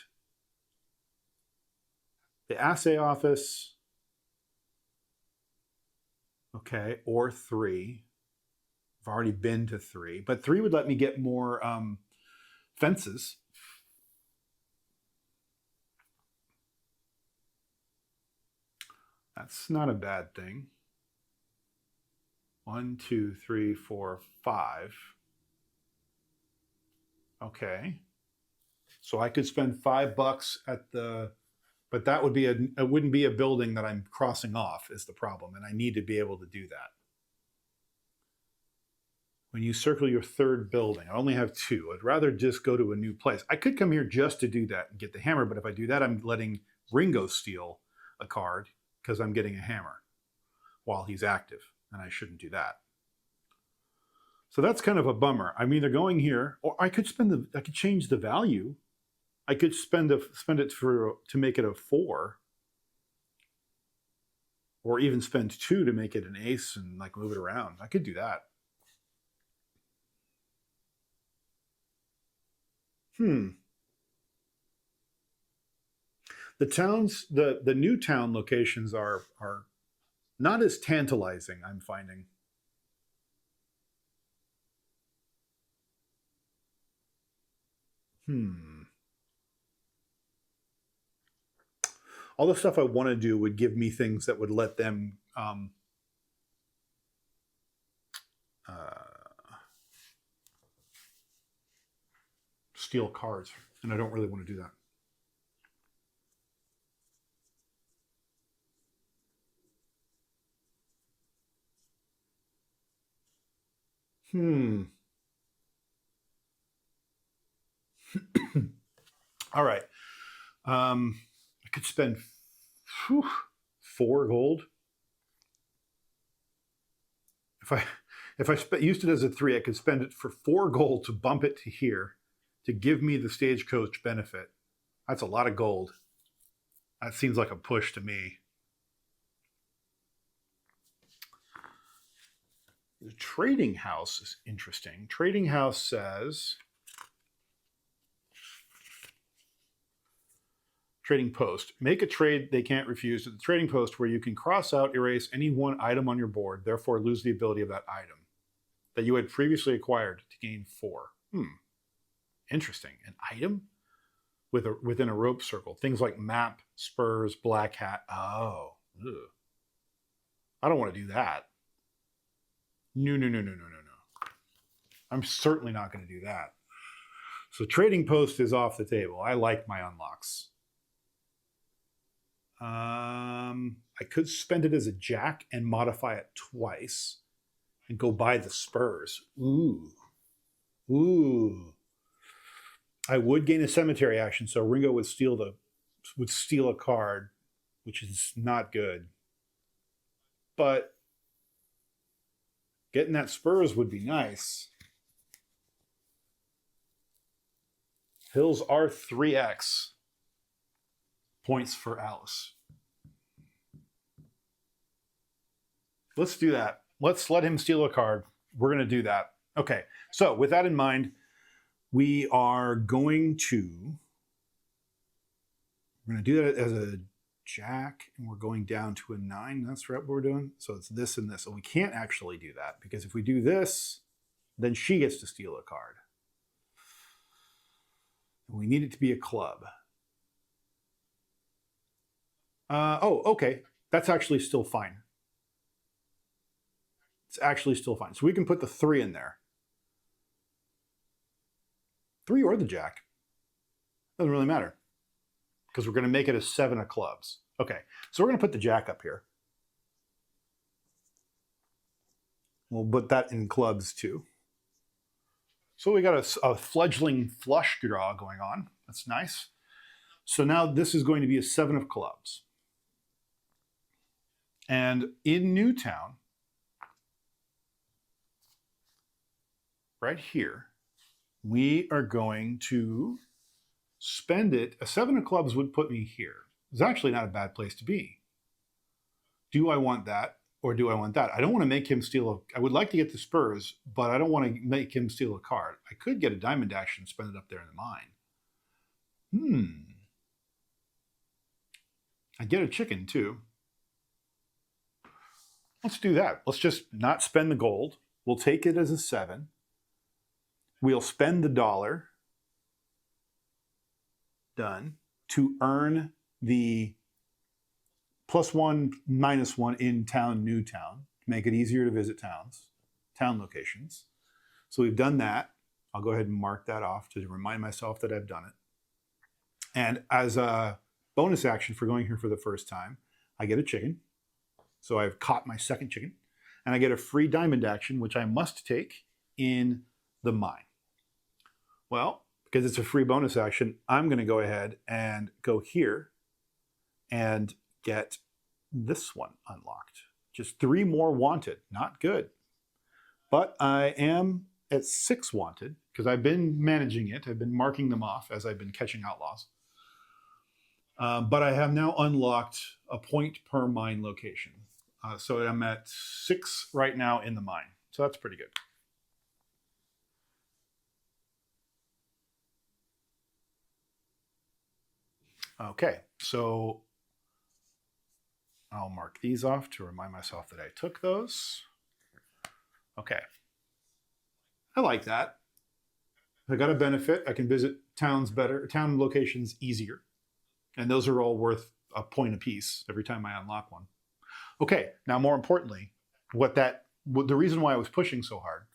the assay office, okay, or 3. I've already been to 3, but 3 would let me get more fences. That's not a bad thing. 1, 2, 3, 4, 5. Okay. So I could spend $5 at the, but that would be it wouldn't be a building that I'm crossing off is the problem, and I need to be able to do that. When you circle your third building, I only have 2. I'd rather just go to a new place. I could come here just to do that and get the hammer, but if I do that, I'm letting Ringo steal a card because I'm getting a hammer while he's active, and I shouldn't do that. So that's kind of a bummer. I'm either going here, or I could I could change the value. I could spend it to make it a 4, or even spend 2 to make it an ace and like move it around. I could do that. The towns, the new town locations are not as tantalizing, I'm finding. All the stuff I want to do would give me things that would let them steal cards, and I don't really want to do that. All right. I could spend 4 gold. If I used it as a 3, I could spend it for 4 gold to bump it to here to give me the stagecoach benefit. That's a lot of gold. That seems like a push to me. The trading house is interesting. Trading house says, trading post, make a trade they can't refuse at the trading post where you can cross out, erase any one item on your board, therefore lose the ability of that item that you had previously acquired to gain 4. Interesting. An item within a rope circle. Things like map, spurs, black hat. Oh, ugh. I don't want to do that. No. I'm certainly not going to do that. So trading post is off the table. I like my unlocks. I could spend it as a jack and modify it twice and go buy the spurs. Ooh. I would gain a cemetery action, so Ringo would steal a card, which is not good. But getting that spurs would be nice. Hills are 3x. Points for Alice. Let's do that. Let's let him steal a card. We're going to do that. Okay, so with that in mind, we are going to do that as a Jack, and we're going down to a 9. That's right what we're doing. So it's this and this. So we can't actually do that, because if we do this, then she gets to steal a card. And we need it to be a club. Oh, okay. That's actually still fine. It's actually still fine. So we can put the 3 in there. 3 or the Jack. Doesn't really matter, because we're going to make it a 7 of clubs. Okay, so we're going to put the Jack up here. We'll put that in clubs too. So we got a fledgling flush draw going on. That's nice. So now this is going to be a 7 of clubs. And in Newtown, right here, we are going to spend it. A 7 of clubs would put me here. It's actually not a bad place to be. Do I want that, or do I want that? I don't want to make him steal I would like to get the spurs, but I don't want to make him steal a card. I could get a diamond dash and spend it up there in the mine. I get a chicken too. Let's do that. Let's just not spend the gold. We'll take it as a 7. We'll spend the $1. Done. To earn the +1, -1 in town, Newtown, to make it easier to visit town locations. So we've done that. I'll go ahead and mark that off to remind myself that I've done it. And as a bonus action for going here for the first time, I get a chicken. So I've caught my second chicken. And I get a free diamond action, which I must take in the mine. Well, because it's a free bonus action, I'm going to go ahead and go here and get this one unlocked. Just 3 more wanted. Not good. But I am at 6 wanted, because I've been managing it. I've been marking them off as I've been catching outlaws. But I have now unlocked a point per mine location. So I'm at 6 right now in the mine. So that's pretty good. Okay, so I'll mark these off to remind myself that I took those. Okay. I like that. I got a benefit. I can visit towns better, town locations easier. And those are all worth a point apiece every time I unlock one. Okay, now more importantly, the reason why I was pushing so hard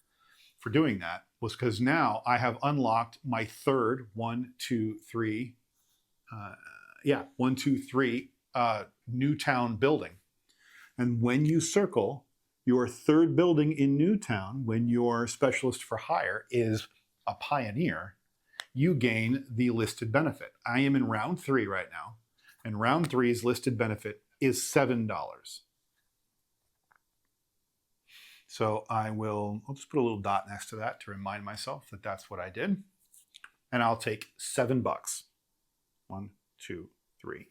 for doing that was because now I have unlocked my third 1, 2, 3 Newtown building. And when you circle your third building in Newtown, when your specialist for hire is a pioneer, you gain the listed benefit. I am in round 3 right now, and round 3's listed benefit is $7. So I'll just put a little dot next to that to remind myself that that's what I did. And I'll take $7. 1, 2, 3,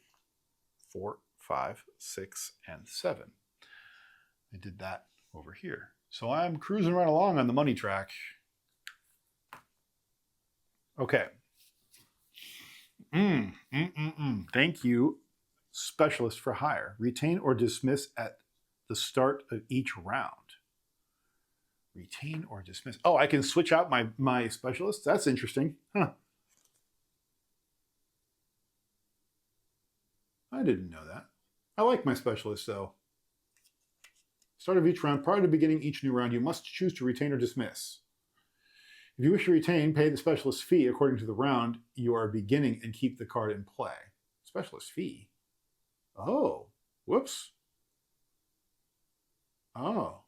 4, 5, 6, and 7. I did that over here. So I'm cruising right along on the money track. Okay. Thank you, specialist for hire. Retain or dismiss at the start of each round. Retain or dismiss. Oh, I can switch out my specialist? That's interesting. Huh. I didn't know that. I like my specialist, though. Start of each round. Prior to beginning each new round, you must choose to retain or dismiss. If you wish to retain, pay the specialist fee according to the round you are beginning and keep the card in play. Specialist fee? Oh, whoops. Oh.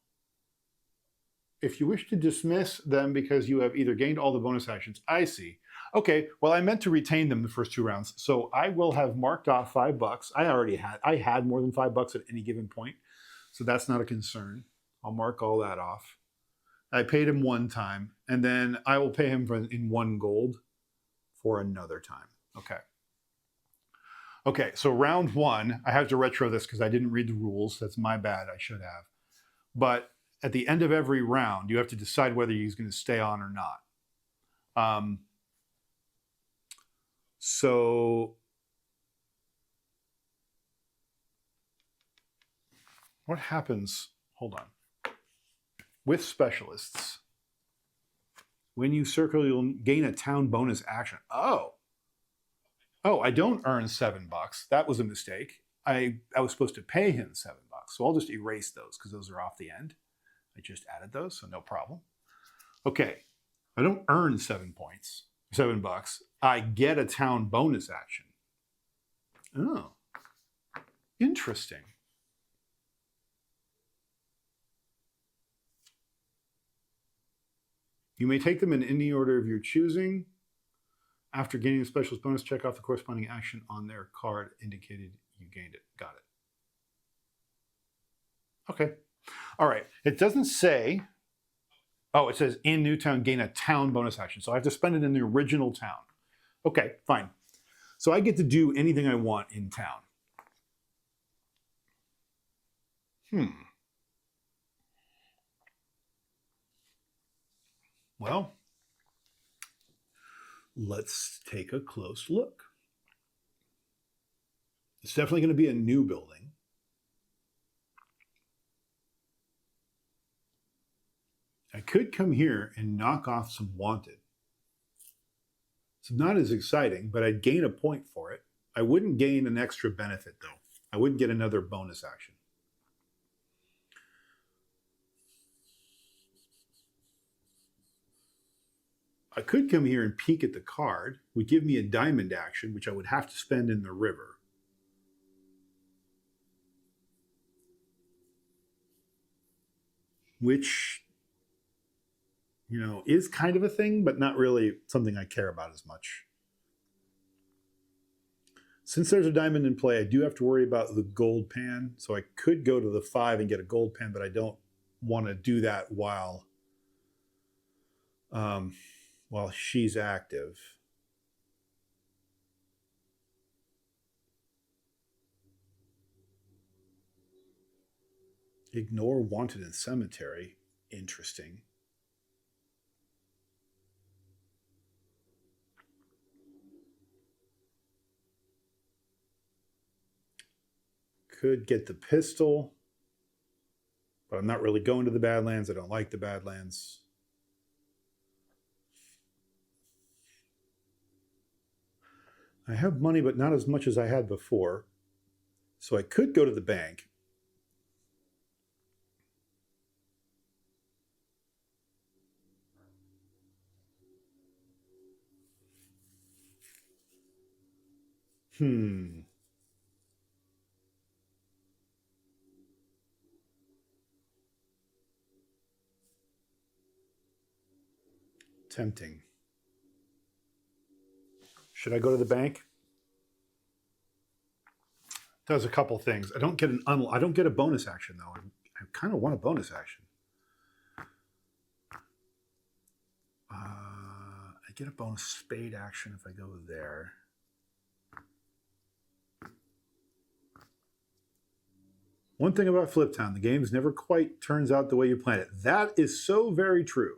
If you wish to dismiss them because you have either gained all the bonus actions, I see. Okay, well, I meant to retain them the first 2 rounds, so I will have marked off $5. I had more than $5 at any given point, so that's not a concern. I'll mark all that off. I paid him 1 time, and then I will pay him in 1 gold for another time. Okay. Okay, so round 1, I have to retro this because I didn't read the rules. That's my bad. I should have. But at the end of every round, you have to decide whether he's going to stay on or not. So What happens, hold on, with specialists? When you circle, you'll gain a town bonus action. Oh, I don't earn $7. That was a mistake. I was supposed to pay him $7. So I'll just erase those because those are off the end. I just added those, so no problem. Okay, I don't earn $7. I get a town bonus action. Oh, interesting. You may take them in any order of your choosing. After gaining a specialist bonus, check off the corresponding action on their card indicated you gained it. Got it. Okay. All right. It doesn't say, oh, it says in Newtown, gain a town bonus action. So I have to spend it in the original town. Okay, fine. So I get to do anything I want in town. Well, let's take a close look. It's definitely going to be a new building. I could come here and knock off some wanted. It's not as exciting, but I'd gain a point for it. I wouldn't gain an extra benefit, though. I wouldn't get another bonus action. I could come here and peek at the card, would give me a diamond action, which I would have to spend in the river. Which, you know, is kind of a thing, but not really something I care about as much. Since there's a diamond in play, I do have to worry about the gold pan. So I could go to the 5 and get a gold pan, but I don't want to do that while she's active. Ignore wanted in cemetery. Interesting. Could get the pistol, but I'm not really going to the Badlands. I don't like the Badlands. I have money, but not as much as I had before. So I could go to the bank. Tempting. Should I go to the bank? Does a couple things. I don't get a bonus action though. I kind of want a bonus action. I get a bonus spade action if I go there. One thing about Fliptown, the games never quite turns out the way you plan it. That is so very true.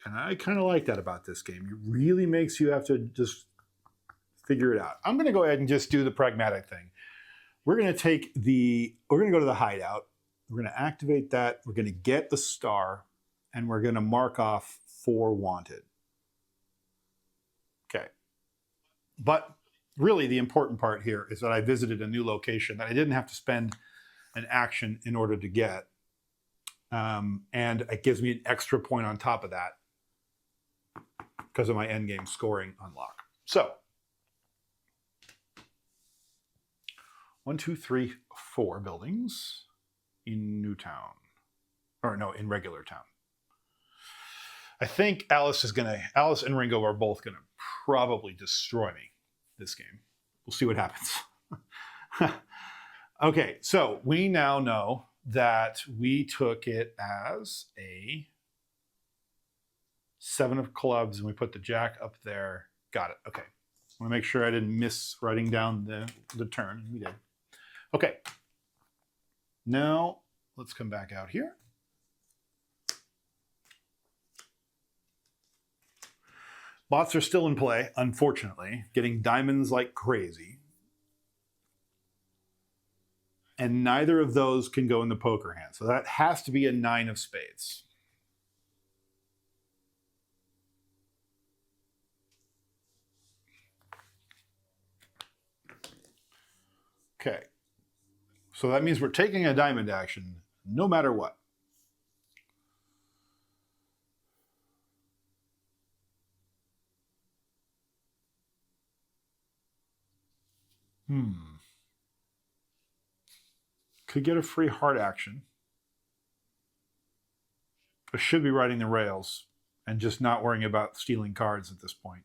And I kind of like that about this game. It really makes you have to just figure it out. I'm going to go ahead and just do the pragmatic thing. We're going to go to the hideout. We're going to activate that. We're going to get the star, and we're going to mark off 4 wanted. Okay. But really the important part here is that I visited a new location that I didn't have to spend an action in order to get. And it gives me an extra point on top of that because of my endgame scoring unlock. So 1, 2, 3, 4 buildings in Newtown. Or no, in regular town. I think Alice and Ringo are both gonna probably destroy me this game. We'll see what happens. Okay, so we now know that we took it as a 7 of clubs and we put the jack up there. Got it. Okay. I want to make sure I didn't miss writing down the turn. We did. Okay. Now let's come back out here. Bots are still in play, unfortunately, getting diamonds like crazy. And neither of those can go in the poker hand. So that has to be a 9 of spades. Okay. So that means we're taking a diamond action no matter what. Could get a free heart action. I should be riding the rails and just not worrying about stealing cards at this point.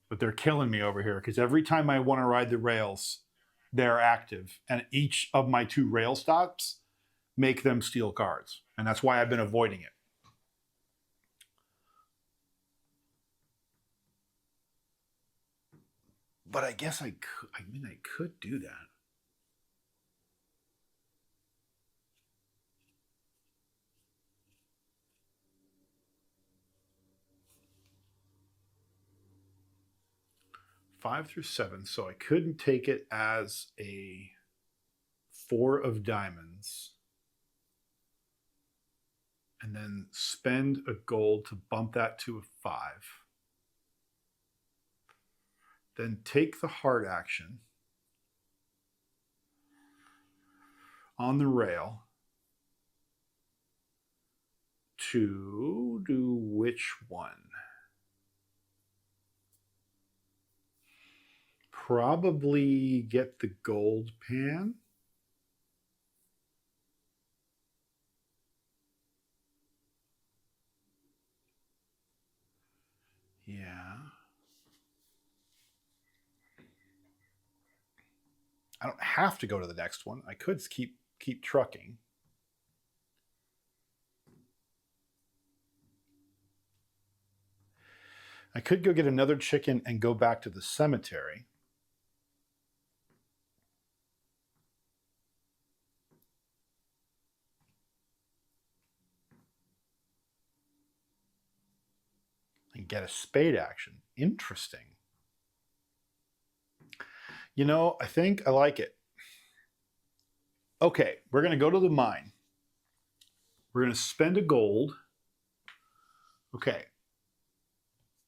But they're killing me over here because every time I want to ride the rails, they're active. And each of my 2 rail stops make them steal cards. And that's why I've been avoiding it. But I guess I could do that. Five through 7, so I couldn't take it as a 4 of diamonds and then spend a gold to bump that to a 5. Then take the heart action on the rail to do which one? Probably get the gold pan. Yeah. I don't have to go to the next one. I could keep trucking. I could go get another chicken and go back to the cemetery. And get a spade action. Interesting. You know, I think I like it. Okay, we're going to go to the mine. We're going to spend a gold. Okay.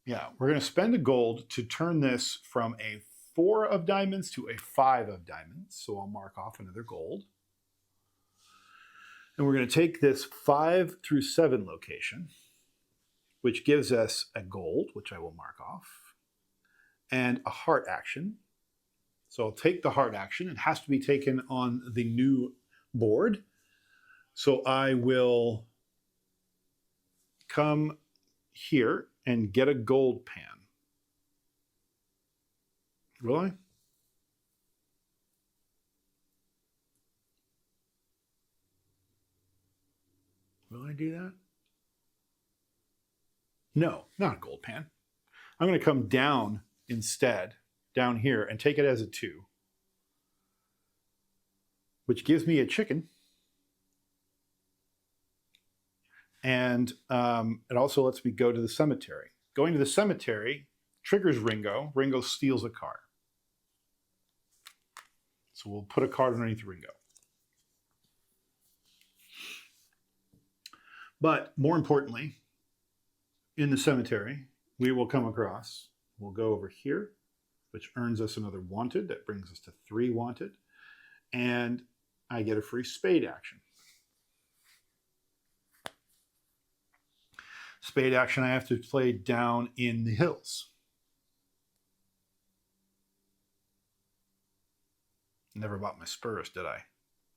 Yeah, we're going to spend a gold to turn this from a 4 of diamonds to a 5 of diamonds. So I'll mark off another gold. And we're going to take this 5 through 7 location, which gives us a gold, which I will mark off, and a heart action. So I'll take the heart action. It has to be taken on the new board. So I will come here and get a gold pan. Will I? Will I do that? No, not a gold pan. I'm going to come down instead, down here, and take it as a 2, which gives me a chicken. And it also lets me go to the cemetery. Going to the cemetery triggers Ringo. Ringo steals a card. So we'll put a card underneath Ringo. But more importantly, in the cemetery, we will come across, we'll go over here, which earns us another wanted. That brings us to 3 wanted. And I get a free spade action. Spade action I have to play down in the hills. Never bought my spurs, did I?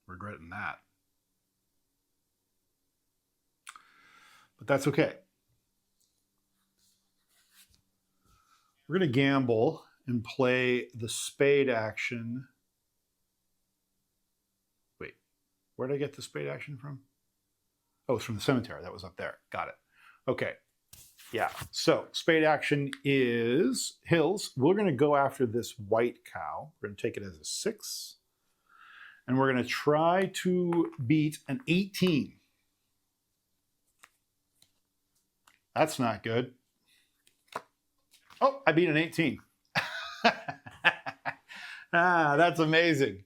Regretting that. But that's okay. We're going to gamble and play the spade action. Wait, where did I get the spade action from? Oh, it's from the cemetery. That was up there. Got it. Okay. Yeah. So spade action is hills. We're going to go after this white cow. We're going to take it as a 6. And we're going to try to beat an 18. That's not good. Oh, I beat an 18. That's amazing.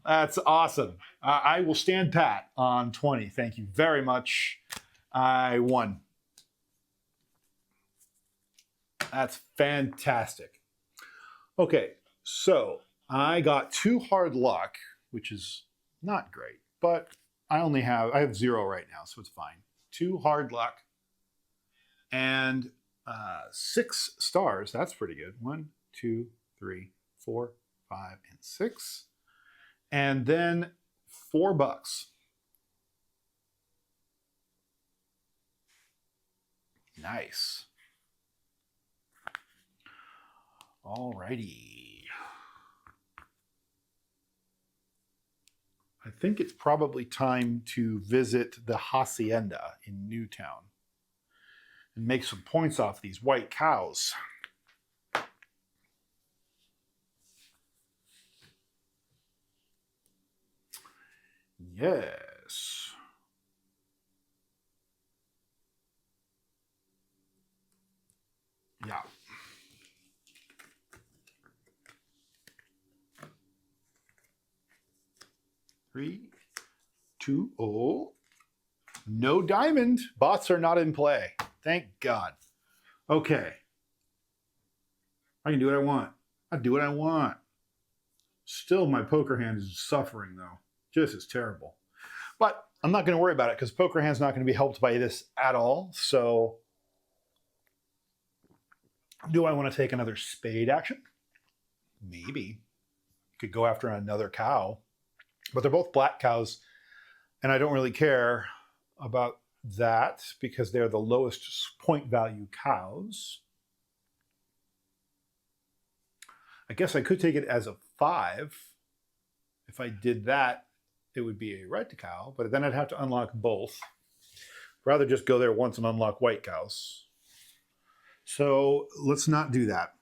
That's awesome. I will stand pat on 20. Thank you very much. I won. That's fantastic. Okay, so I got 2 hard luck, which is not great, but I have 0 right now, so it's fine. 2 hard luck and 6 stars. That's pretty good. 1, 2, 3, 4, 5, and 6. And then $4. Nice. All righty. I think it's probably time to visit the hacienda in Newtown and make some points off these white cows. Yes. Yeah. Three, 2, oh. No diamond. Bots are not in play. Thank God. Okay. I can do what I want. I do what I want. Still, my poker hand is suffering, though. Just as terrible. But I'm not going to worry about it because poker hand's not going to be helped by this at all. So, do I want to take another spade action? Maybe. Could go after another cow. But they're both black cows, and I don't really care about that because they're the lowest point value cows. I guess I could take it as a 5. If I did that, it would be a red cow, but then I'd have to unlock both. Rather just go there once and unlock white cows. So let's not do that.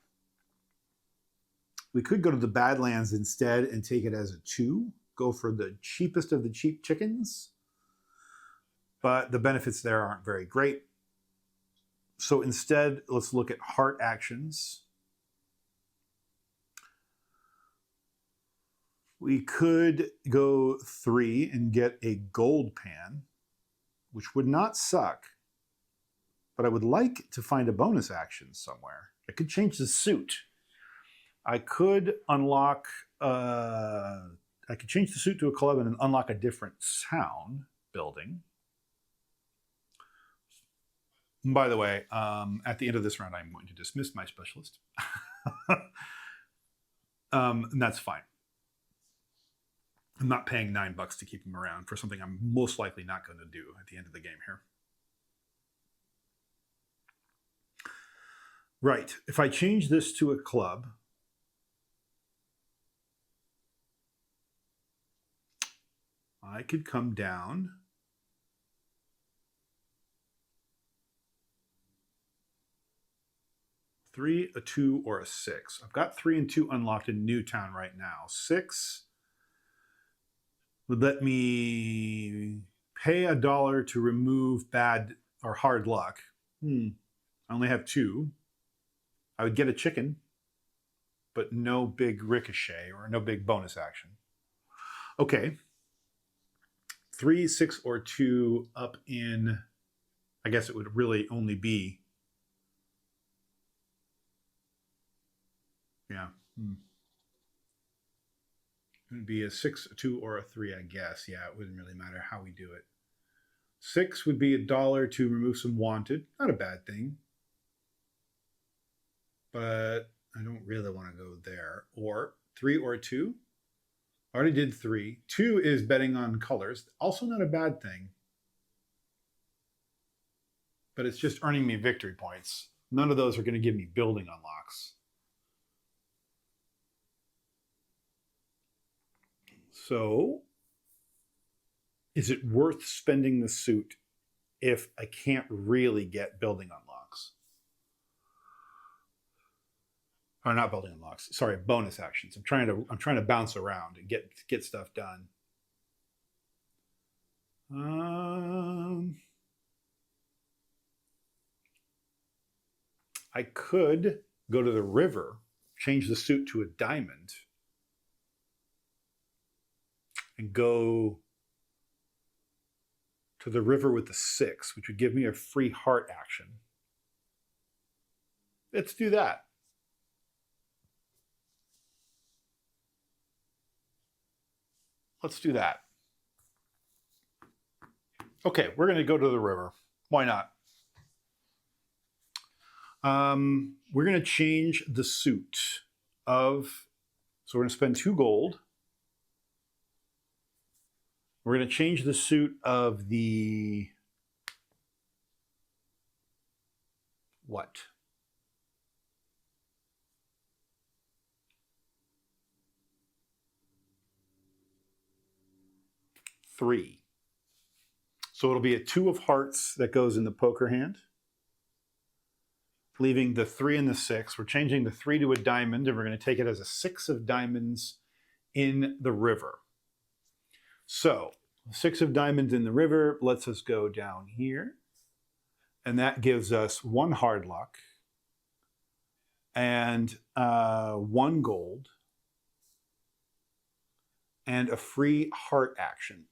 We could go to the Badlands instead and take it as a 2. Go for the cheapest of the cheap chickens. But the benefits there aren't very great. So instead, let's look at heart actions. We could go 3 and get a gold pan, which would not suck. But I would like to find a bonus action somewhere. I could change the suit. I could unlock... I could change the suit to a club and then unlock a different sound building. By the way, at the end of this round, I'm going to dismiss my specialist. And that's fine. I'm not paying $9 to keep him around for something I'm most likely not going to do at the end of the game here. Right. If I change this to a club, I could come down. Three, a 2, or a 6. I've got 3 and 2 unlocked in Newtown right now. 6 would let me pay $1 to remove bad or hard luck. I only have 2. I would get a chicken, but no big ricochet or no big bonus action. Okay. 3, 6, or 2 up in, I guess it would really only be, yeah. It would be a 6, a 2, or a 3, I guess. Yeah, it wouldn't really matter how we do it. 6 would be $1 to remove some wanted. Not a bad thing. But I don't really want to go there. Or 3 or 2. I already did 3. 2 is betting on colors. Also not a bad thing. But it's just earning me victory points. None of those are going to give me building unlocks. So, is it worth spending the suit if I can't really get building unlocks? Or not building unlocks. Sorry, bonus actions. I'm trying to bounce around and get stuff done. I could go to the river, change the suit to a diamond, and go to the river with the 6, which would give me a free heart action. Let's do that. Let's do that. Okay, we're going to go to the river. Why not? We're going to change the suit of, so we're going to spend 2 gold. We're going to change the suit of the, what? Three. So it'll be a 2 of hearts that goes in the poker hand, leaving the 3 and the 6. We're changing the 3 to a diamond, and we're going to take it as a 6 of diamonds in the river. So 6 of diamonds in the river lets us go down here, and that gives us 1 hard luck and 1 gold and a free heart action.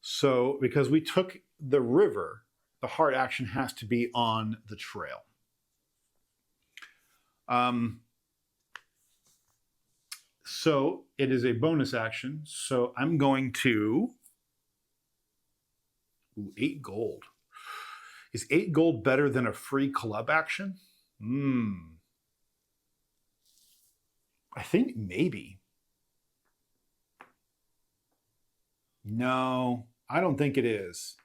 So because we took the river, the heart action has to be on the trail. So it is a bonus action. So I'm going to, 8 gold. Is 8 gold better than a free club action? I think maybe. No, I don't think it is.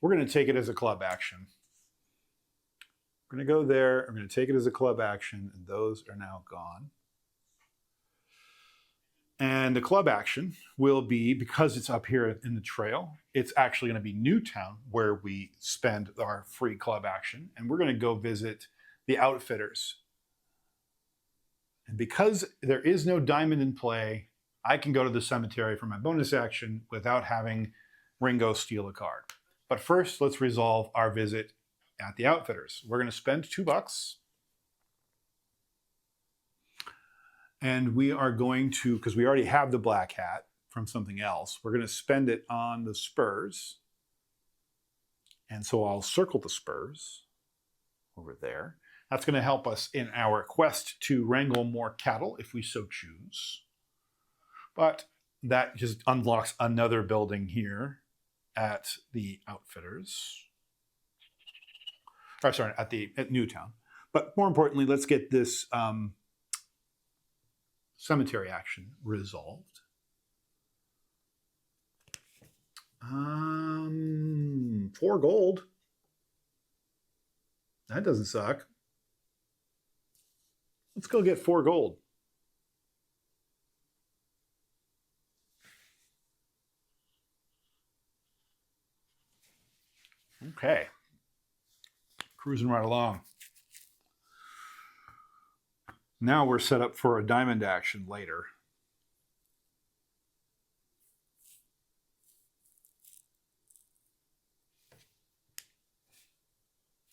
We're going to take it as a club action. We're going to go there. I'm going to take it as a club action, and those are now gone. And the club action will be, because it's up here in the trail, it's actually going to be Newtown where we spend our free club action. And we're going to go visit the Outfitters. And because there is no diamond in play, I can go to the cemetery for my bonus action without having Ringo steal a card. But first, let's resolve our visit at the Outfitters. We're going to spend $2. And we are going to, because we already have the black hat from something else, we're going to spend it on the spurs. And so I'll circle the spurs over there. That's going to help us in our quest to wrangle more cattle if we so choose. But that just unlocks another building here at the Outfitters. Or sorry, at Newtown. But more importantly, let's get this cemetery action resolved. 4 gold. That doesn't suck. Let's go get 4 gold. Okay. Cruising right along. Now we're set up for a diamond action later.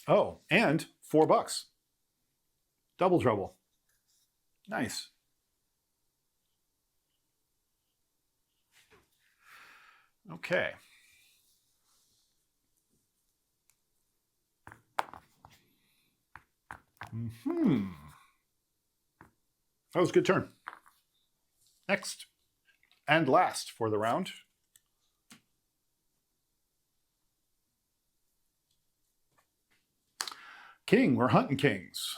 Oh, and $4. Double trouble. Nice. Okay. That was a good turn. Next and last for the round. King, we're hunting kings.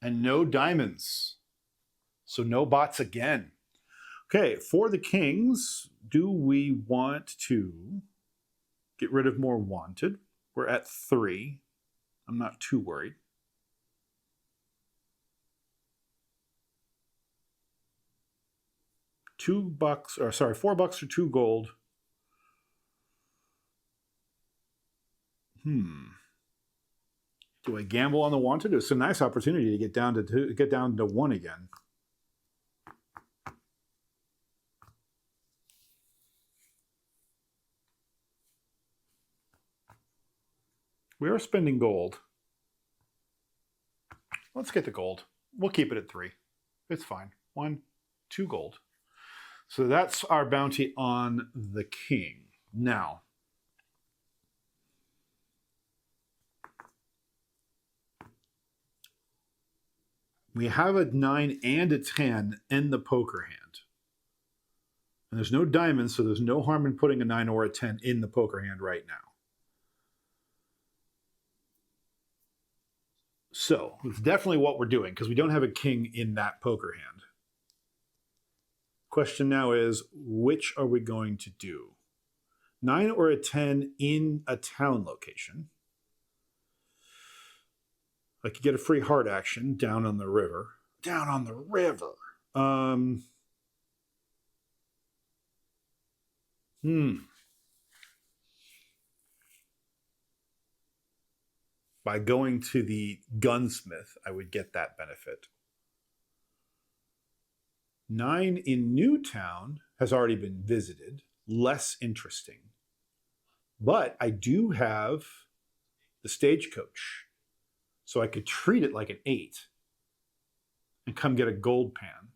And no diamonds. So no bots again. Okay, for the kings, do we want to get rid of more wanted? We're at 3. I'm not too worried. $4 or 2 gold. Do I gamble on the wanted? It's a nice opportunity to get down to 1 again. We are spending gold. Let's get the gold. We'll keep it at 3. It's fine. 1, 2 gold. So that's our bounty on the king. Now, we have a 9 and a 10 in the poker hand. And there's no diamonds, so there's no harm in putting a 9 or a 10 in the poker hand right now. So it's definitely what we're doing because we don't have a king in that poker hand. Question now is, which are we going to do? 9 or a 10 in a town location. I could get a free heart action down on the river. Down on the river. By going to the gunsmith, I would get that benefit. 9 in Newtown has already been visited. Less interesting. But I do have the stagecoach. So I could treat it like an 8 and come get a gold pan.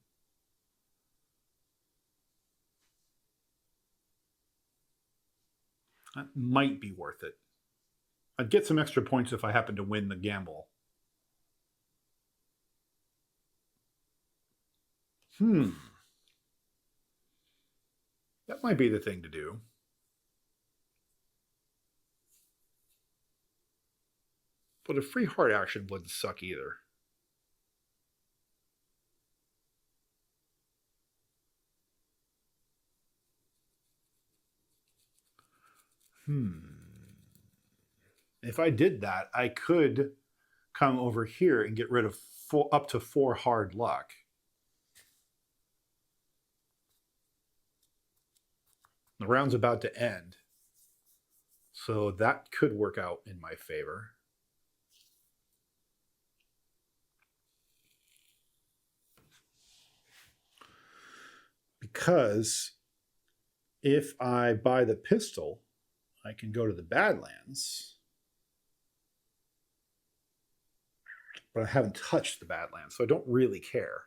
That might be worth it. I'd get some extra points if I happen to win the gamble. That might be the thing to do. But a free heart action wouldn't suck either. If I did that, I could come over here and get rid of up to 4 hard luck. The round's about to end. So that could work out in my favor. Because if I buy the pistol, I can go to the Badlands. But I haven't touched the Badlands, so I don't really care.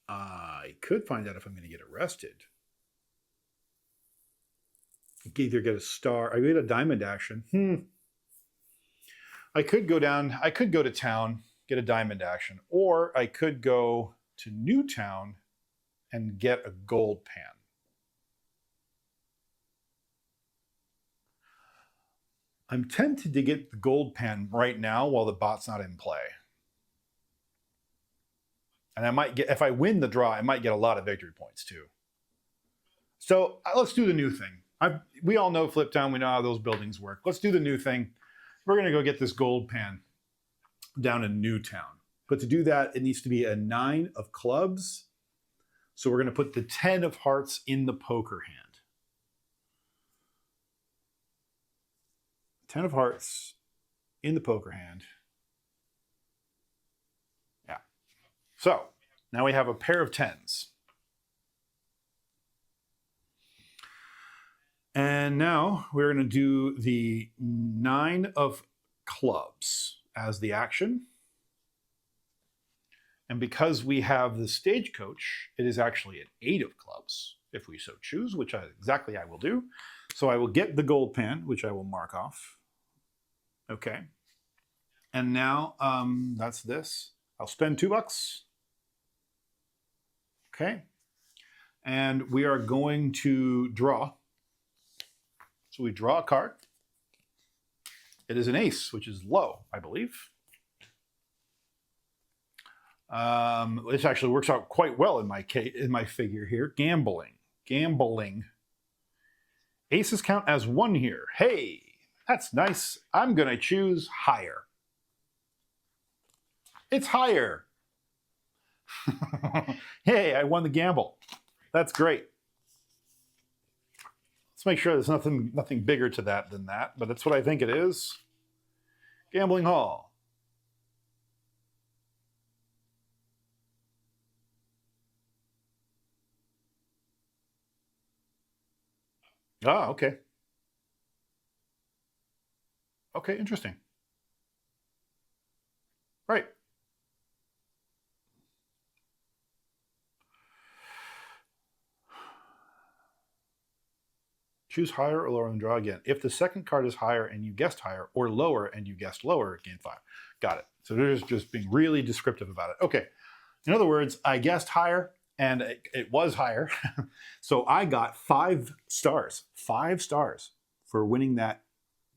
I could find out if I'm going to get arrested. I could either get a star, I get a diamond action. I could go down, I could go to town, get a diamond action, or I could go to Newtown and get a gold pan. I'm tempted to get the gold pan right now while the bot's not in play. And I might get, if I win the draw, I might get a lot of victory points too. So let's do the new thing. We all know Fliptown. We know how those buildings work. Let's do the new thing. We're going to go get this gold pan down in Newtown. But to do that, it needs to be a 9 of clubs. So we're going to put the 10 of hearts in the poker hand. 10 of hearts in the poker hand. Yeah. So now we have a pair of 10s. And now we're going to do the 9 of clubs as the action. And because we have the stagecoach, it is actually an 8 of clubs, if we so choose, which I will do. So I will get the gold pan, which I will mark off. Okay. And now that's this. I'll spend $2. Okay. And we are going to draw. So we draw a card. It is an ace, which is low, I believe. This actually works out quite well in my figure here. Gambling. Aces count as 1 here. Hey, that's nice. I'm going to choose higher. It's higher. Hey, I won the gamble. That's great. Let's make sure there's nothing bigger to that than that, but that's what I think it is. Gambling hall. Ah, okay. Okay, interesting. Right. Choose higher or lower and draw again. If the second card is higher and you guessed higher, or lower and you guessed lower, gain 5. Got it. So they're just being really descriptive about it. Okay. In other words, I guessed higher and it was higher. So I got 5 stars. 5 stars for winning that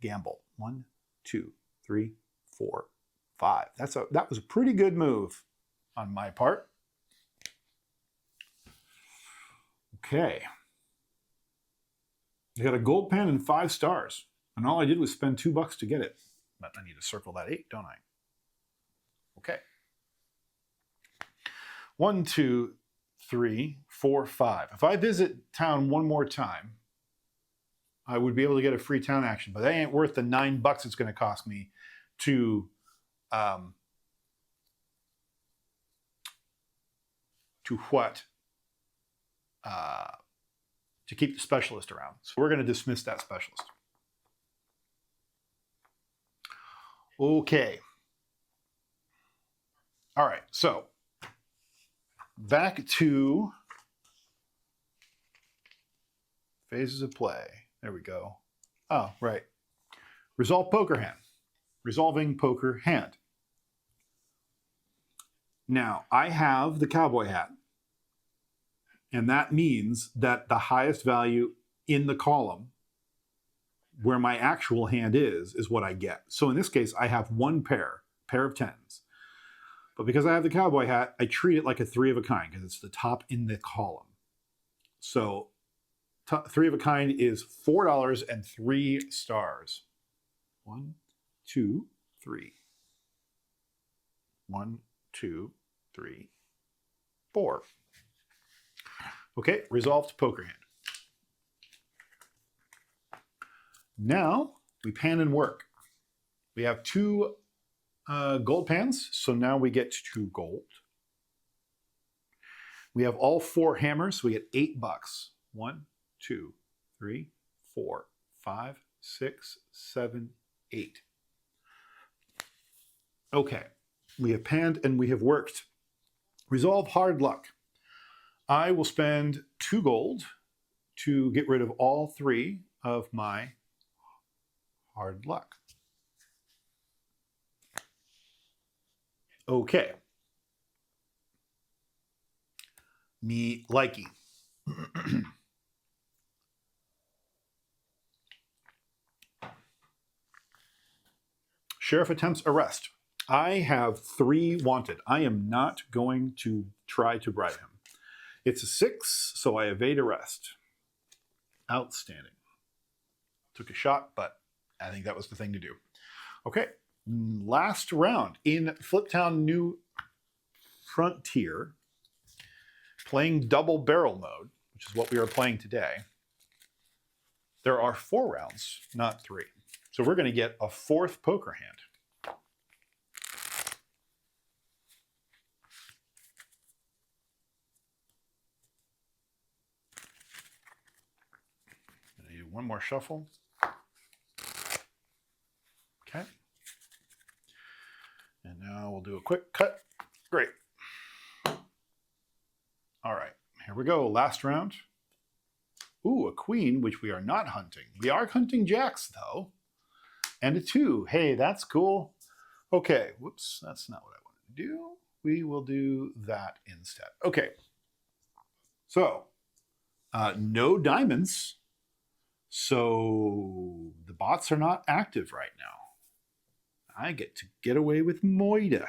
gamble. 1, 2, 3, 4, 5. That was a pretty good move on my part. Okay. I got a gold pen and 5 stars. And all I did was spend $2 to get it. But I need to circle that 8, don't I? Okay. 1, 2, 3, 4, 5. If I visit town one more time, I would be able to get a free town action, but that ain't worth the $9 it's going to cost me to what? To keep the specialist around. So we're going to dismiss that specialist. Okay. All right, so back to phases of play. There we go. Oh, right. Resolve poker hand. Resolving poker hand. Now, I have the cowboy hat. And that means that the highest value in the column where my actual hand is what I get. So in this case, I have one pair of 10s. But because I have the cowboy hat, I treat it like a 3 of a kind because it's the top in the column. So 3 of a kind is $4 and 3 stars. 1, 2, 3. 1, 2, 3, 4. Okay, resolved poker hand. Now we pan and work. We have 2 gold pans, so now we get 2 gold. We have all 4 hammers, so we get $8. 1, 2, 3, 4, 5, 6, 7, 8. Okay, we have panned and we have worked. Resolve hard luck. I will spend 2 gold to get rid of all 3 of my hard luck. Okay. Me likey. Sheriff attempts arrest. I have 3 wanted. I am not going to try to bribe him. It's a 6, so I evade arrest. Outstanding. Took a shot, but I think that was the thing to do. Okay, last round in Fliptown New Frontier, playing double barrel mode, which is what we are playing today. There are 4 rounds, not 3. So we're going to get a 4th poker hand. One more shuffle. Okay. And now we'll do a quick cut. Great. All right, here we go. Last round. Ooh, a queen, which we are not hunting. We are hunting jacks, though. And a 2. Hey, that's cool. Okay, whoops, that's not what I wanted to do. We will do that instead. Okay. So, no diamonds. So the bots are not active right now. I get to get away with Moida.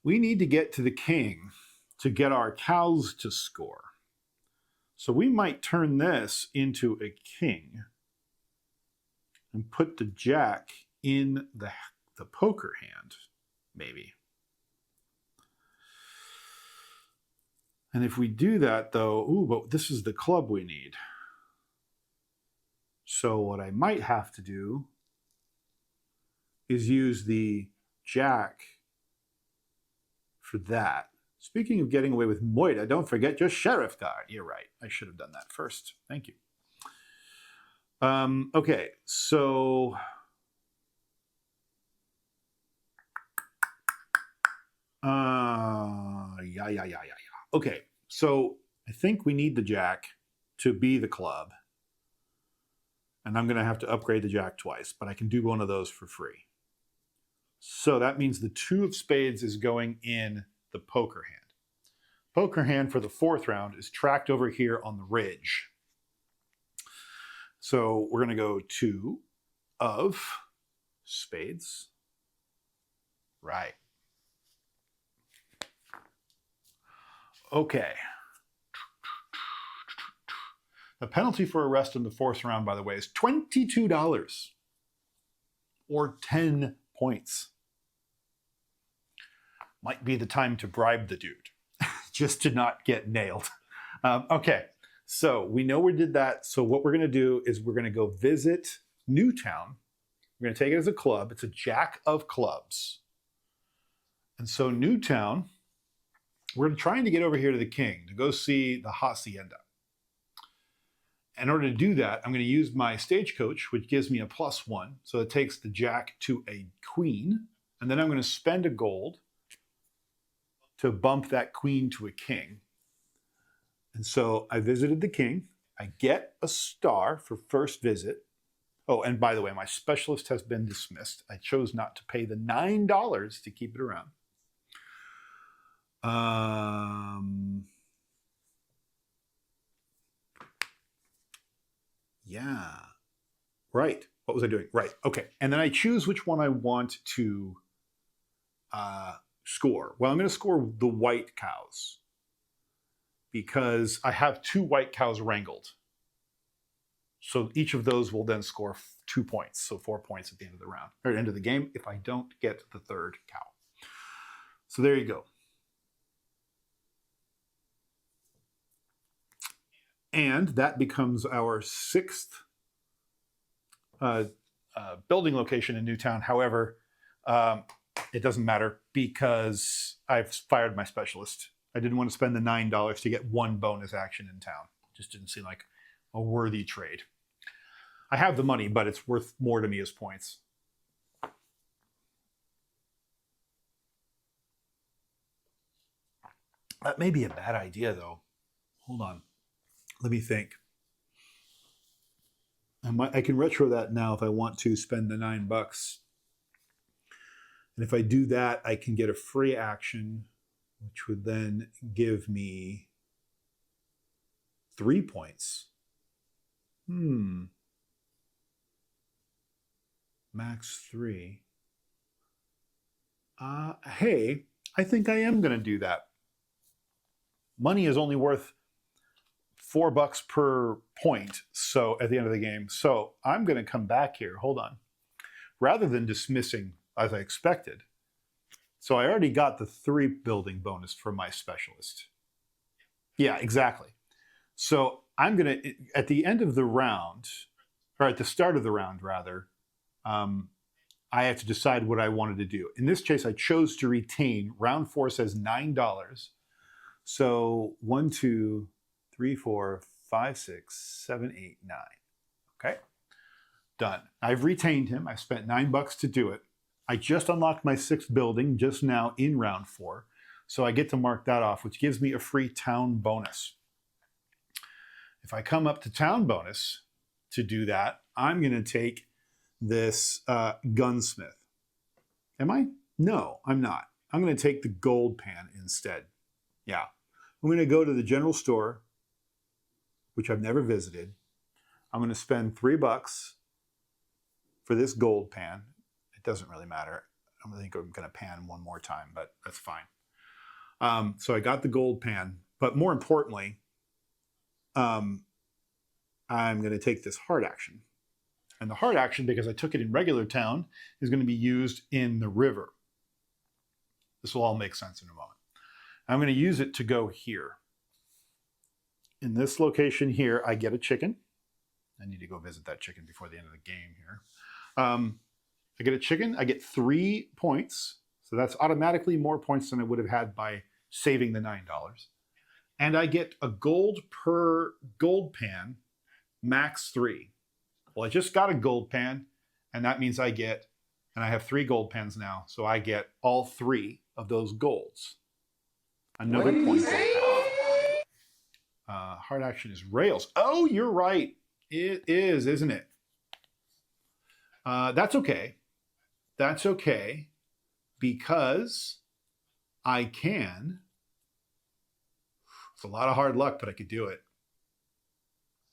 We need to get to the king to get our cows to score. So we might turn this into a king and put the jack in the poker hand, maybe. And if we do that, though, ooh, but this is the club we need. So what I might have to do is use the jack for that. Speaking of getting away with Moida, don't forget your sheriff card. You're right. I should have done that first. Thank you. Okay, so yeah. Okay, so I think we need the jack to be the club. And I'm going to have to upgrade the jack twice, but I can do one of those for free. So that means the 2 of spades is going in the poker hand. Poker hand for the 4th round is tracked over here on the ridge. So we're going to go 2 of spades. Right. Okay. The penalty for arrest in the 4th round, by the way, is $22 or 10 points. Might be the time to bribe the dude just to not get nailed. Okay, so we know we did that. So what we're going to do is we're going to go visit Newtown. We're going to take it as a club. It's a jack of clubs. And so Newtown, we're trying to get over here to the king to go see the hacienda. In order to do that, I'm going to use my stagecoach, which gives me a +1. So it takes the jack to a queen. And then I'm going to spend a gold to bump that queen to a king. And so I visited the king. I get a star for first visit. Oh, and by the way, my specialist has been dismissed. I chose not to pay the $9 to keep it around. Yeah. Right. What was I doing? Right. Okay. And then I choose which one I want to score. Well, I'm going to score the white cows because I have 2 white cows wrangled. So each of those will then score 2 points. So 4 points at the end of the round or end of the game if I don't get the 3rd cow. So there you go. And that becomes our 6th building location in Newtown. However, it doesn't matter because I've fired my specialist. I didn't want to spend the $9 to get 1 bonus action in town. Just didn't seem like a worthy trade. I have the money, but it's worth more to me as points. That may be a bad idea, though. Hold on. Let me think. I can retro that now if I want to spend the $9. And if I do that, I can get a free action, which would then give me 3 points. Max 3. Hey, I think I am going to do that. Money is only worth $4 per point, so at the end of the game. So I'm going to come back here. Hold on. Rather than dismissing as I expected. So I already got the 3 building bonus from my specialist. Yeah, exactly. So I'm going to, at the end of the round, or at the start of the round rather, I have to decide what I wanted to do. In this case, I chose to retain. Round 4 says $9. So 1, 2, 3, 4, 5, 6, 7, 8, 9. Okay, done. I've retained him. I spent $9 to do it. I just unlocked my 6th building just now in round 4. So I get to mark that off, which gives me a free town bonus. If I come up to town bonus to do that, I'm going to take this gunsmith. Am I? No, I'm not. I'm going to take the gold pan instead. Yeah. I'm going to go to the general store, which I've never visited. I'm going to spend $3 for this gold pan. It doesn't really matter. I think I'm going to pan one more time, but that's fine. So I got the gold pan, but more importantly, I'm going to take this hard action. And the hard action, because I took it in regular town, is going to be used in the river. This will all make sense in a moment. I'm going to use it to go here. In this location here, I get a chicken. I need to go visit that chicken before the end of the game here. I get a chicken. I get 3 points. So that's automatically more points than I would have had by saving the $9. And I get a gold per gold pan, max 3. Well, I just got a gold pan, and that means I have 3 gold pans now, so I get all 3 of those golds. Another point. Hard action is rails. Oh, you're right. It is, isn't it? That's okay. That's okay, because I can. It's a lot of hard luck, but I could do it.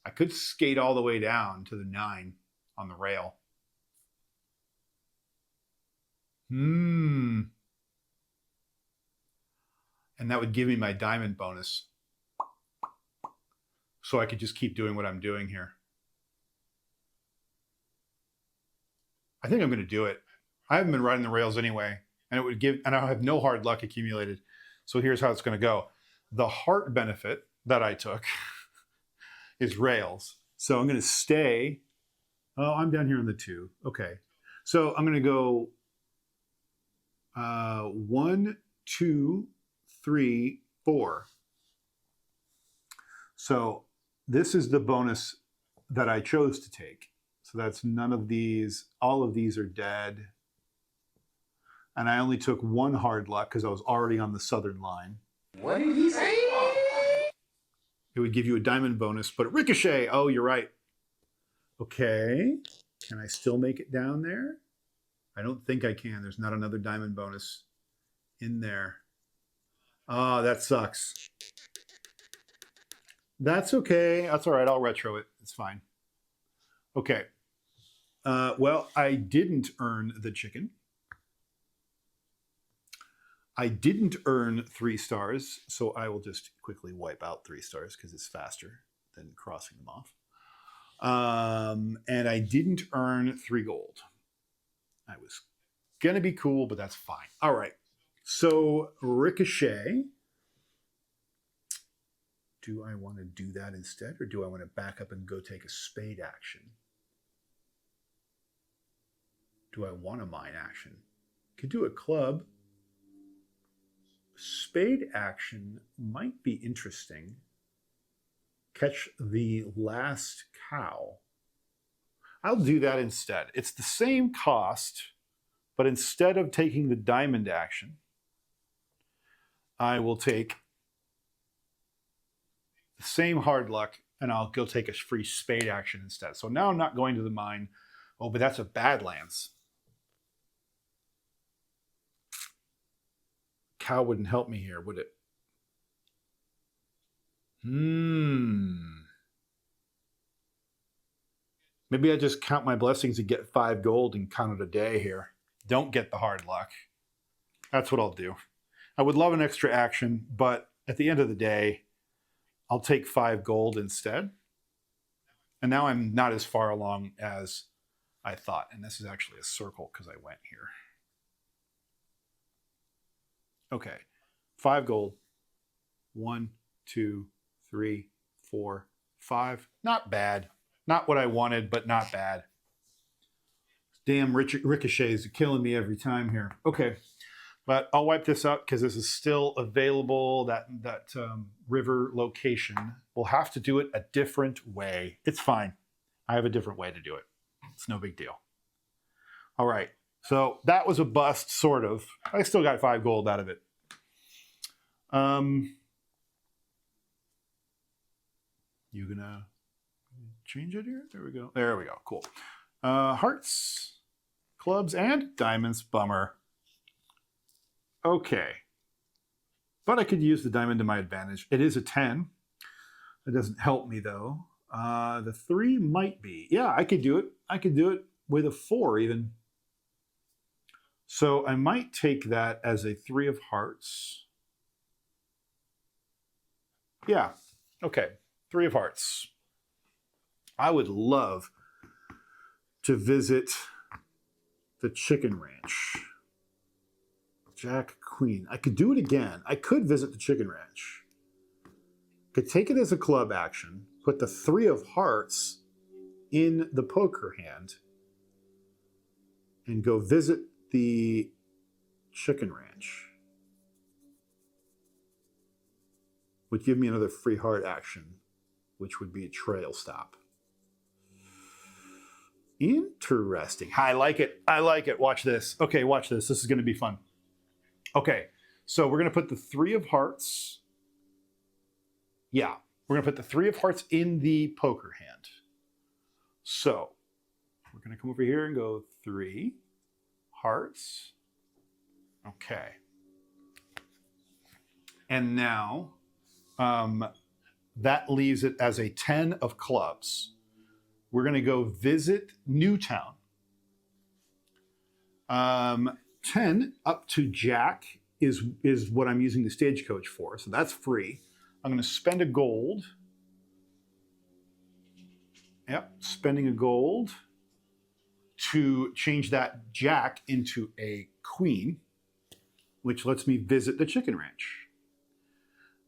I could skate all the way down to the 9 on the rail. And that would give me my diamond bonus. So I could just keep doing what I'm doing here. I think I'm going to do it. I haven't been riding the rails anyway, and I have no hard luck accumulated. So here's how it's going to go. The heart benefit that I took is rails. So I'm going to stay. Oh, I'm down here on the 2. Okay. So I'm going to go 1, 2, 3, 4. So this is the bonus that I chose to take. So that's none of these. All of these are dead. And I only took 1 hard luck because I was already on the southern line. What did he say? It would give you a diamond bonus, but ricochet. Oh, you're right. Okay. Can I still make it down there? I don't think I can. There's not another diamond bonus in there. Oh, that sucks. That's okay. That's all right. I'll retro it. It's fine. Okay. Well, I didn't earn the chicken. I didn't earn 3 stars, so I will just quickly wipe out 3 stars because it's faster than crossing them off. And I didn't earn 3 gold. I was going to be cool, but that's fine. All right. So ricochet. Do I want to do that instead, or do I want to back up and go take a spade action? Do I want a mine action? Could do a club. Spade action might be interesting. Catch the last cow. I'll do that instead. It's the same cost, but instead of taking the diamond action, I will take the same hard luck, and I'll go take a free spade action instead. So now I'm not going to the mine. Oh, but that's a Badlands. Cow wouldn't help me here, would it? Maybe I just count my blessings and get 5 gold and count it a day here. Don't get the hard luck. That's what I'll do. I would love an extra action, but at the end of the day, I'll take 5 gold instead. And now I'm not as far along as I thought. And this is actually a circle because I went here. Okay, 5 gold. 1, 2, 3, 4, 5. Not bad. Not what I wanted, but not bad. Damn ricochets are killing me every time here. Okay, but I'll wipe this out because this is still available. That river location. We'll have to do it a different way. It's fine. I have a different way to do it. It's no big deal. All right. So that was a bust, sort of. I still got 5 gold out of it. You gonna change it here? There we go. There we go. Cool. Hearts, clubs, and diamonds. Bummer. Okay. But I could use the diamond to my advantage. It is a 10. It doesn't help me, though. The 3 might be. Yeah, I could do it. I could do it with a 4 even. So I might take that as a 3 of hearts. Yeah. Okay. 3 of hearts. I would love to visit the chicken ranch. Jack, Queen. I could do it again. I could visit the chicken ranch. Could take it as a club action, put the 3 of hearts in the poker hand, and go visit the chicken ranch. would give me another free heart action, which would be a trail stop. Interesting. I like it. I like it. Watch this. Okay, watch this. This is going to be fun. Okay, so we're going to put the 3 of hearts. Yeah, we're going to put the 3 of hearts in the poker hand. So we're going to come over here and go 3 hearts. Okay. And now that leaves it as a 10 of clubs. We're going to go visit Newtown. 10 up to Jack is what I'm using the stagecoach for. So that's free. I'm going to spend a gold. Yep, spending a gold to change that Jack into a queen, which lets me visit the chicken ranch.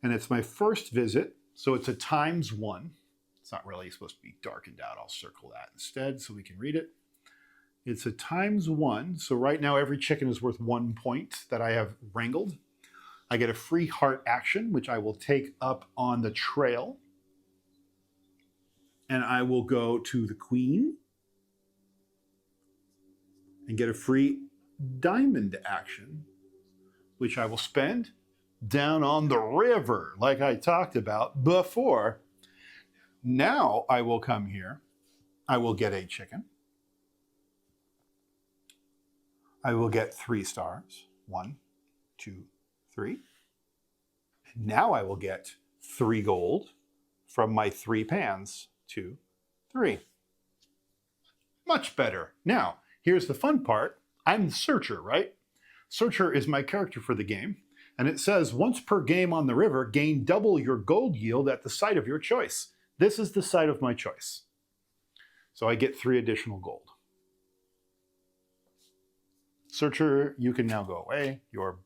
And it's my first visit, so it's a ×1. It's not really supposed to be darkened out. I'll circle that instead so we can read it. It's a ×1. So right now every chicken is worth 1 point that I have wrangled. I get a free heart action, which I will take up on the trail. And I will go to the queen and get a free diamond action, which I will spend down on the river like I talked about before. Now I will come here. I will get a chicken. I will get 3 stars. 1, 2, 3. And now I will get 3 gold from my 3 pans. 2, 3. Much better. Now, here's the fun part. I'm the searcher, right? Searcher is my character for the game. And it says, once per game on the river, gain double your gold yield at the site of your choice. This is the site of my choice. So I get 3 additional gold. Searcher, you can now go away. Your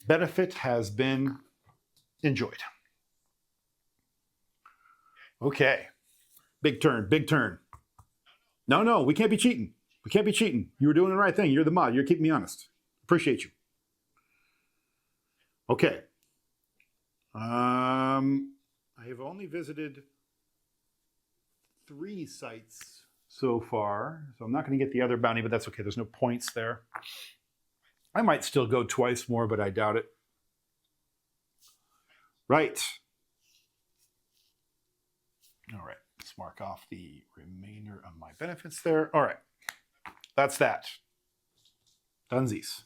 benefit has been enjoyed. Okay. Big turn, big turn. No, we can't be cheating. We can't be cheating. You were doing the right thing. You're the mod. You're keeping me honest. Appreciate you. Okay. I have only visited 3 sites so far, so I'm not going to get the other bounty, but that's okay. There's no points there. I might still go twice more, but I doubt it. Right. All right. Let's mark off the remainder of my benefits there. All right. That's that. Dunsies.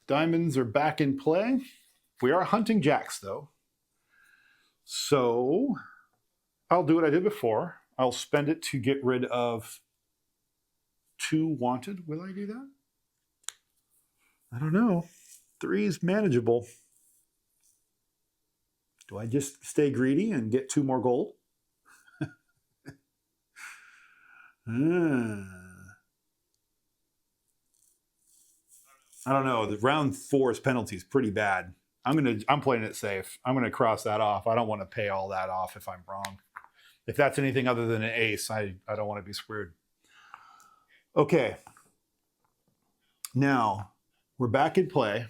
Diamonds are back in play. We are hunting jacks, though. So I'll do what I did before. I'll spend it to get rid of 2 wanted. Will I do that? I don't know. 3 is manageable. Do I just stay greedy and get 2 more gold? I don't know. The round 4's penalty is pretty bad. I'm playing it safe. I'm gonna cross that off. I don't want to pay all that off if I'm wrong. If that's anything other than an ace, I don't want to be screwed. Okay. Now we're back in play.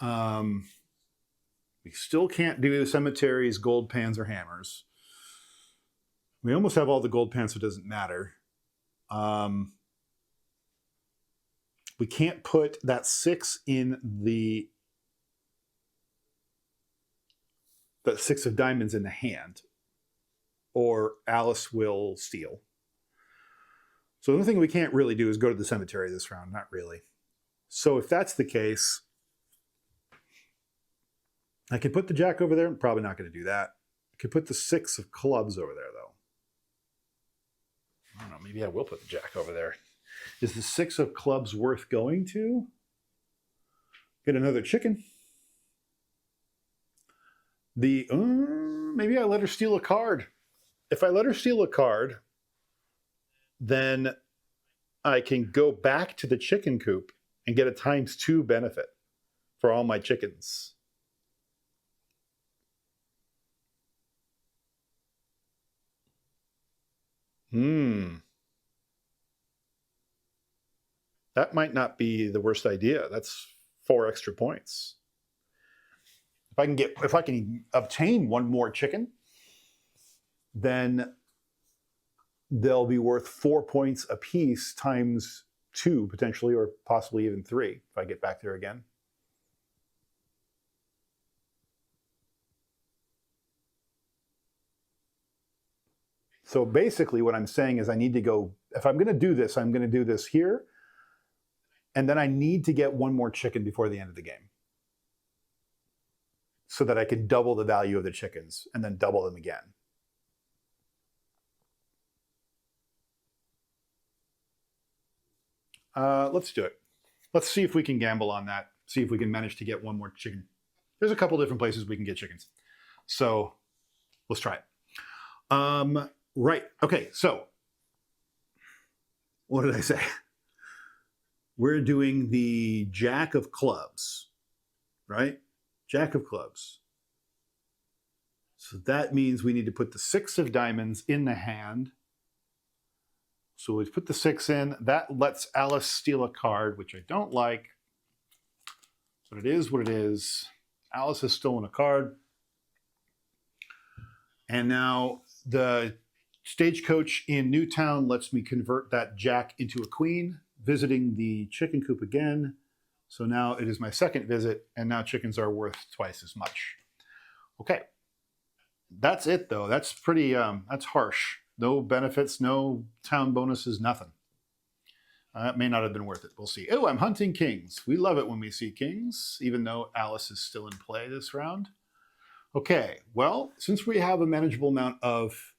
We still can't do the cemeteries, gold pans, or hammers. We almost have all the gold pans, so it doesn't matter. We can't put that 6 in that 6 of diamonds in the hand, or Alice will steal. So the only thing we can't really do is go to the cemetery this round. Not really. So if that's the case, I can put the jack over there. I'm probably not going to do that. I could put the 6 of clubs over there, though. I don't know. Maybe I will put the jack over there. Is the 6 of clubs worth going to? Get another chicken. Maybe I let her steal a card. If I let her steal a card, then I can go back to the chicken coop and get a ×2 benefit for all my chickens. That might not be the worst idea. That's 4 extra points. If I can obtain 1 more chicken, then they'll be worth 4 points apiece times 2 potentially, or possibly even 3 if I get back there again. So basically what I'm saying is I need to go, if I'm going to do this, I'm going to do this here. And then I need to get 1 more chicken before the end of the game, so that I can double the value of the chickens and then double them again. Let's do it. Let's see if we can gamble on that. See if we can manage to get 1 more chicken. There's a couple different places we can get chickens. So let's try it. Right. Okay. So what did I say? We're doing the Jack of Clubs, right? Jack of Clubs. So that means we need to put the 6 of diamonds in the hand. So we put the 6 in. That lets Alice steal a card, which I don't like. But it is what it is. Alice has stolen a card. And now the stagecoach in Newtown lets me convert that Jack into a queen, visiting the chicken coop again. So now it is my 2nd visit, and now chickens are worth twice as much. Okay. That's it, though. That's pretty, that's harsh. No benefits, no town bonuses, nothing. That may not have been worth it. We'll see. Oh, I'm hunting kings. We love it when we see kings, even though Alice is still in play this round. Okay, well, since we have a manageable amount of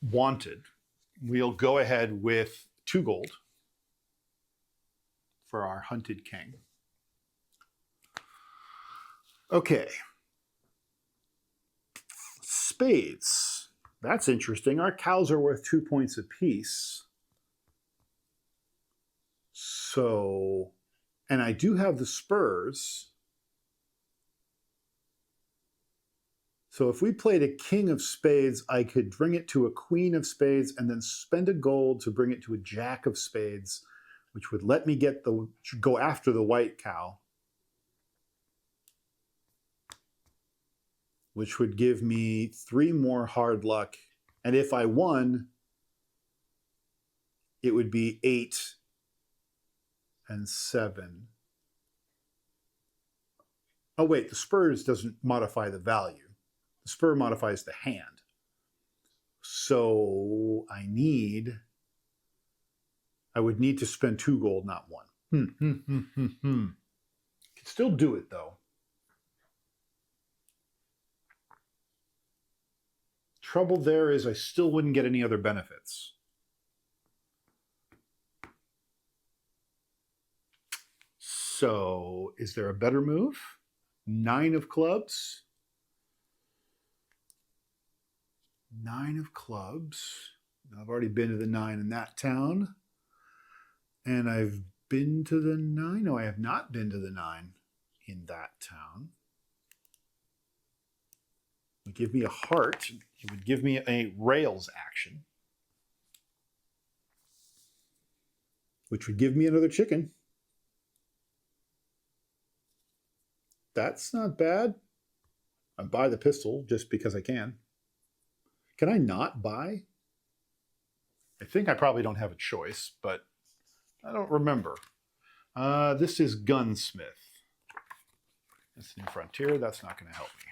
wanted, we'll go ahead with 2 gold for our hunted king. Okay. Spades. That's interesting. Our cows are worth 2 points apiece. So, and I do have the spurs. So if we played a king of spades, I could bring it to a queen of spades and then spend a gold to bring it to a jack of spades, which would let me go after the white cow, which would give me 3 more hard luck. And if I won, it would be 8 and 7. Oh, wait, the spurs doesn't modify the value. The spur modifies the hand. So I would need to spend 2 gold, not 1. Could still do it, though. Trouble there is I still wouldn't get any other benefits. So is there a better move? 9 of clubs. 9 of clubs. I've already been to the 9 in that town. And I've been to the 9. No, I have not been to the 9 in that town. It would give me a heart. It would give me a rails action, which would give me another chicken. That's not bad. I buy the pistol just because I can. Can I not buy? I think I probably don't have a choice, but I don't remember. This is gunsmith. That's New Frontier. That's not going to help me.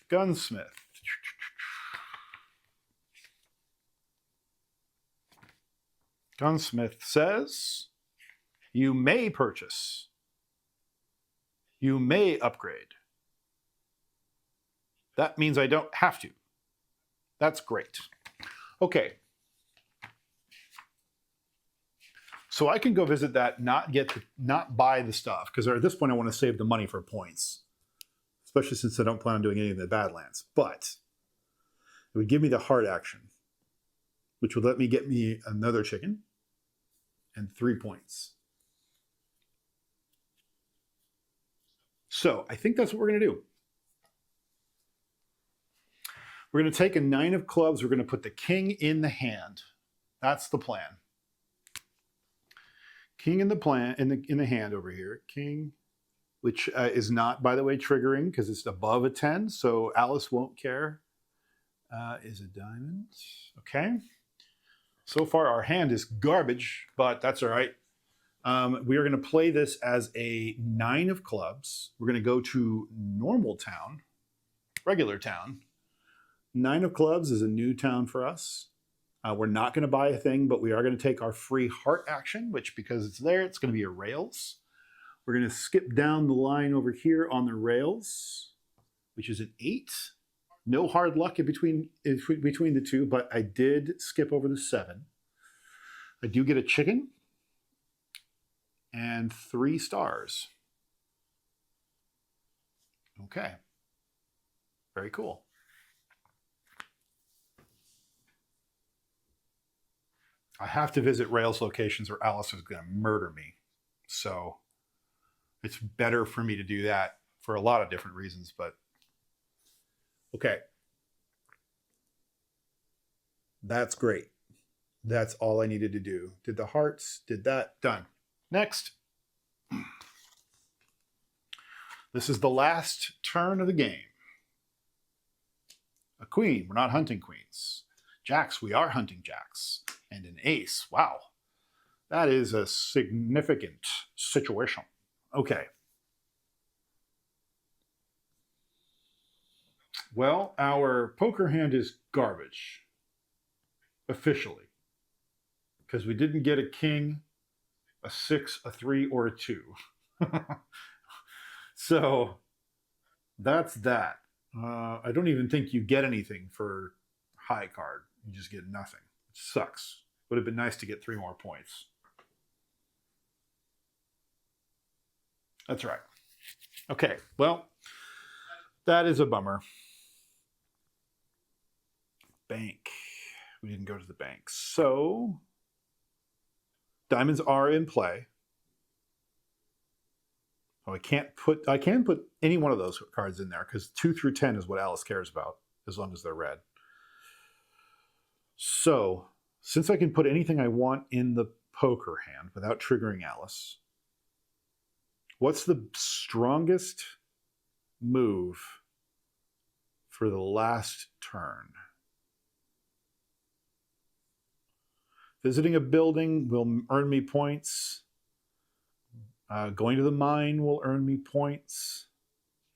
Gunsmith. Gunsmith says, you may purchase. You may upgrade. That means I don't have to. That's great. Okay. So I can go visit that, not buy the stuff, because at this point I want to save the money for points, especially since I don't plan on doing any of the Badlands. But it would give me the heart action, which would let me get me another chicken and 3 points. So I think that's what we're going to do. We're going to take a 9 of clubs. We're going to put the king in the hand. That's the plan. King in the hand over here. King, which is not, by the way, triggering because it's above a 10, so Alice won't care. Is a diamond. Okay. So far, our hand is garbage, but that's all right. We are going to play this as a 9 of clubs. We're going to go to normal town, regular town. 9 of clubs is a new town for us. We're not going to buy a thing, but we are going to take our free heart action, which because it's there, it's going to be a rails. We're going to skip down the line over here on the rails, which is an 8. No hard luck in between the two, but I did skip over the 7. I do get a chicken and 3 stars. Okay. Very cool. I have to visit Rails locations or Alice is going to murder me. So it's better for me to do that for a lot of different reasons, but okay. That's great. That's all I needed to do. Did the hearts, did that, done. Next. This is the last turn of the game. A queen, we're not hunting queens. Jacks, we are hunting jacks. And an ace, wow. That is a significant situation. Okay. Well, our poker hand is garbage, officially, because we didn't get a king, a 6, a 3, or a 2. So that's that. I don't even think you get anything for high card. You just get nothing. It sucks. Would have been nice to get 3 more points. That's right. Okay, well, that is a bummer. Bank. We didn't go to the bank. So diamonds are in play. Oh, I can put any one of those cards in there because 2 through 10 is what Alice cares about, as long as they're red. So since I can put anything I want in the poker hand without triggering Alice, what's the strongest move for the last turn? Visiting a building will earn me points. Going to the mine will earn me points.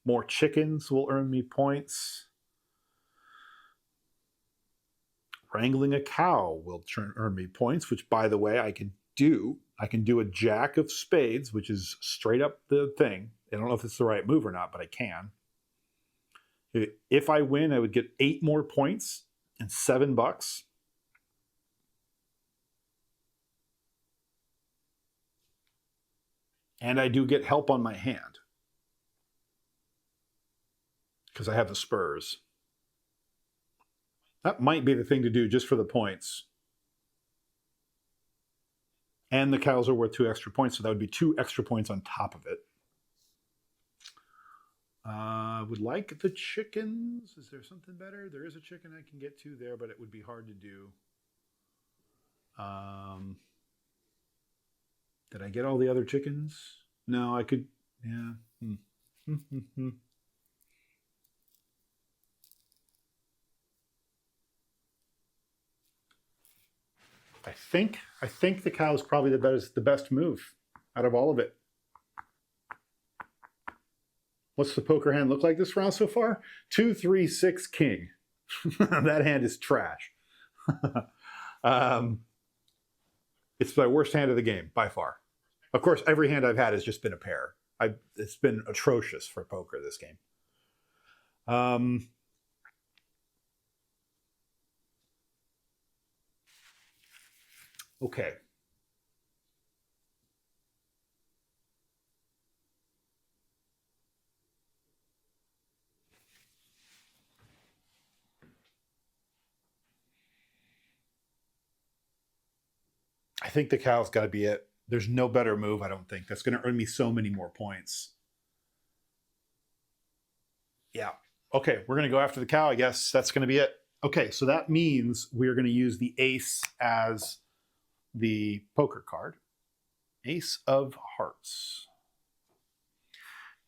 More chickens will earn me points. Wrangling a cow will earn me points, which, by the way, I can do. I can do a jack of spades, which is straight up the thing. I don't know if it's the right move or not, but I can. If I win, I would get 8 more points and $7. And I do get help on my hand because I have the spurs. That might be the thing to do just for the points. And the cows are worth 2 extra points, so that would be 2 extra points on top of it. Would like the chickens. Is there something better? There is a chicken I can get to there, but it would be hard to do. Did I get all the other chickens? No, I could. Yeah. I think the cow is probably the best move out of all of it. What's the poker hand look like this round so far? 2, 3, 6, king. That hand is trash. It's my worst hand of the game by far. Of course, every hand I've had has just been a pair. It's been atrocious for poker this game. Okay. I think the cow's got to be it. There's no better move, I don't think. That's going to earn me so many more points. Yeah. Okay, we're going to go after the cow, I guess. That's going to be it. Okay, so that means we're going to use the ace as the poker card. Ace of hearts.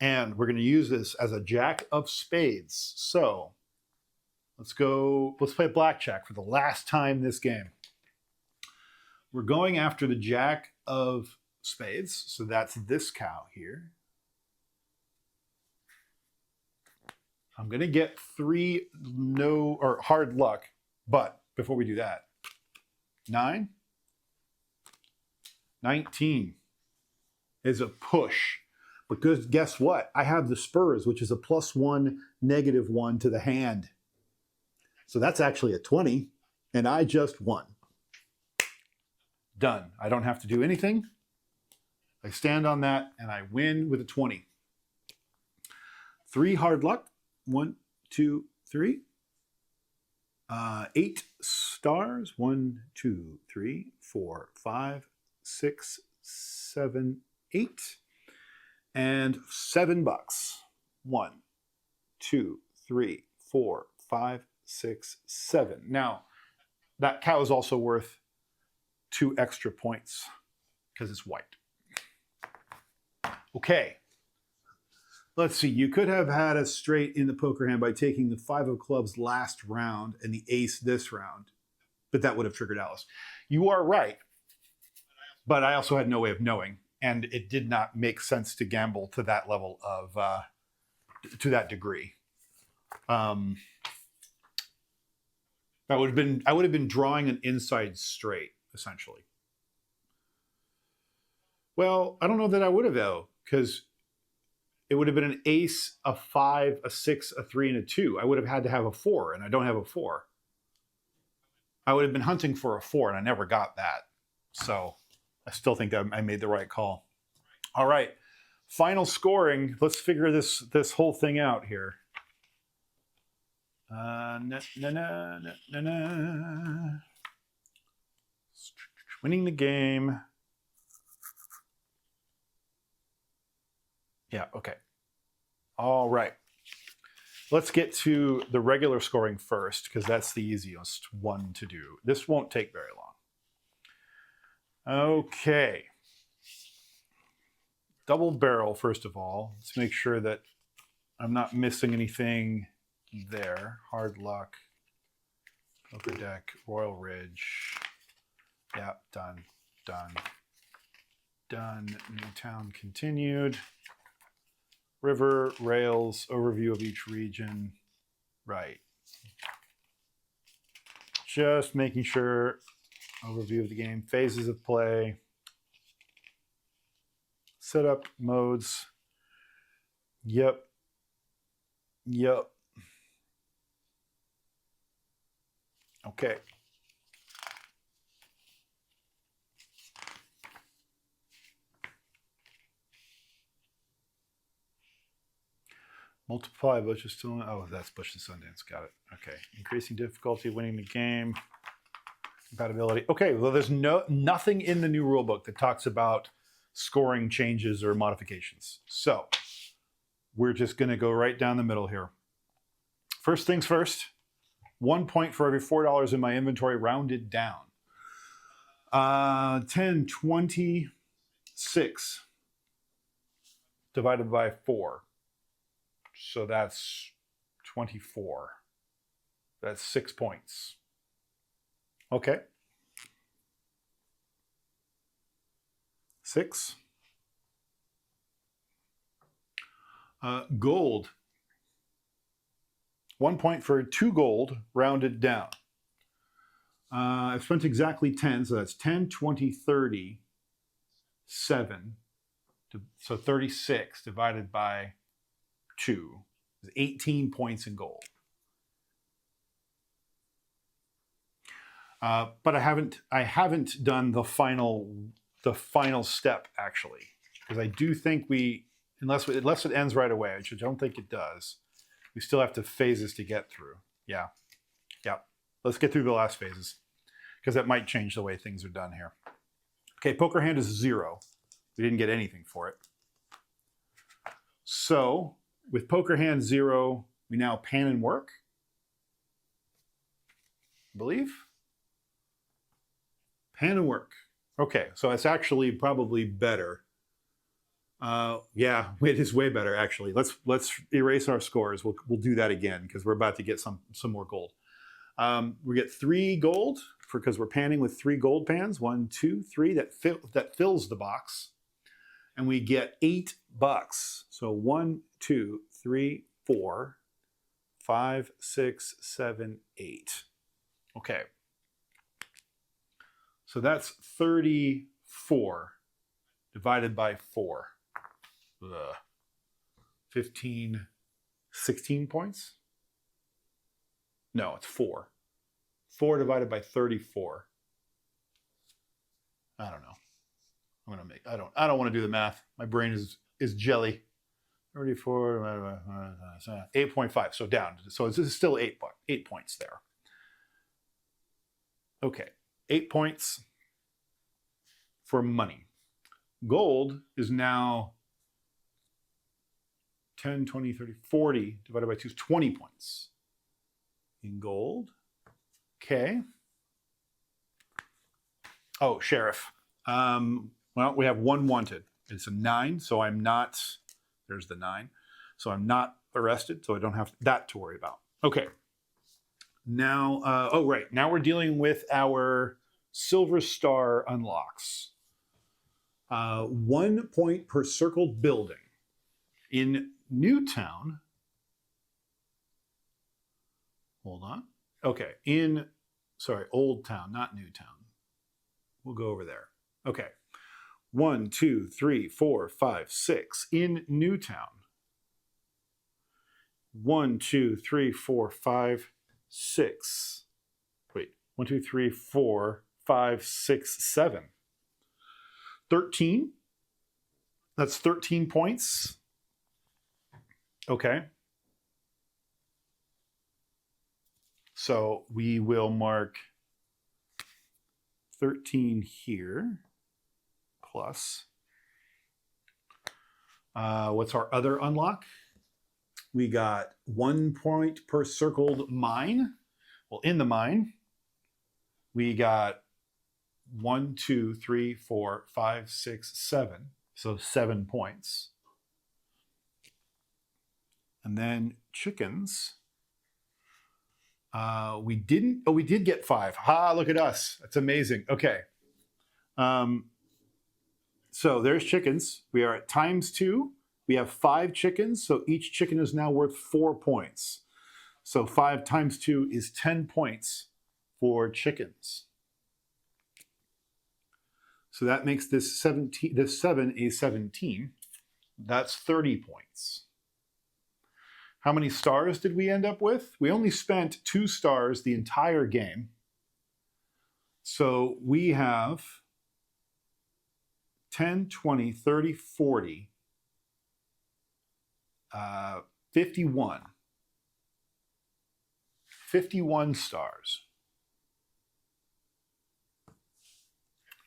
And we're going to use this as a jack of spades. So let's play blackjack for the last time this game. We're going after the jack of spades. So that's this cow here. I'm going to get 3 hard luck, but before we do that, 9, 19 is a push. Because guess what? I have the spurs, which is a +1, -1 to the hand. So that's actually a 20, and I just won. Done. I don't have to do anything. I stand on that, and I win with a 20. 3 hard luck. 1, 2, 3. 8 stars. 1, 2, 3, 4, 5, 6, 7, 8. And $7. 1, 2, 3, 4, 5, 6, 7. Now, that cow is also worth 2 extra points because it's white. Okay. Let's see. You could have had a straight in the poker hand by taking the 5 of clubs last round and the ace this round, but that would have triggered Alice. You are right, but I also had no way of knowing, and it did not make sense to gamble to that level of, to that degree. I would have been drawing an inside straight, essentially. Well, I don't know that I would have, though, because it would have been an ace, a 5, a 6, a 3, and a 2. I would have had to have a 4, and I don't have a 4. I would have been hunting for a 4, and I never got that. So I still think that I made the right call. All right, final scoring. Let's figure this whole thing out here. Winning the game. Yeah, okay. All right. Let's get to the regular scoring first, because that's the easiest one to do. This won't take very long. Okay. Double barrel, first of all. Let's make sure that I'm not missing anything there. Hard luck. Poker deck. Royal Ridge. Yeah, done. Done. Done. Newtown continued. River, rails, overview of each region. Right. Just making sure. Overview of the game. Phases of play. Setup modes. Yep. Yep. Okay. Multiply Bush's still. Oh, that's Bush and Sundance. Got it. Okay. Increasing difficulty, winning the game. Compatibility. Okay. Well, there's nothing in the new rulebook that talks about scoring changes or modifications. So we're just going to go right down the middle here. First things first. 1 point for every $4 in my inventory, rounded down. 10, 26 divided by 4. So that's 24. That's 6 points. Okay. 6. Gold. 1 point for 2 gold, rounded down. I've spent exactly 10, so that's 10, 20, 30, 7. So 36 divided by 2 is 18 points in gold. But I haven't done the final step, actually, because I do think unless it ends right away, which I don't think it does, we still have phases to get through. Yeah. Let's get through the last phases, because that might change the way things are done here. Okay, poker hand is 0. We didn't get anything for it. So with poker hand 0, We now pan and work, I believe. Pan and work. Okay, so it's actually probably better. Yeah, it is way better actually. Let's erase our scores. We'll do that again because we're about to get some more gold. We get 3 gold because we're panning with 3 gold pans. 1, 2, 3. That fills the box, and we get $8. So 1, 2, 3, 4, 5, 6, 7, 8. Okay. So that's 34 divided by 4. 15, 16 points? No, it's 4. 4 divided by 34. I don't know. I don't want to do the math. My brain is jelly. 34, 8.5. So down. So this is still 8 points there. Okay. 8 points for money. Gold is now 10, 20, 30, 40 divided by 2 is 20 points in gold. Okay. Oh, sheriff. Well, we have 1 wanted. It's a 9, so I'm not, there's the 9. So I'm not arrested, so I don't have that to worry about. Okay. Now, oh, right. Now we're dealing with our Silver Star unlocks. 1 point per circled building. In Newtown, hold on. Okay, Old Town, not Newtown. We'll go over there. Okay. 1, 2, 3, 4, 5, 6. In Newtown. 1, 2, 3, 4, 5, 6. Wait, 1, 2, 3, 4, 5, 6, 7. 13. That's 13 points. Okay. So we will mark 13 here, plus. What's our other unlock? We got 1 point per circled mine. Well, in the mine, we got 1, 2, 3, 4, 5, 6, 7. So 7 points. And then chickens. We did get 5. Ha, look at us. That's amazing. Okay. So there's chickens. We are at ×2. We have 5 chickens. So each chicken is now worth 4 points. So 5 times 2 is 10 points for chickens. So that makes this 7 a 17. That's 30 points. How many stars did we end up with? We only spent 2 stars the entire game. So we have 10, 20, 30, 40, 51. 51 stars.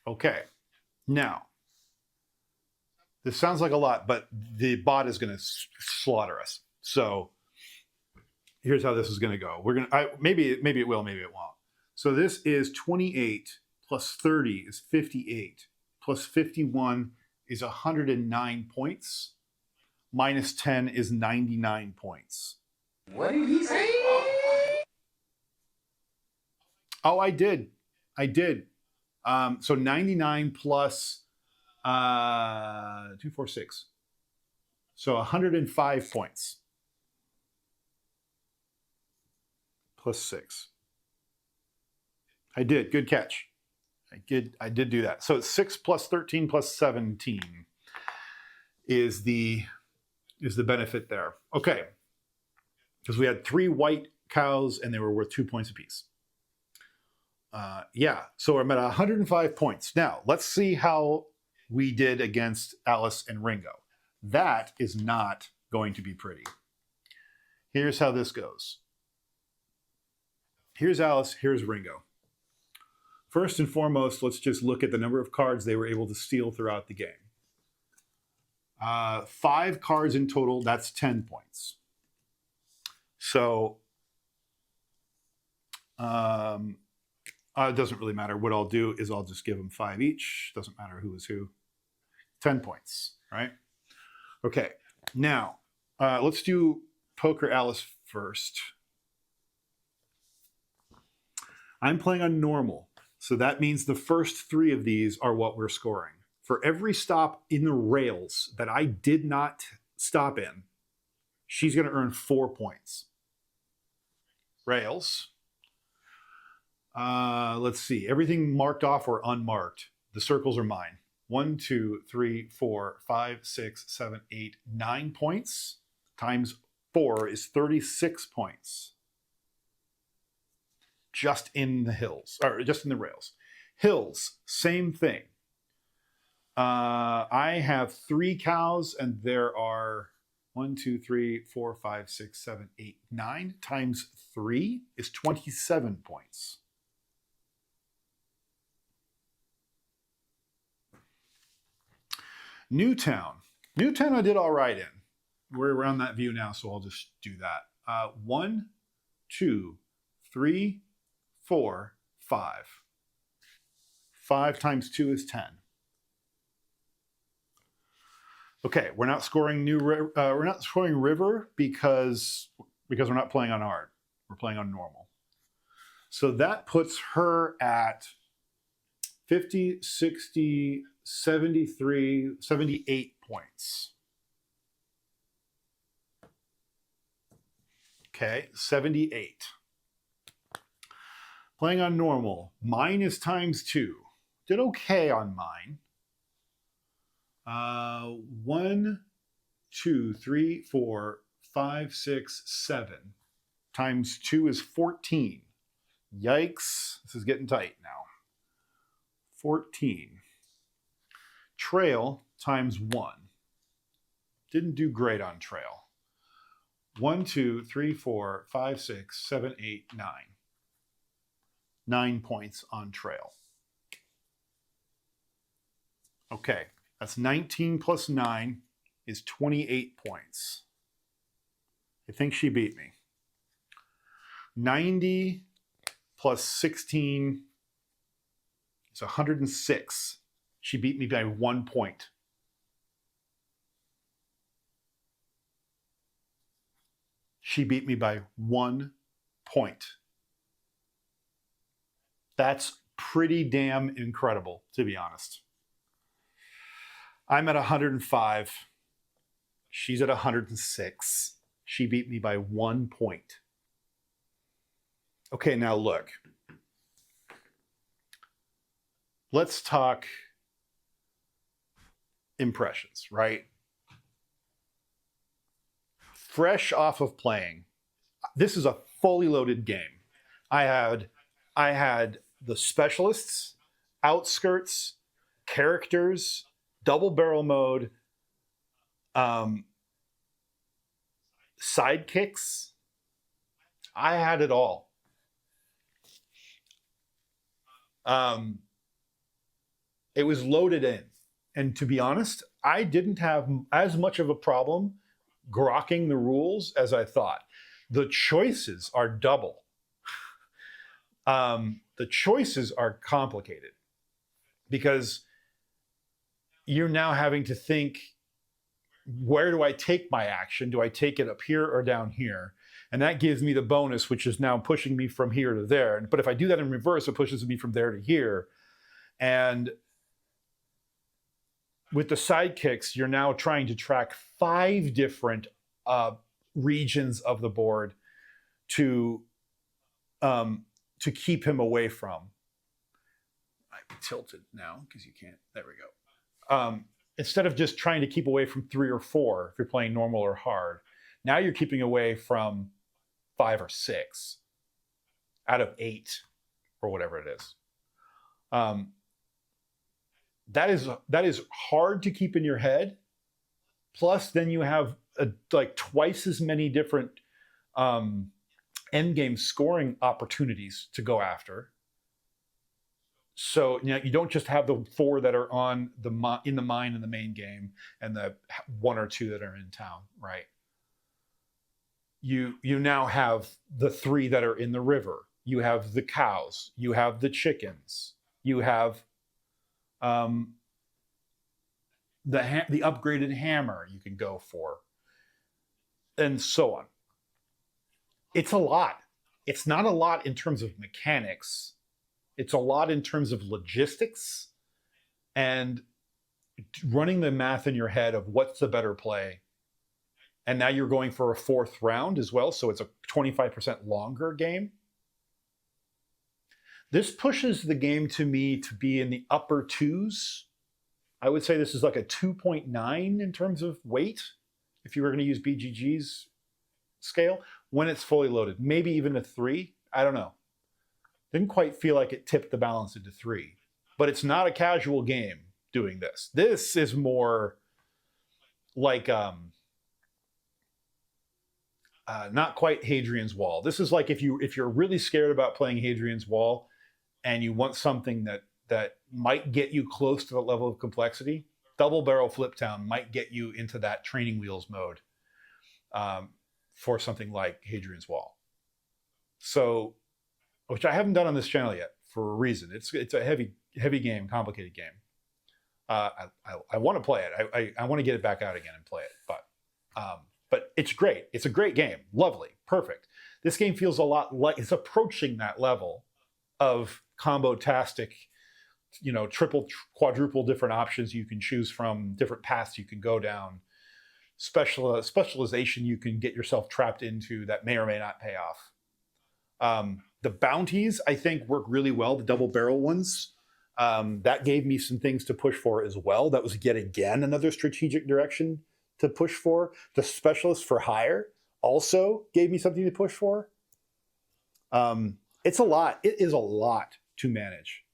Okay. Now, this sounds like a lot, but the bot is going to slaughter us. So here's how this is going to go. We're going to maybe it will, maybe it won't. So this is 28 plus 30 is 58 plus 51 is 109 points. Minus 10 is 99 points. What did he say? Oh, I did. So 99 plus 2, 4, 6. So 105 points. Plus 6. I did. Good catch. I did do that. So it's 6 plus 13 plus 17 is the benefit there. Okay. Because we had 3 white cows and they were worth 2 points apiece. Yeah, so I'm at 105 points. Now, let's see how we did against Alice and Ringo. That is not going to be pretty. Here's how this goes. Here's Alice, here's Ringo. First and foremost, let's just look at the number of cards they were able to steal throughout the game. 5 cards in total, that's 10 points. So it doesn't really matter. What I'll do is I'll just give them 5 each. Doesn't matter who is who. 10 points, right? Okay, now let's do Poker Alice first. I'm playing on normal, so that means the first 3 of these are what we're scoring. For every stop in the rails that I did not stop in, she's going to earn 4 points. Rails. Let's see. Everything marked off or unmarked. The circles are mine. 1, 2, 3, 4, 5, 6, 7, 8, 9 points times 4 is 36 points. Just in the hills, or just in the rails. Hills, same thing. I have 3 cows, and there are 1, 2, 3, 4, 5, 6, 7, 8, 9 times 3 is 27 points. Newtown. Newtown I did all right in. We're around that view now, so I'll just do that. 1, 2, 3, 4, 5. 5 times 2 is 10. Okay, we're not scoring river because we're not playing on hard. We're playing on normal. So that puts her at 50, 60, 73, 78 points. Okay, 78. Playing on normal. Mine is times 2. Did okay on mine. 1, 2, 3, 4, 5, 6, 7 times 2 is 14. Yikes. This is getting tight now. 14. Trail times 1. Didn't do great on trail. 1, 2, 3, 4, 5, 6, 7, 8, 9. 9 points on trail. Okay, that's 19 plus 9 is 28 points. I think she beat me. 90 plus 16 is 106. She beat me by 1 point. She beat me by 1 point. That's pretty damn incredible, to be honest. I'm at 105. She's at 106. She beat me by 1 point. Okay, now look. Let's talk impressions, right? Fresh off of playing, this is a fully loaded game. I had the specialists, outskirts, characters, double barrel mode, sidekicks. I had it all. It was loaded in. And to be honest, I didn't have as much of a problem grokking the rules as I thought. The choices are double. The choices are complicated because you're now having to think, where do I take my action? Do I take it up here or down here? And that gives me the bonus, which is now pushing me from here to there. But if I do that in reverse, it pushes me from there to here. And with the sidekicks, you're now trying to track 5 different regions of the board to keep him away from. I'm tilted now because you can't. There we go. Instead of just trying to keep away from 3 or 4, if you're playing normal or hard, now you're keeping away from 5 or 6 out of 8 or whatever it is. That is hard to keep in your head. Plus, then you have like twice as many different end game scoring opportunities to go after. So you don't just have the 4 that are in the mine in the main game and the 1 or 2 that are in town, right? you now have the three that are in the river. You have the cows. You have the chickens. You have the upgraded hammer you can go for, and so on. It's a lot. It's not a lot in terms of mechanics. It's a lot in terms of logistics and running the math in your head of what's the better play. And now you're going for a fourth round as well, so it's a 25% longer game. This pushes the game to me to be in the upper twos. I would say this is like a 2.9 in terms of weight, if you were going to use BGG's scale, when it's fully loaded. Maybe even a 3. I don't know. Didn't quite feel like it tipped the balance into 3. But it's not a casual game doing this. This is more like not quite Hadrian's Wall. This is like if you're really scared about playing Hadrian's Wall and you want something that might get you close to the level of complexity, Double Barrel Fliptown might get you into that training wheels mode for something like Hadrian's Wall. So, which I haven't done on this channel yet for a reason. It's a heavy game, complicated game. I want to play it. I want to get it back out again and play it. But it's great. It's a great game. Lovely. Perfect. This game feels a lot like it's approaching that level of combo-tastic, triple, quadruple different options you can choose from, different paths you can go down, specialization you can get yourself trapped into that may or may not pay off. The bounties, I think, work really well, the double barrel ones. That gave me some things to push for as well. That was yet again another strategic direction to push for. The specialist for hire also gave me something to push for. It's a lot. It is a lot to manage.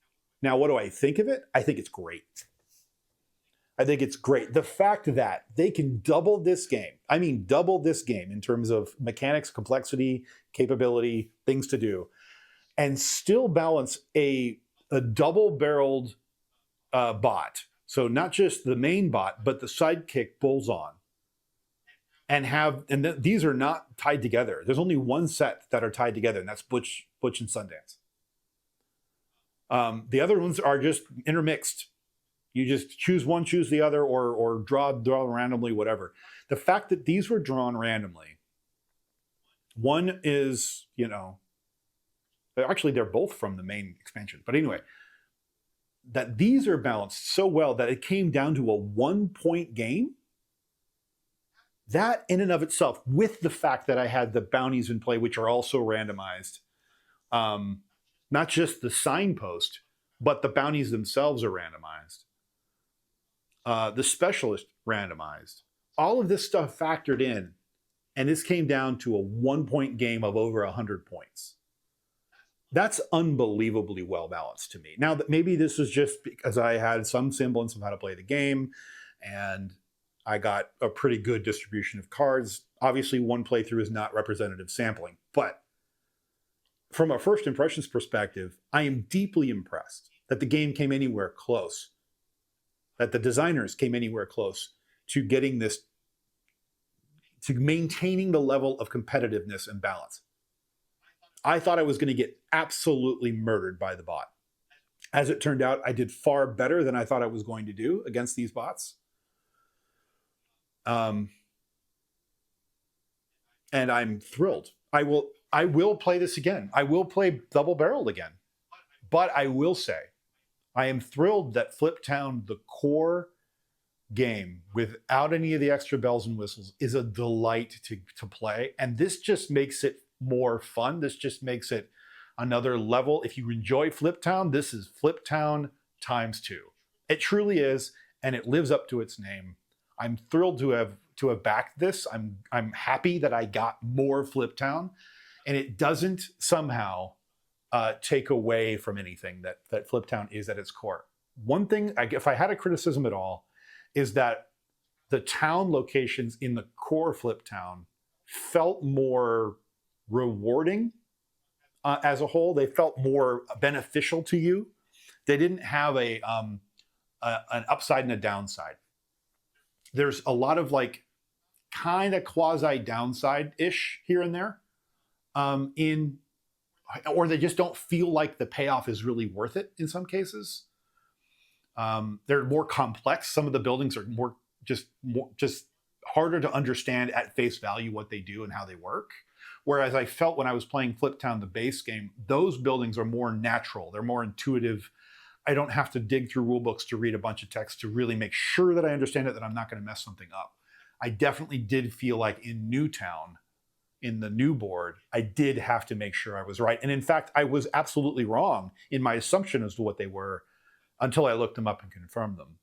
Now, what do I think of it? I think it's great. I think it's great. The fact that they can double this game in terms of mechanics, complexity, capability, things to do, and still balance a double-barreled bot. So not just the main bot, but the sidekick Bullseye. And these are not tied together. There's only one set that are tied together, and that's Butch and Sundance. The other ones are just intermixed. You just choose one, choose the other, or draw randomly, whatever. The fact that these were drawn randomly, one is, actually they're both from the main expansion. But anyway, that these are balanced so well that it came down to a 1-point game. That in and of itself, with the fact that I had the bounties in play, which are also randomized, not just the signpost, but the bounties themselves are randomized. The specialist randomized. All of this stuff factored in, and this came down to a 1-point game of over 100 points. That's unbelievably well balanced to me. Now, that maybe this is just because I had some semblance of how to play the game, and I got a pretty good distribution of cards. Obviously, one playthrough is not representative sampling, but from a first impressions perspective, I am deeply impressed that the game came anywhere close, that the designers came anywhere close to getting this, to maintaining the level of competitiveness and balance. I thought I was going to get absolutely murdered by the bot. As it turned out, I did far better than I thought I was going to do against these bots. And I'm thrilled. I will play this again. I will play Double Barreled again. But I will say, I am thrilled that Fliptown, the core game, without any of the extra bells and whistles, is a delight to play. And this just makes it more fun. This just makes it another level. If you enjoy Fliptown, this is Fliptown times 2. It truly is, and it lives up to its name. I'm thrilled to have backed this. I'm happy that I got more Fliptown, and it doesn't somehow take away from anything that Fliptown is at its core. One thing, if I had a criticism at all, is that the town locations in the core Fliptown felt more rewarding as a whole. They felt more beneficial to you. They didn't have an upside and a downside. There's a lot of kind of quasi downside-ish here and there, or they just don't feel like the payoff is really worth it in some cases. They're more complex. Some of the buildings are just harder to understand at face value what they do and how they work. Whereas I felt when I was playing Fliptown, the base game, those buildings are more natural. They're more intuitive. I don't have to dig through rule books to read a bunch of text to really make sure that I understand it, that I'm not going to mess something up. I definitely did feel like in Newtown, in the new board, I did have to make sure I was right. And in fact, I was absolutely wrong in my assumption as to what they were until I looked them up and confirmed them.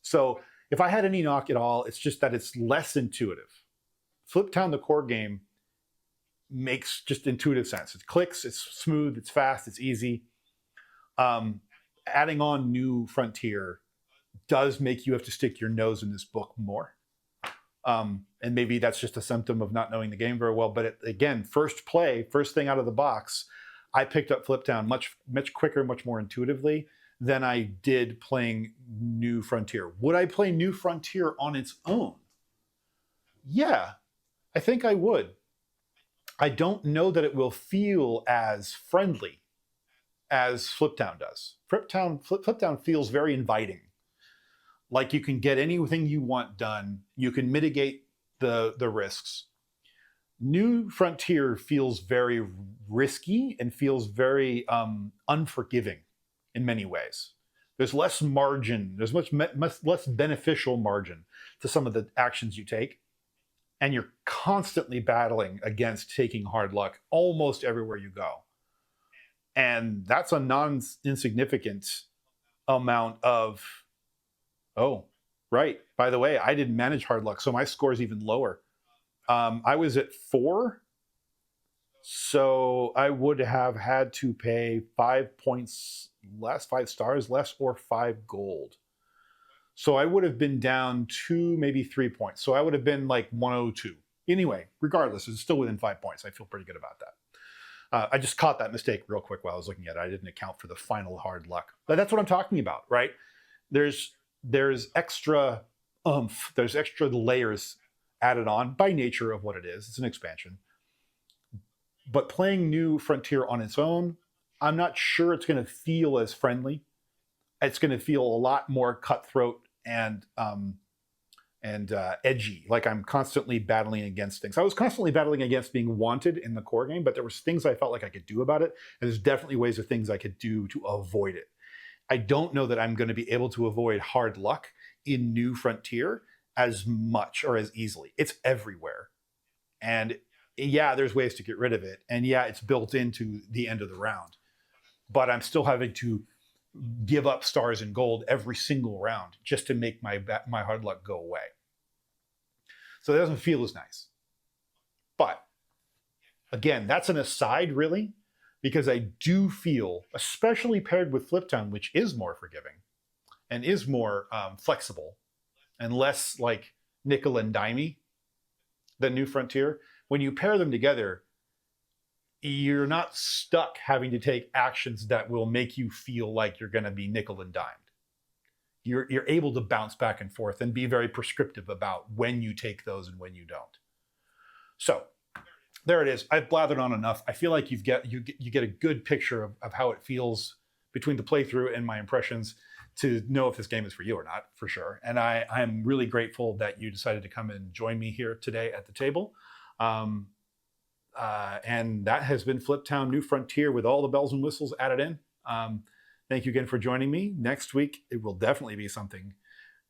So if I had any knock at all, it's just that it's less intuitive. Fliptown, the core game, makes just intuitive sense. It clicks, it's smooth, it's fast, it's easy. Adding on New Frontier does make you have to stick your nose in this book more. And maybe that's just a symptom of not knowing the game very well. But again, first thing out of the box, I picked up Fliptown much quicker, much more intuitively than I did playing New Frontier. Would I play New Frontier on its own? Yeah, I think I would. I don't know that it will feel as friendly as Fliptown does. Fliptown feels very inviting. Like you can get anything you want done. You can mitigate the risks. New Frontier feels very risky and feels very unforgiving in many ways. There's less margin. There's much less beneficial margin to some of the actions you take. And you're constantly battling against taking hard luck almost everywhere you go. And that's a non-insignificant amount of, oh, right, by the way, I didn't manage hard luck, so my score is even lower. I was at 4, so I would have had to pay 5 points less, 5 stars less, or 5 gold. So I would have been down 2, maybe 3 points. So I would have been like 102. Anyway, regardless, it's still within 5 points. I feel pretty good about that. I just caught that mistake real quick while I was looking at it. I didn't account for the final hard luck. But that's what I'm talking about, right? There's extra oomph. There's extra layers added on by nature of what it is. It's an expansion. But playing New Frontier on its own, I'm not sure it's going to feel as friendly. It's going to feel a lot more cutthroat and edgy. Like I'm constantly battling against things. I was constantly battling against being wanted in the core game, but there was things I felt like I could do about it. And there's definitely ways of things I could do to avoid it. I don't know that I'm going to be able to avoid hard luck in New Frontier as much or as easily. It's everywhere. And yeah, there's ways to get rid of it. And yeah, it's built into the end of the round. But I'm still having to give up stars and gold every single round just to make my hard luck go away. So it doesn't feel as nice. But again, that's an aside really, because I do feel, especially paired with Fliptown, which is more forgiving and is more flexible and less like nickel and dimey than New Frontier, when you pair them together, you're not stuck having to take actions that will make you feel like you're going to be nickel and dimed. You're able to bounce back and forth and be very prescriptive about when you take those and when you don't. So there it is. I've blathered on enough. I feel like you get a good picture of how it feels between the playthrough and my impressions to know if this game is for you or not, for sure. And I'm really grateful that you decided to come and join me here today at the table. And that has been Fliptown New Frontier with all the bells and whistles added in. Thank you again for joining me. Next week, it will definitely be something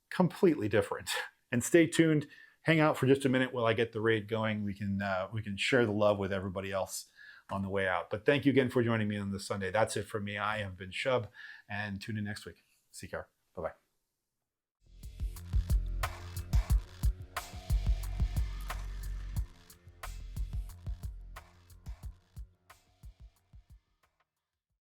completely different. And stay tuned. Hang out for just a minute while I get the raid going. We can share the love with everybody else on the way out. But thank you again for joining me on this Sunday. That's it for me. I have been Shub, and tune in next week. See you. Bye-bye.